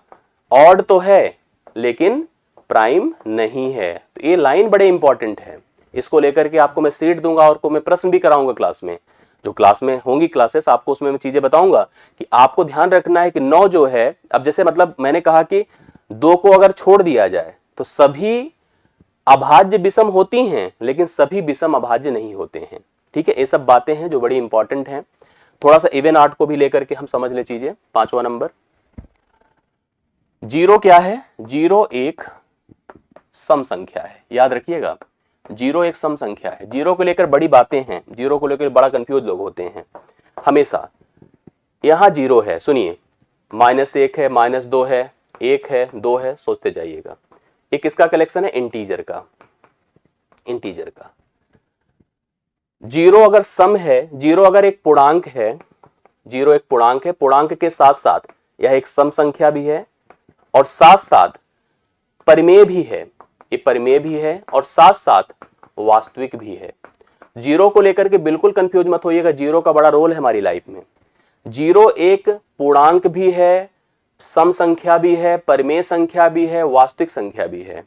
ऑड तो है लेकिन प्राइम नहीं है। तो ये लाइन बड़े इंपॉर्टेंट है, इसको लेकर के आपको मैं सीट दूंगा और को मैं प्रश्न भी कराऊंगा क्लास में, जो क्लास में होंगी क्लासेस, आपको उसमें मैं चीजें बताऊंगा कि आपको ध्यान रखना है कि 9 जो है, अब जैसे मतलब मैंने कहा कि 2 को अगर छोड़ दिया जाए तो सभी अभाज्य विषम होती हैं, लेकिन सभी विषम अभाज्य नहीं होते हैं। ठीक है, ये सब बातें हैं जो बड़ी इंपॉर्टेंट हैं। थोड़ा सा इवन आर्ट को भी लेकर के हम समझ ले चीजें। 5वां नंबर, जीरो क्या है? जीरो एक सम संख्या है, याद रखिएगा, जीरो एक सम संख्या है। जीरो को लेकर बड़ी बातें हैं, जीरो को लेकर बड़ा कंफ्यूज लोग होते हैं हमेशा। यहां जीरो है, सुनिए, -1 है, -2 है, 1 है, 2 है, सोचते जाइएगा। एक किसका कलेक्शन है? इंटीजर का, इंटीजर का। जीरो अगर सम है, जीरो अगर एक पूर्णांक है, जीरो एक पूर्णांक है, पूर्णांक के साथ साथ यह एक सम संख्या भी है और साथ साथ परिमेय भी है, ये परिमेय भी है और साथ साथ वास्तविक भी है। जीरो को लेकर के बिल्कुल कंफ्यूज मत होइएगा, जीरो का बड़ा रोल है हमारी लाइफ में। जीरो एक पूर्णांक भी है, सम संख्या भी है, परिमेय संख्या भी है, वास्तविक संख्या भी है।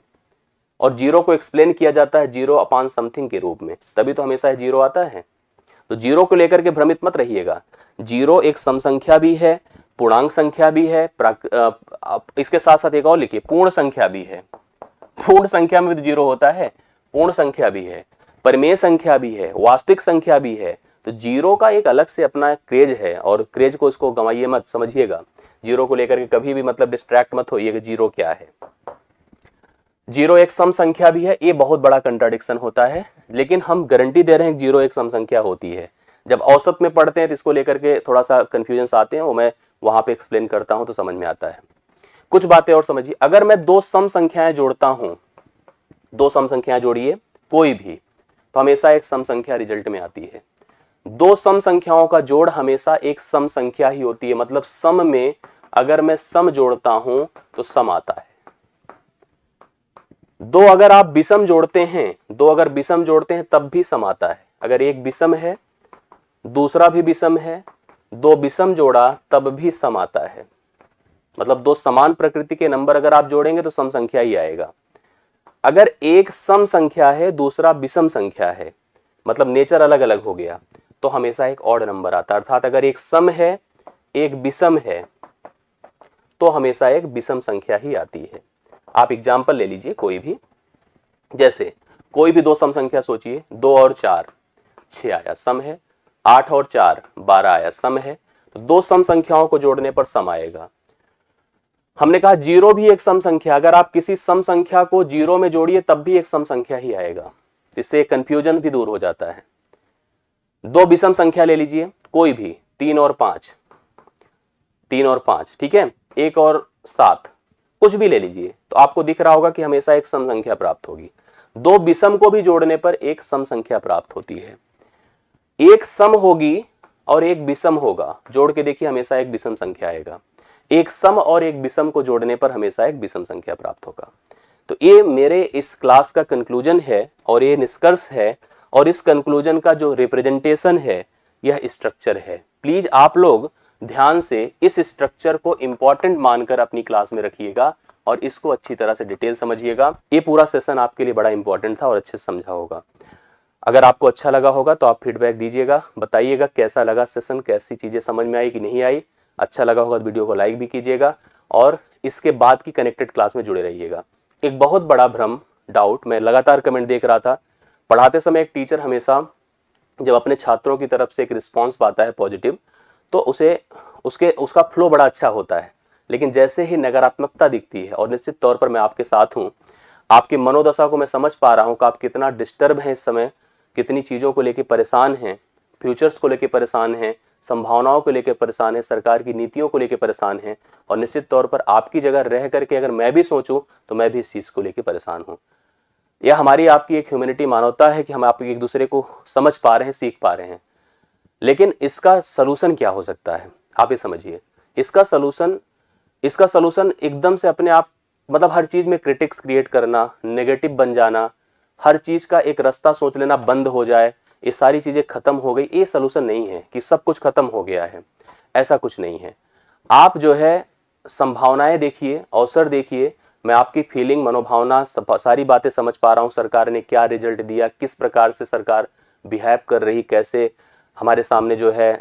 और जीरो को एक्सप्लेन किया जाता है जीरो अपॉन समथिंग के रूप में, तभी तो हमेशा जीरो आता है। तो जीरो को लेकर के भ्रमित मत रहिएगा। जीरो एक सम संख्या भी है, पूर्णांक संख्या भी है, इसके साथ साथ एक और लिखिए, पूर्ण संख्या भी है। पूर्ण संख्या में भी तो जीरो होता है, पूर्ण संख्या भी है, परिमेय संख्या भी है, वास्तविक संख्या भी है। तो जीरो का एक अलग से अपना क्रेज है, और क्रेज को इसको गंवाइए मत, समझिएगा। जीरो को लेकर के कभी भी मतलब डिस्ट्रैक्ट मत होइएगा, जीरो क्या है। जीरो एक सम संख्या भी है, ये बहुत बड़ा कंट्राडिक्शन होता है, लेकिन हम गारंटी दे रहे हैं कि जीरो एक सम संख्या होती है। जब औसत में पढ़ते हैं तो इसको लेकर के थोड़ा सा कंफ्यूजन आते हैं, वो मैं वहां पे एक्सप्लेन करता हूं तो समझ में आता है। कुछ बातें और समझिए, अगर मैं 2 सम संख्याएं जोड़ता हूं, 2 सम संख्याएं जोड़िए कोई भी, तो हमेशा एक सम संख्या रिजल्ट में आती है। 2 सम संख्याओं का जोड़ हमेशा एक सम संख्या ही होती है, मतलब सम में अगर मैं सम जोड़ता हूं तो सम आता है। 2 अगर आप विषम जोड़ते हैं, 2 अगर विषम जोड़ते हैं तब भी सम आता है। अगर एक विषम है, दूसरा भी विषम है, 2 विषम जोड़ा तब भी सम आता है। मतलब 2 समान प्रकृति के नंबर अगर आप जोड़ेंगे तो सम संख्या ही आएगा। अगर एक सम संख्या है, दूसरा विषम संख्या है, मतलब नेचर अलग अलग हो गया, तो हमेशा एक ऑड नंबर आता है। अर्थात अगर एक सम है, एक विषम है, तो हमेशा एक विषम संख्या ही आती है। आप एग्जाम्पल ले लीजिए कोई भी, जैसे कोई भी 2 सम संख्या सोचिए, 2 और 4 6 आया, सम है। 8 और 4 12 आया, सम है। तो 2 सम संख्याओं को जोड़ने पर सम आएगा। हमने कहा जीरो भी एक सम संख्या, अगर आप किसी सम संख्या को जीरो में जोड़िए तब भी एक सम संख्या ही आएगा, इससे कंफ्यूजन भी दूर हो जाता है। 2 विषम संख्या ले लीजिए कोई भी, 3 और 5, 3 और 5, ठीक है, 1 और 7, कुछ भी ले लीजिए, तो आपको दिख रहा होगा कि हमेशा एक सम संख्या प्राप्त होगी। दो विषम को भी जोड़ने पर एक सम संख्या प्राप्त होती है। एक सम होगी और एक विषम होगा, जोड़ के देखिए हमेशा एक विषम संख्या आएगा। एक सम और एक विषम को जोड़ने पर हमेशा एक विषम संख्या प्राप्त होगा। तो ये मेरे इस क्लास का कंक्लूजन है और ये निष्कर्ष है, और इस कंक्लूजन का जो रिप्रेजेंटेशन है यह स्ट्रक्चर है। प्लीज आप लोग ध्यान से इस स्ट्रक्चर को इंपॉर्टेंट मानकर अपनी क्लास में रखिएगा और इसको अच्छी तरह से डिटेल समझिएगा। ये पूरा सेशन आपके लिए बड़ा इंपॉर्टेंट था और अच्छे से समझा होगा। अगर आपको अच्छा लगा होगा तो आप फीडबैक दीजिएगा, बताइएगा कैसा लगा सेशन, कैसी चीजें समझ में आई कि नहीं आई। अच्छा लगा होगा तो वीडियो को लाइक भी कीजिएगा और इसके बाद की कनेक्टेड क्लास में जुड़े रहिएगा। एक बहुत बड़ा भ्रम, डाउट, मैं लगातार कमेंट देख रहा था, पढ़ाते समय एक टीचर हमेशा जब अपने छात्रों की तरफ से एक रिस्पॉन्स पाता है पॉजिटिव, तो उसका फ्लो बड़ा अच्छा होता है, लेकिन जैसे ही नकारात्मकता दिखती है, और निश्चित तौर पर मैं आपके साथ हूं, आपकी मनोदशा को मैं समझ पा रहा हूं कि आप कितना डिस्टर्ब हैं इस समय, कितनी चीज़ों को लेकर परेशान हैं, फ्यूचर्स को लेकर परेशान हैं, संभावनाओं को लेकर परेशान हैं, सरकार की नीतियों को लेकर परेशान हैं, और निश्चित तौर पर आपकी जगह रह करके अगर मैं भी सोचूं तो मैं भी इस चीज़ को लेकर परेशान हूं। यह हमारी आपकी एक ह्यूमैनिटी मानवता है कि हम आप एक दूसरे को समझ पा रहे हैं, सीख पा रहे हैं। लेकिन इसका सलूशन क्या हो सकता है, आप ये समझिए। इसका सलूशन एकदम से अपने आप, मतलब हर चीज में क्रिटिक्स क्रिएट करना, नेगेटिव बन जाना, हर चीज का एक रास्ता सोच लेना बंद हो जाए, ये सारी चीजें खत्म हो गई, ये सलूशन नहीं है कि सब कुछ खत्म हो गया है। ऐसा कुछ नहीं है। आप जो है संभावनाएं देखिए, अवसर देखिए। मैं आपकी फीलिंग, मनोभावना, सारी बातें समझ पा रहा हूँ। सरकार ने क्या रिजल्ट दिया, किस प्रकार से सरकार बिहेव कर रही, कैसे हमारे सामने जो है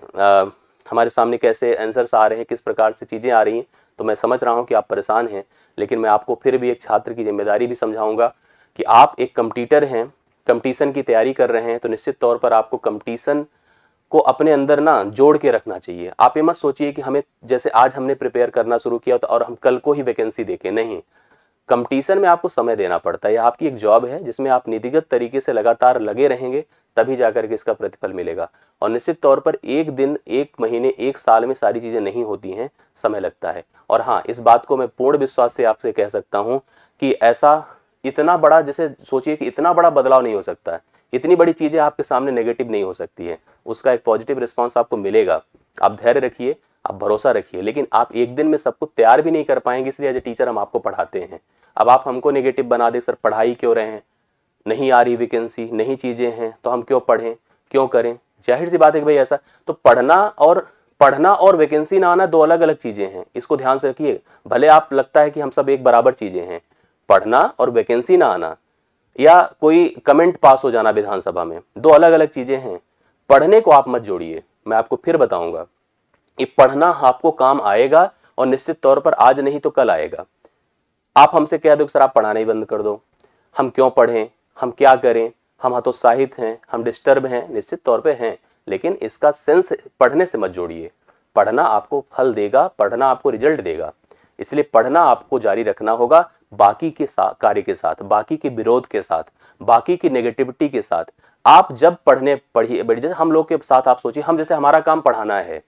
हमारे सामने कैसे आंसर्स आ रहे हैं, किस प्रकार से चीज़ें आ रही हैं। तो मैं समझ रहा हूँ कि आप परेशान हैं, लेकिन मैं आपको फिर भी एक छात्र की जिम्मेदारी भी समझाऊंगा कि आप एक कंपटीटर हैं, कंपटीशन की तैयारी कर रहे हैं, तो निश्चित तौर पर आपको कंपटीशन को अपने अंदर ना जोड़ के रखना चाहिए। आप ये मत सोचिए कि हमें, जैसे आज हमने प्रिपेयर करना शुरू किया तो और हम कल को ही वैकेंसी देखें, नहीं। कंपटीशन में आपको समय देना पड़ता है। यह आपकी एक जॉब है जिसमें आप नीतिगत तरीके से लगातार लगे रहेंगे, तभी जाकर के इसका प्रतिफल मिलेगा। और निश्चित तौर पर एक दिन, एक महीने, एक साल में सारी चीजें नहीं होती हैं, समय लगता है। और हाँ, इस बात को मैं पूर्ण विश्वास से आपसे कह सकता हूं कि ऐसा इतना बड़ा, जैसे सोचिए कि इतना बड़ा बदलाव नहीं हो सकता है, इतनी बड़ी चीजें आपके सामने नेगेटिव नहीं हो सकती है, उसका एक पॉजिटिव रिस्पॉन्स आपको मिलेगा। आप धैर्य रखिए, आप भरोसा रखिए। लेकिन आप एक दिन में सब कुछ तैयार भी नहीं कर पाएंगे, इसलिए एज ए टीचर हम आपको पढ़ाते हैं। अब आप हमको नेगेटिव बना दे, सर पढ़ाई क्यों रहे हैं, नहीं आ रही वैकेंसी, नहीं चीजें हैं, तो हम क्यों पढ़ें, क्यों करें। जाहिर सी बात है कि भाई ऐसा, तो पढ़ना और वैकेंसी ना आना दो अलग अलग चीजें हैं, इसको ध्यान से रखिए। भले आप लगता है कि हम सब एक बराबर चीजें हैं, पढ़ना और वैकेंसी ना आना या कोई कमेंट पास हो जाना विधानसभा में, दो अलग अलग चीजें हैं। पढ़ने को आप मत जोड़िए, मैं आपको फिर बताऊंगा, ये पढ़ना आपको काम आएगा और निश्चित तौर पर आज नहीं तो कल आएगा। आप हमसे कह दो सर आप पढ़ाना ही बंद कर दो, हम क्यों पढ़ें, हम क्या करें, हम हतोत्साहित हैं, हम डिस्टर्ब हैं, निश्चित तौर पे हैं, लेकिन इसका सेंस पढ़ने से मत जोड़िए। पढ़ना आपको फल देगा, पढ़ना आपको रिजल्ट देगा, इसलिए पढ़ना आपको जारी रखना होगा, बाकी के कार्य के साथ, बाकी के विरोध के साथ, बाकी की नेगेटिविटी के साथ। आप जब पढ़िए, जैसे हम लोग के साथ आप सोचिए, हम जैसे हमारा काम पढ़ाना है,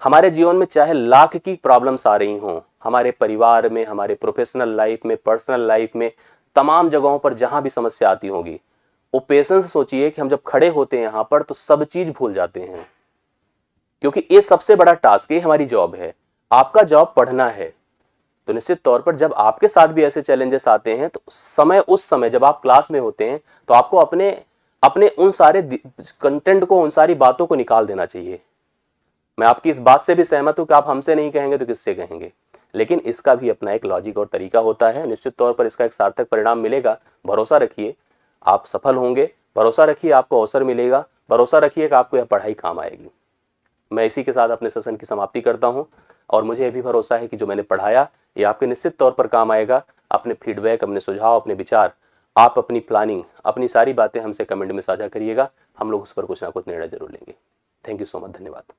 हमारे जीवन में चाहे लाख की प्रॉब्लम्स आ रही हों, हमारे परिवार में, हमारे प्रोफेशनल लाइफ में, पर्सनल लाइफ में, तमाम जगहों पर जहां भी समस्या आती होगी, वो पेशेंस सोचिए कि हम जब खड़े होते हैं यहां पर तो सब चीज भूल जाते हैं, क्योंकि ये सबसे बड़ा टास्क है, हमारी जॉब है। आपका जॉब पढ़ना है, तो निश्चित तौर पर जब आपके साथ भी ऐसे चैलेंजेस आते हैं तो उस समय जब आप क्लास में होते हैं तो आपको अपने अपने उन सारे कंटेंट को, उन सारी बातों को निकाल देना चाहिए। मैं आपकी इस बात से भी सहमत हूं कि आप हमसे नहीं कहेंगे तो किससे कहेंगे, लेकिन इसका भी अपना एक लॉजिक और तरीका होता है। निश्चित तौर पर इसका एक सार्थक परिणाम मिलेगा, भरोसा रखिए, आप सफल होंगे, भरोसा रखिए आपको अवसर मिलेगा, भरोसा रखिए कि आपको यह पढ़ाई काम आएगी। मैं इसी के साथ अपने सेशन की समाप्ति करता हूं और मुझे यह भी भरोसा है कि जो मैंने पढ़ाया ये आपके निश्चित तौर पर काम आएगा। अपने फीडबैक, अपने सुझाव, अपने विचार, आप अपनी प्लानिंग, अपनी सारी बातें हमसे कमेंट में साझा करिएगा, हम लोग उस पर कुछ ना कुछ निर्णय जरूर लेंगे। थैंक यू सो मच, धन्यवाद।